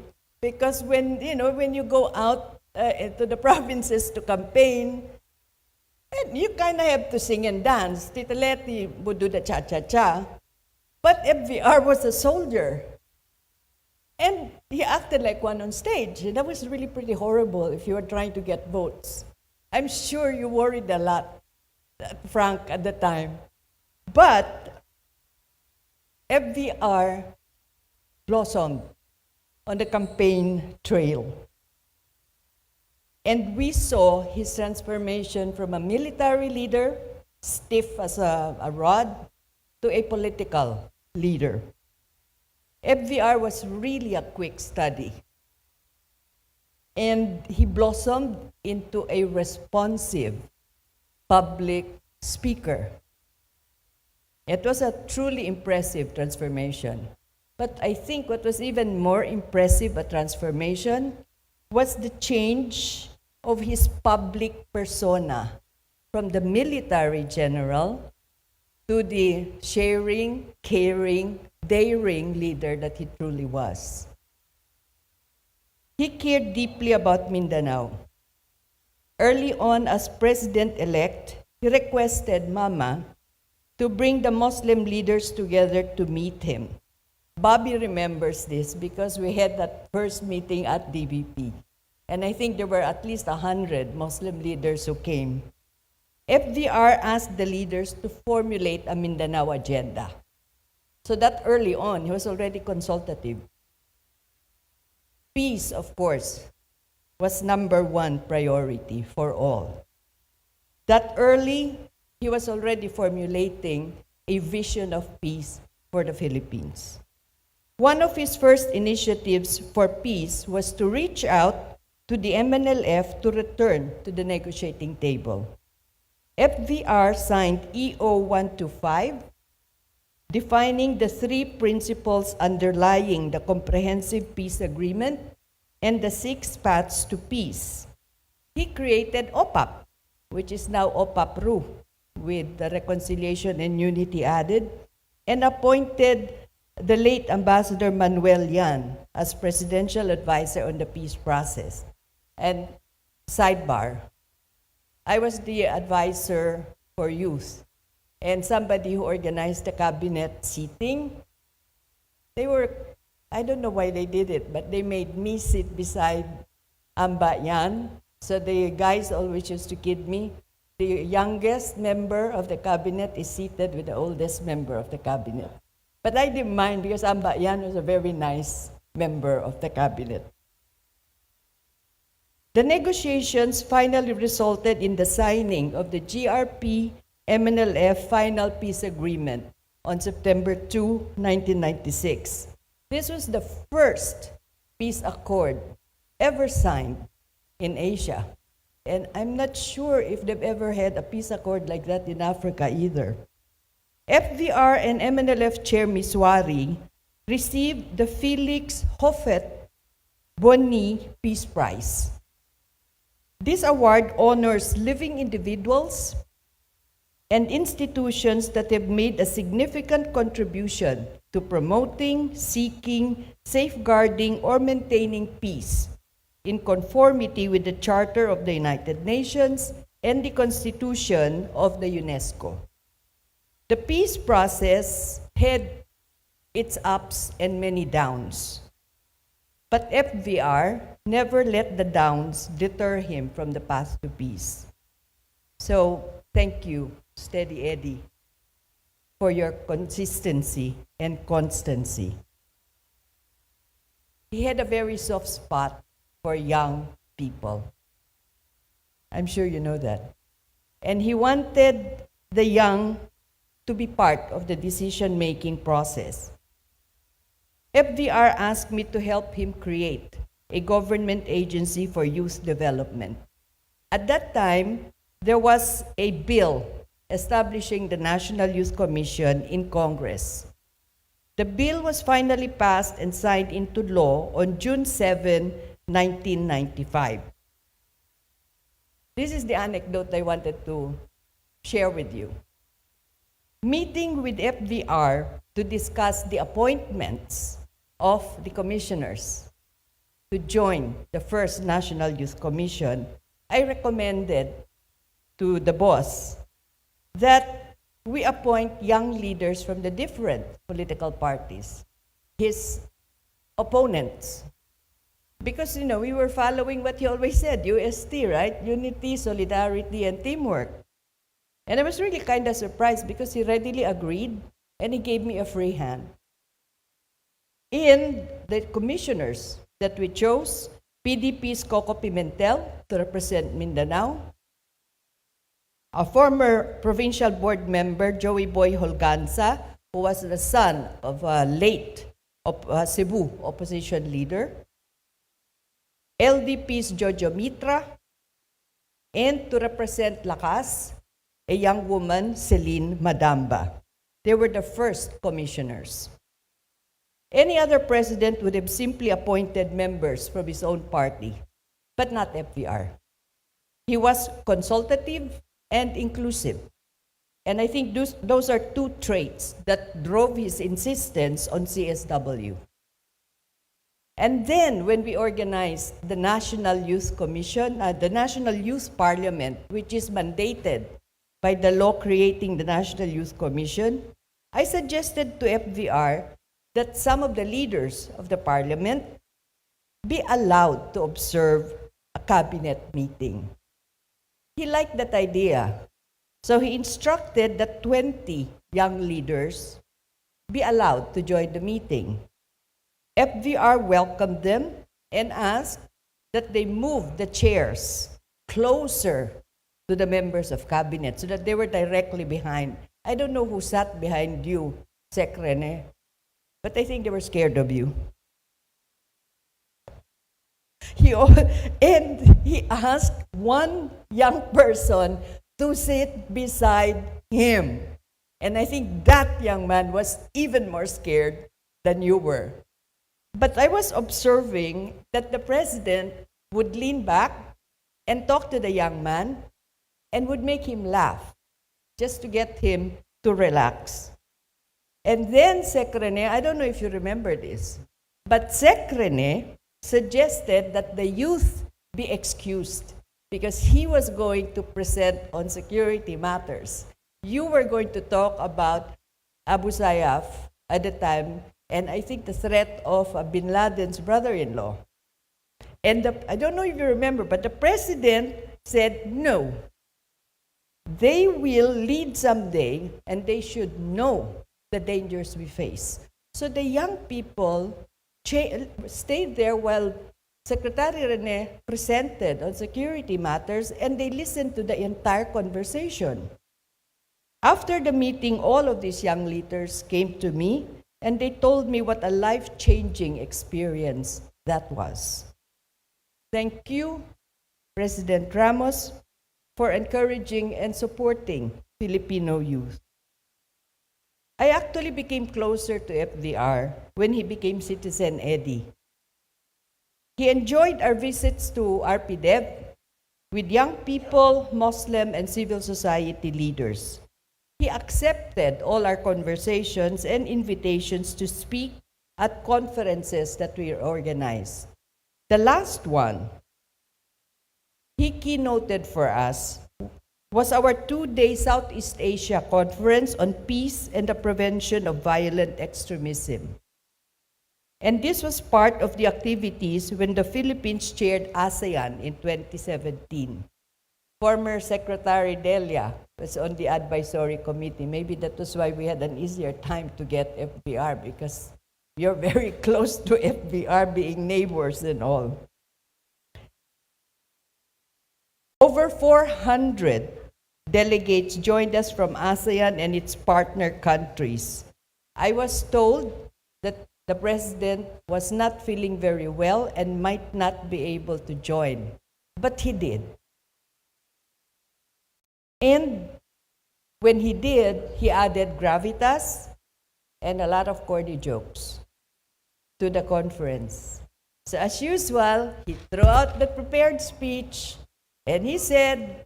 because when you go out to the provinces to campaign, and you kind of have to sing and dance. Tita Letty would do the cha-cha-cha. But FVR was a soldier. And he acted like one on stage. And that was really pretty horrible if you were trying to get votes. I'm sure you worried a lot, Frank, at the time. But FVR blossomed on the campaign trail. And we saw his transformation from a military leader, stiff as a rod, to a political leader. FVR was really a quick study. And he blossomed into a responsive public speaker. It was a truly impressive transformation. But I think what was even more impressive a transformation was the change of his public persona from the military general to the sharing, caring, daring leader that he truly was. He cared deeply about Mindanao. Early on as president-elect, he requested Mama to bring the Muslim leaders together to meet him. Bobby remembers this because we had that first meeting at DVP. And I think there were at least 100 Muslim leaders who came. FVR asked the leaders to formulate a Mindanao agenda. So that early on, he was already consultative. Peace, of course, was number 1 priority for all. That early, he was already formulating a vision of peace for the Philippines. One of his first initiatives for peace was to reach out to the MNLF to return to the negotiating table. FVR signed EO 125, defining the three principles underlying the Comprehensive Peace Agreement and the 6 paths to peace. He created OPAP, which is now OPAP-RU, with the Reconciliation and Unity added, and appointed the late Ambassador Manuel Yan as presidential advisor on the peace process. And sidebar, I was the advisor for youth, and somebody who organized the cabinet seating. I don't know why they did it, but they made me sit beside Amba Yan. So the guys always used to kid me. The youngest member of the cabinet is seated with the oldest member of the cabinet. But I didn't mind because Amba Yan was a very nice member of the cabinet. The negotiations finally resulted in the signing of the GRP-MNLF Final Peace Agreement on September 2, 1996. This was the first peace accord ever signed in Asia. And I'm not sure if they've ever had a peace accord like that in Africa either. FVR and MNLF Chair Miswari received the Felix Hoffet Boni Peace Prize. This award honors living individuals and institutions that have made a significant contribution to promoting, seeking, safeguarding, or maintaining peace in conformity with the Charter of the United Nations and the Constitution of the UNESCO. The peace process had its ups and many downs, but FVR never let the downs deter him from the path to peace. So, thank you, Steady Eddie, for your consistency and constancy. He had a very soft spot for young people. I'm sure you know that. And he wanted the young to be part of the decision-making process. FVR asked me to help him create a government agency for youth development. At that time, there was a bill establishing the National Youth Commission in Congress. The bill was finally passed and signed into law on June 7, 1995. This is the anecdote I wanted to share with you. Meeting with FVR to discuss the appointments of the commissioners to join the first National Youth Commission, I recommended to the boss that we appoint young leaders from the different political parties, his opponents. Because, we were following what he always said, UST, right? Unity, solidarity, and teamwork. And I was really kind of surprised because he readily agreed and he gave me a free hand. In the commissioners that we chose, PDP's Coco Pimentel to represent Mindanao, a former provincial board member, Joey Boy Holganza, who was the son of a late Cebu opposition leader, LDP's Jojo Mitra, and to represent Lakas, a young woman, Celine Madamba. They were the first commissioners. Any other president would have simply appointed members from his own party, but not FVR. He was consultative and inclusive. And I think those are two traits that drove his insistence on CSW. And then when we organized the National Youth Commission, the National Youth Parliament, which is mandated by the law creating the National Youth Commission, I suggested to FVR that some of the leaders of the parliament be allowed to observe a cabinet meeting. He liked that idea. So he instructed that 20 young leaders be allowed to join the meeting. FVR welcomed them and asked that they move the chairs closer to the members of cabinet so that they were directly behind. I don't know who sat behind you, Sec Rene, but I think they were scared of you. And he asked one young person to sit beside him. And I think that young man was even more scared than you were. But I was observing that the president would lean back and talk to the young man and would make him laugh just to get him to relax. And then Sec Rene, I don't know if you remember this, but Sec Rene suggested that the youth be excused because he was going to present on security matters. You were going to talk about Abu Sayyaf at the time, and I think the threat of Bin Laden's brother-in-law. And I don't know if you remember, but the president said, no, they will lead someday, and they should know the dangers we face. So the young people stayed there while Secretary Rene presented on security matters, and they listened to the entire conversation. After the meeting, all of these young leaders came to me, and they told me what a life-changing experience that was. Thank you, President Ramos, for encouraging and supporting Filipino youth. I actually became closer to FDR when he became Citizen Eddie. He enjoyed our visits to RPDEV with young people, Muslim, and civil society leaders. He accepted all our conversations and invitations to speak at conferences that we organized. The last one he keynoted for us was our 2-day Southeast Asia Conference on Peace and the Prevention of Violent Extremism. And this was part of the activities when the Philippines chaired ASEAN in 2017. Former Secretary Delia was on the advisory committee. Maybe that was why we had an easier time to get FBR, because you're very close to FBR, being neighbors and all. Over 400 delegates joined us from ASEAN and its partner countries. I was told that the president was not feeling very well and might not be able to join, but he did. And when he did, he added gravitas and a lot of corny jokes to the conference. So as usual, he threw out the prepared speech and he said,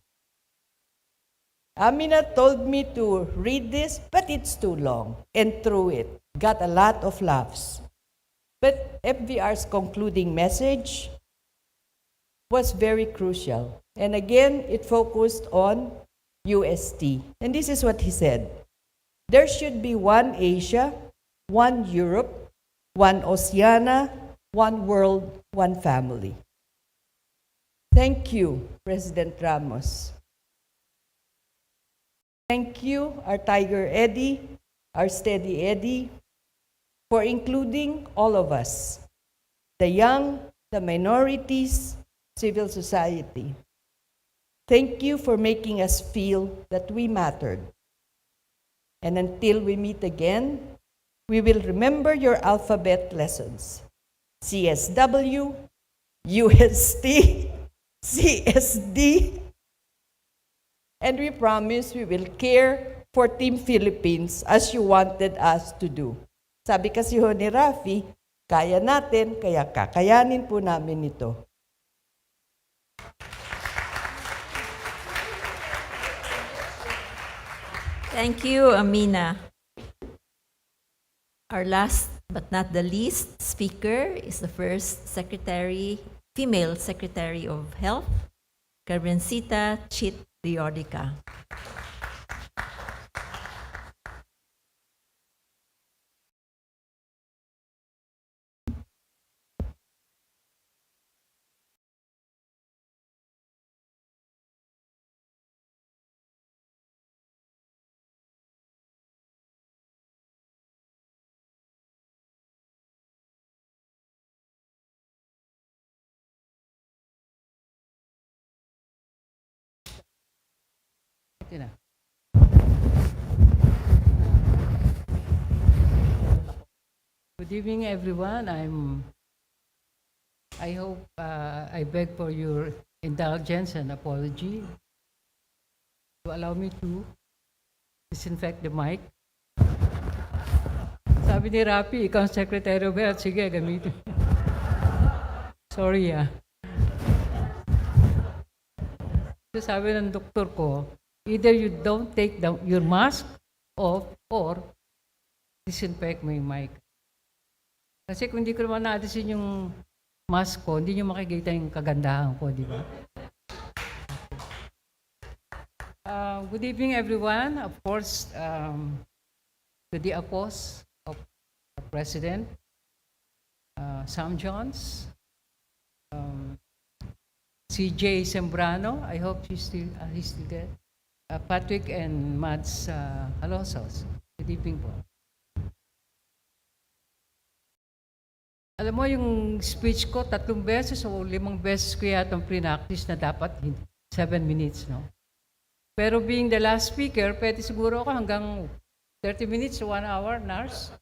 Amina told me to read this, but it's too long, and threw it. Got a lot of laughs. But FVR's concluding message was very crucial. And again, it focused on UST. And this is what he said. There should be one Asia, one Europe, one Oceania, one world, one family. Thank you, President Ramos. Thank you, our Tiger Eddie, our Steady Eddie, for including all of us, the young, the minorities, civil society. Thank you for making us feel that we mattered. And until we meet again, we will remember your alphabet lessons. CSW, UST, CSD, and we promise we will care for Team Philippines as you wanted us to do. Sabi kasi ho ni Rafi, kaya natin, kaya kakayanin po namin ito. Thank you, Amina. Our last but not the least speaker is the first secretary, female Secretary of Health, Carmencita Chit Diodica. Good evening, everyone. I hope I beg for your indulgence and apology to allow me to disinfect the mic. Sabi ni Rafi, ikaw ang Secretary of Health. Sige, gamitin. Sorry So sabi ng doktor ko, either you don't take your mask off or disinfect mo yung mic. Kasi kung hindi ko naman naadisin yung mask ko, hindi nyo makikita yung kagandahan ko, di ba? Good evening, everyone. Of course, to the apos of our President, Sam Jones, CJ Sembrano, I hope he's still there, Patrick and Mads Alosos. Good evening po. Alam mo, yung speech ko, 3 beses o 5 beses ko yatang pre-practice na dapat 7 minutes, no? Pero being the last speaker, pwede siguro ako hanggang 30 minutes to 1 hour, Nars.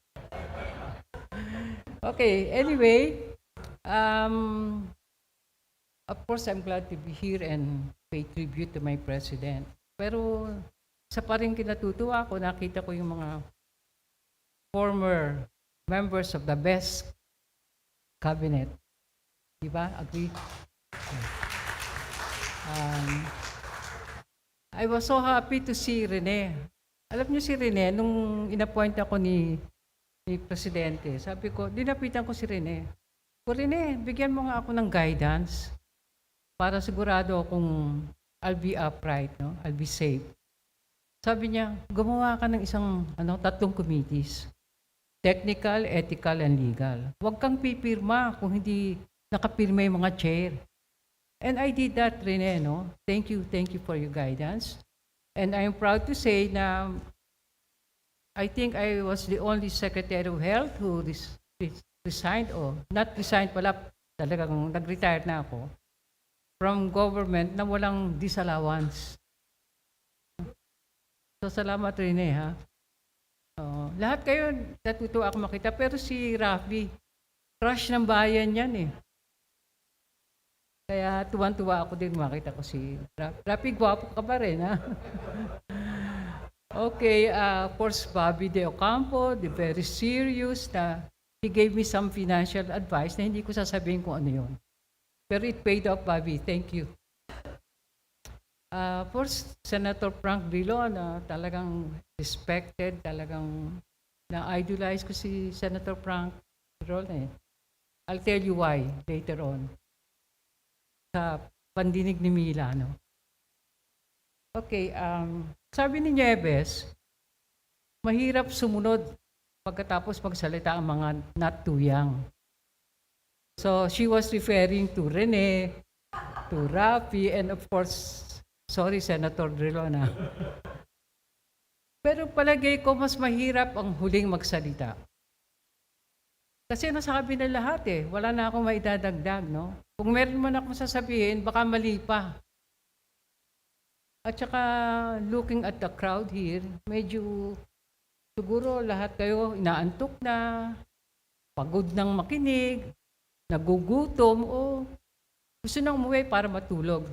Okay, anyway, of course, I'm glad to be here and pay tribute to my president. Pero sa pa rin kinatutuwa ko, nakita ko yung mga former members of the best cabinet. Di ba? Agree? I was so happy to see Rene. Alam niyo si Rene, nung inappoint ako ni Presidente, sabi ko, dinapitan ko si Rene. O Rene, bigyan mo nga ako ng guidance para sigurado akong I'll be upright, no? I'll be safe. Sabi niya, gumawa ka ng 3 committees. Technical, ethical, and legal. Huwag kang pipirma kung hindi nakapirma yung mga chair. And I did that, Rene, no? Thank you for your guidance. And I'm proud to say na I think I was the only Secretary of Health who resigned, or not resigned pala, talagang nag-retire na ako, from government na walang disallowance. So salamat, Rene, ha? Lahat kayo natutuwa ako makita, pero si Rafi, crush ng bayan yan eh. Kaya tuwan-tuwa ako din makita ko si Rafi. Gwapo ka pa rin, ha? Okay, of course, Bobby de Ocampo, the very serious na he gave me some financial advice na hindi ko sasabihin kung ano yun. Pero it paid off, Bobby. Thank you. First, Senator Frank Drilon, talagang respected, talagang na-idolize ko si Senator Frank Drilon eh. I'll tell you why later on. Sa pandinig ni Mila, no? Okay, sabi ni Nieves, mahirap sumunod pagkatapos magsalita ang mga not too young. So, she was referring to Rene, to Rafi, and of course, sorry, Senator Drilon, ha? Pero palagay ko, mas mahirap ang huling magsalita. Kasi nasabi na lahat eh. Wala na akong maidadagdag, no? Kung meron man akong sasabihin, baka mali pa. At saka, looking at the crowd here, medyo siguro lahat kayo inaantok na, pagod ng makinig, nagugutom, o gusto nang umuwi para matulog.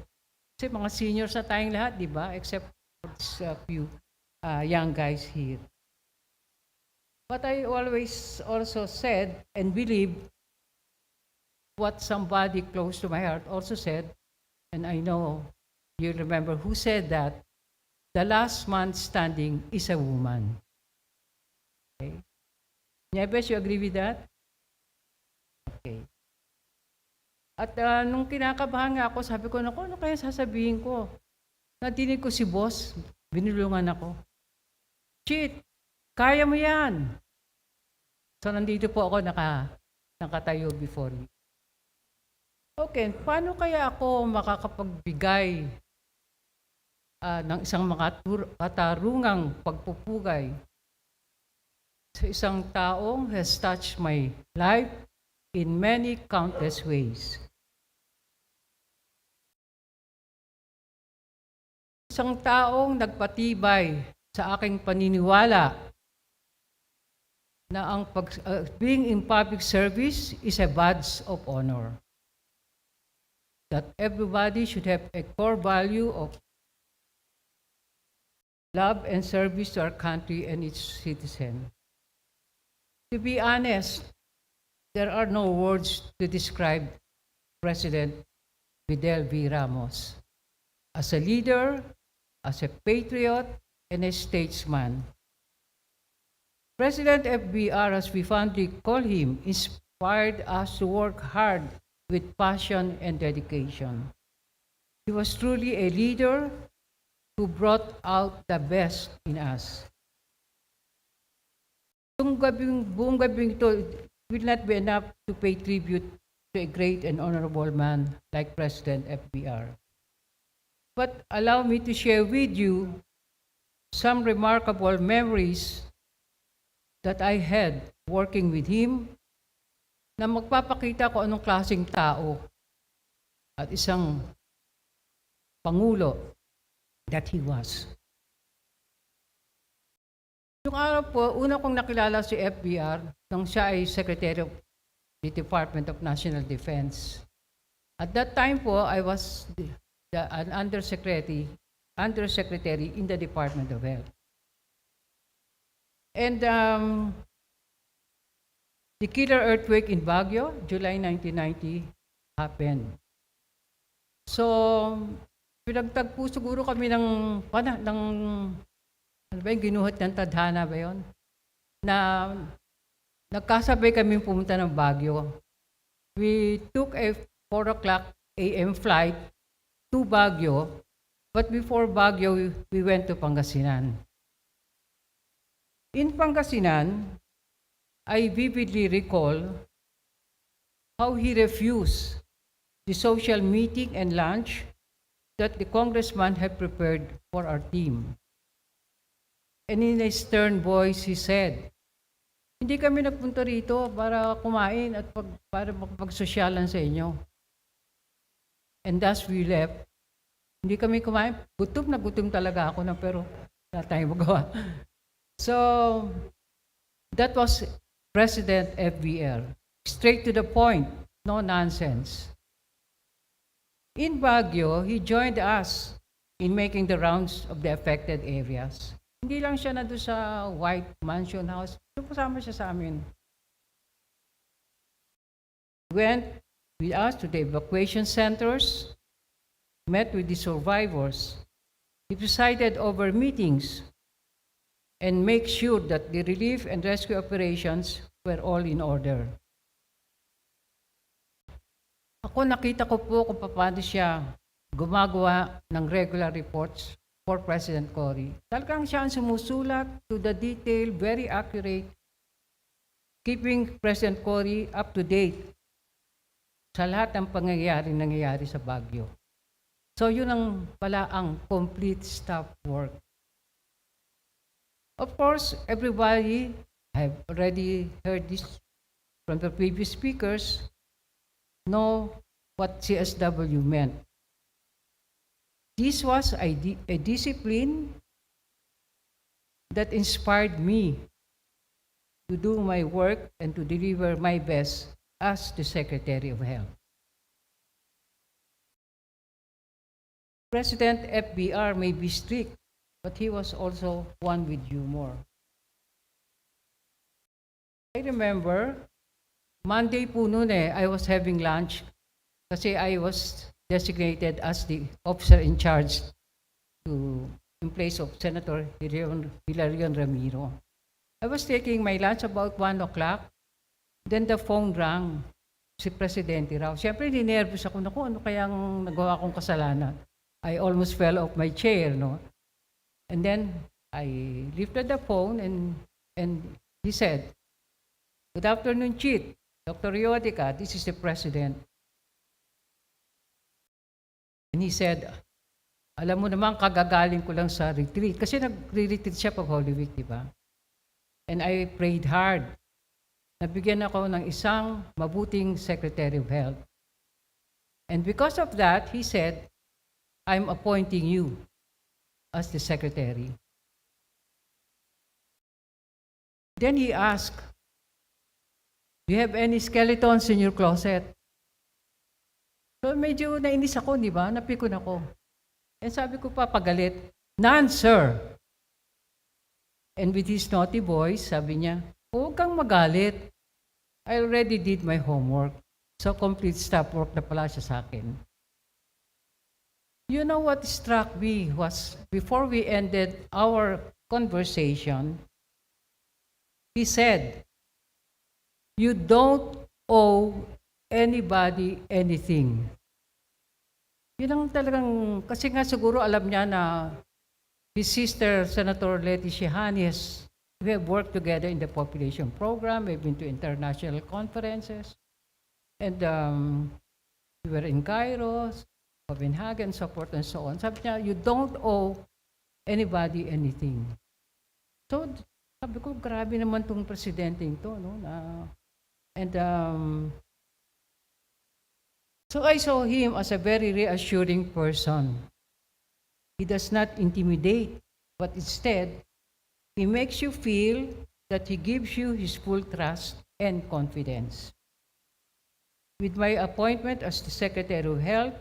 Kasi mga seniors na tayong lahat, di ba? Except for this few young guys here. But I always also said and believe what somebody close to my heart also said, and I know you remember who said that, the last man standing is a woman. Okay. Nieves, you agree with that? Okay. At nung kinakabahan nga ako, sabi ko, naku, ano kaya sasabihin ko? Nadinig ko si boss, binulungan ako. Shit, kaya mo yan. So nandito po ako nakatayo before you. Okay, paano kaya ako makakapagbigay ng isang katarungang pagpupugay sa isang taong has touched my life in many countless ways? Isang taong nagpatibay sa aking paniniwala na ang being in public service is a badge of honor. That everybody should have a core value of love and service to our country and its citizens. To be honest, there are no words to describe President Fidel V. Ramos as a leader, as a patriot, and a statesman. President FBR, as we fondly call him, inspired us to work hard with passion and dedication. He was truly a leader who brought out the best in us. Buong gabing ito will not be enough to pay tribute to a great and honorable man like President FBR. But allow me to share with you some remarkable memories that I had working with him na magpapakita ko anong klaseng tao at isang pangulo that he was. Yung araw po, una kong nakilala si FBR nang siya ay Secretary of the Department of National Defense. At that time po, I was an undersecretary in the Department of Health. And the killer earthquake in Baguio, July 1990, happened. So, pinagtagpo siguro kami ng ano ba yung ginuhot ng tadhana ba yun? Na nagkasabay kami pumunta ng Baguio. We took a 4 o'clock a.m. flight to Baguio, but before Baguio, we went to Pangasinan. In Pangasinan, I vividly recall how he refused the social meeting and lunch that the congressman had prepared for our team. And in a stern voice, he said, hindi kami nagpunta rito para kumain at para magsosyalan sa inyo. And thus we left. Hindi kami kumain. Gutom na gutom talaga ako na pero wala tayong magawa. So, that was President FBR. Straight to the point, no nonsense. In Baguio, he joined us in making the rounds of the affected areas. Hindi lang siya nandun sa White Mansion House. Kasama siya sa amin. Went with us to the evacuation centers, met with the survivors. He presided over meetings and make sure that the relief and rescue operations were all in order. Ako nakita ko po kung paano siya gumagawa ng regular reports for President Cory. Talagang siya ang sumusulat to the detail, very accurate, keeping President Cory up to date sa lahat ng nangyayari sa Baguio. So yun ang pala ang complete staff work. Of course, everybody have already heard this from the previous speakers, know what CSW meant. This was a discipline that inspired me to do my work and to deliver my best as the Secretary of Health. President FBR may be strict, but he was also one with humor. I remember, Monday po noon I was having lunch kasi I was designated as the officer in charge in place of Senator Hilarion Ramiro. I was taking my lunch about 1 o'clock. Then the phone rang. Si Presidente raw. Siyempre, ninervous ako. Naku, ano kayang nagawa kong kasalanan? I almost fell off my chair, no? And then I lifted the phone and he said, "Good afternoon, Chief. Dr. Yotica, this is the President." And he said, "Alam mo naman, kagagaling ko lang sa retreat." Kasi nag-retreat siya pag Holy Week, di ba? And I prayed hard. Nabigyan ako ng isang mabuting Secretary of Health. And because of that, he said, "I'm appointing you as the Secretary." Then he asked, Do you have any skeletons in your closet? So medyo nainis ako, di ba? Napikon ako. And sabi ko pa, pagalit, none, sir. And with his naughty voice, sabi niya, huwag kang magalit. I already did my homework. So complete stop work na pala siya sa akin. You know what struck me was, before we ended our conversation, he said, you don't owe anybody anything. Yun ang talagang, kasi nga siguro alam niya na his sister, Senator Letty Shehanis, we have worked together in the population program, we've been to international conferences, and we were in Cairo, Copenhagen, so forth and so on. Sabi niya, you don't owe anybody anything. So, sabi ko, grabe naman tong presidenteng to, no? So I saw him as a very reassuring person. He does not intimidate, but instead, he makes you feel that he gives you his full trust and confidence. With my appointment as the Secretary of Health,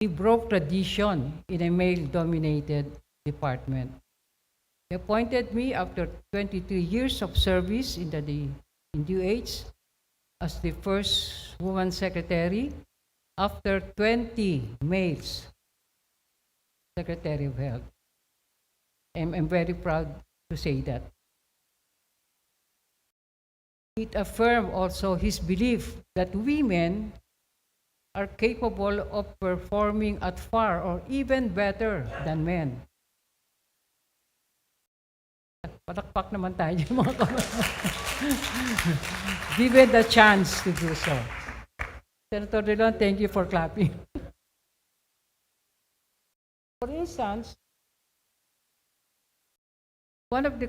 he broke tradition in a male-dominated department. He appointed me after 23 years of service in DOH as the first woman secretary after 20 males Secretary of Health. I'm very proud to say that. It affirmed also his belief that women are capable of performing at far or even better than men. Patakpak naman tayo mga kababayan. Given the chance to do so. Senator Drilon, thank you for clapping. For instance, one of the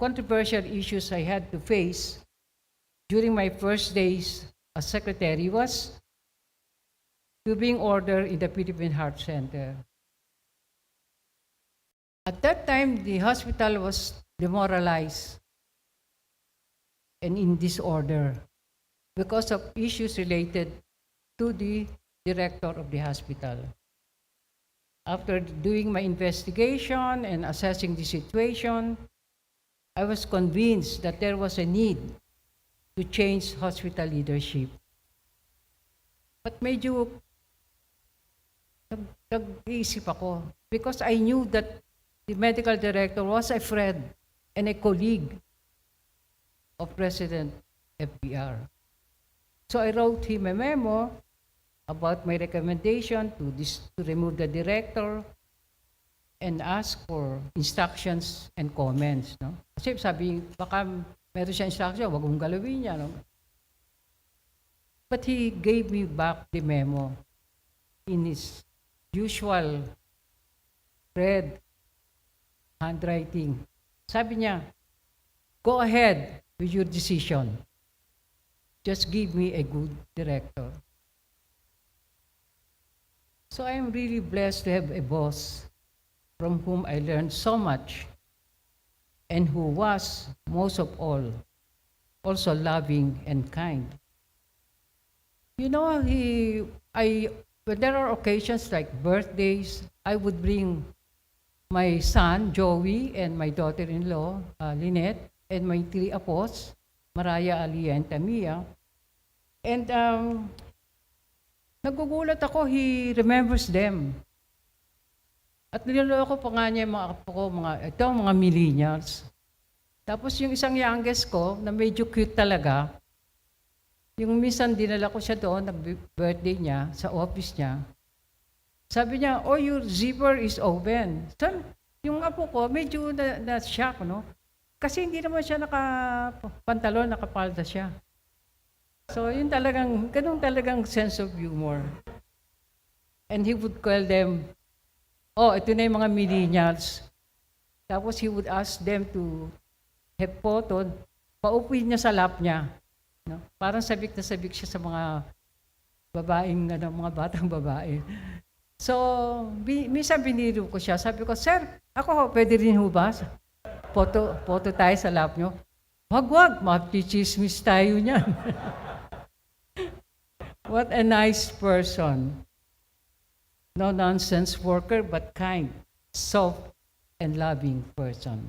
controversial issues I had to face during my first days as secretary was tubing order in the Philippine Heart Center. At that time, the hospital was demoralized and in disorder because of issues related to the director of the hospital. After doing my investigation and assessing the situation, I was convinced that there was a need to change hospital leadership. But medyo nag-iisip ako because I knew that the medical director was a friend and a colleague of President FBR. So I wrote him a memo about my recommendation to remove the director and ask for instructions and comments. No? Kasi sabi, baka meron siya instruction, wag mong galawin niya. No? But he gave me back the memo in his usual red handwriting. Sabi niya, go ahead with your decision. Just give me a good director. So I am really blessed to have a boss from whom I learned so much and who was, most of all, also loving and kind. You know, when there are occasions like birthdays, I would bring my son, Joey, and my daughter-in-law, Lynette, and my 3 apos, Mariah, Aliyah, and Tamia. And nagugulat ako, he remembers them. At niloloko pa nga niya yung mga apo ko, mga millennials. Tapos yung isang youngest ko, na medyo cute talaga, yung minsan dinala ko siya doon, nag-birthday niya, sa office niya. Sabi niya, oh, your zipper is open. So, yung apo ko, medyo na-shock, no? Kasi hindi naman siya nakapantalon, nakapalda siya. So, yun talagang, ganun talagang sense of humor. And he would call them, oh, ito na yung mga millennials. Tapos he would ask them to have photo, paupuin niya sa lap niya. No? Parang sabik na sabik siya sa mga babaeng, mga batang babae. So, minsan biniro ko siya. Sabi ko, sir, ako pwede rin ho ba? Photo tayo sa lap nyo. Wag, mapichismis tayo niyan. What a nice person. No-nonsense worker, but kind, soft, and loving person.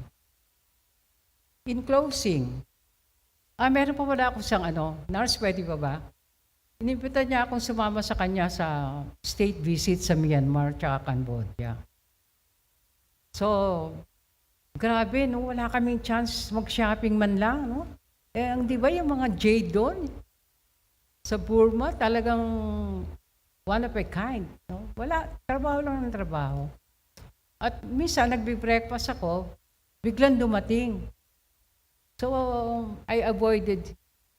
In closing, meron pa wala ako siyang Nars, pwede ba? Inimbita niya akong sumama sa kanya sa state visit sa Myanmar tsaka Cambodia. So, grabe, no? Wala kaming chance mag-shopping man lang. No? Di ba yung mga jade doon sa Burma, talagang one of a kind. No? Wala, trabaho lang ng trabaho. At minsan, nagbe-breakfast ako, biglang dumating. So, I avoided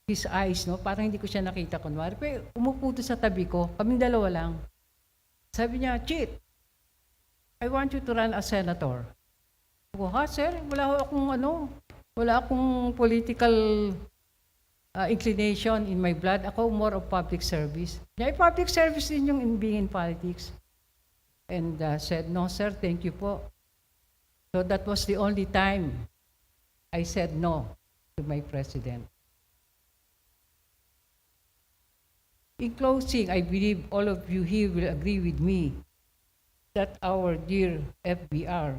his eyes, no? Parang hindi ko siya nakita kunwari. Pero umupo doon sa tabi ko, kaming dalawa lang. Sabi niya, Chit, I want you to run as senator. Ako, sir, wala akong political inclination in my blood. Ako more of public service. Public service din yung being in politics. And said, no, sir, thank you po. So that was the only time I said no to my president. In closing, I believe all of you here will agree with me that our dear FBR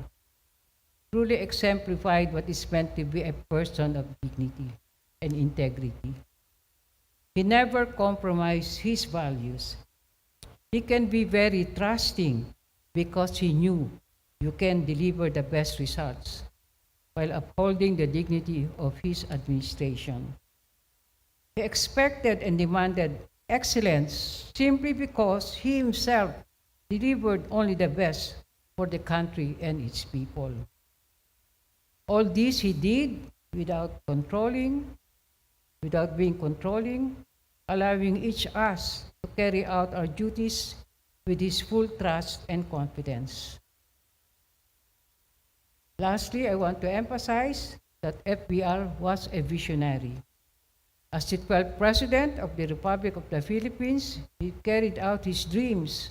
truly exemplified what is meant to be a person of dignity and integrity. He never compromised his values. He can be very trusting because he knew you can deliver the best results while upholding the dignity of his administration. He expected and demanded excellence simply because he himself delivered only the best for the country and its people. All this he did without being controlling, allowing each us to carry out our duties with his full trust and confidence. Lastly, I want to emphasize that FBR was a visionary. As the 12th President of the Republic of the Philippines, he carried out his dreams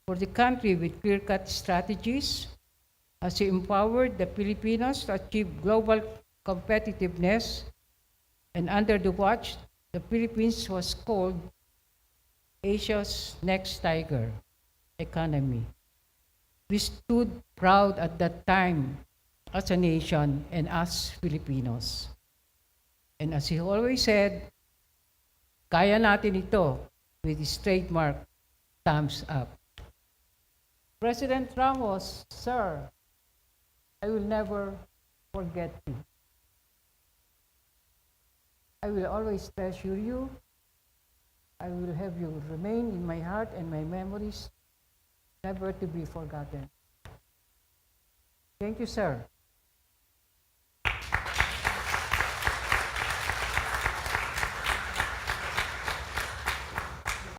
for the country with clear-cut strategies, as he empowered the Filipinos to achieve global competitiveness, and under the watch, the Philippines was called Asia's next tiger economy. We stood proud at that time as a nation and as Filipinos. And as he always said, kaya natin ito with his trademark thumbs up. President Ramos, sir, I will never forget you. I will always treasure you. I will have you remain in my heart and my memories, never to be forgotten. Thank you, sir.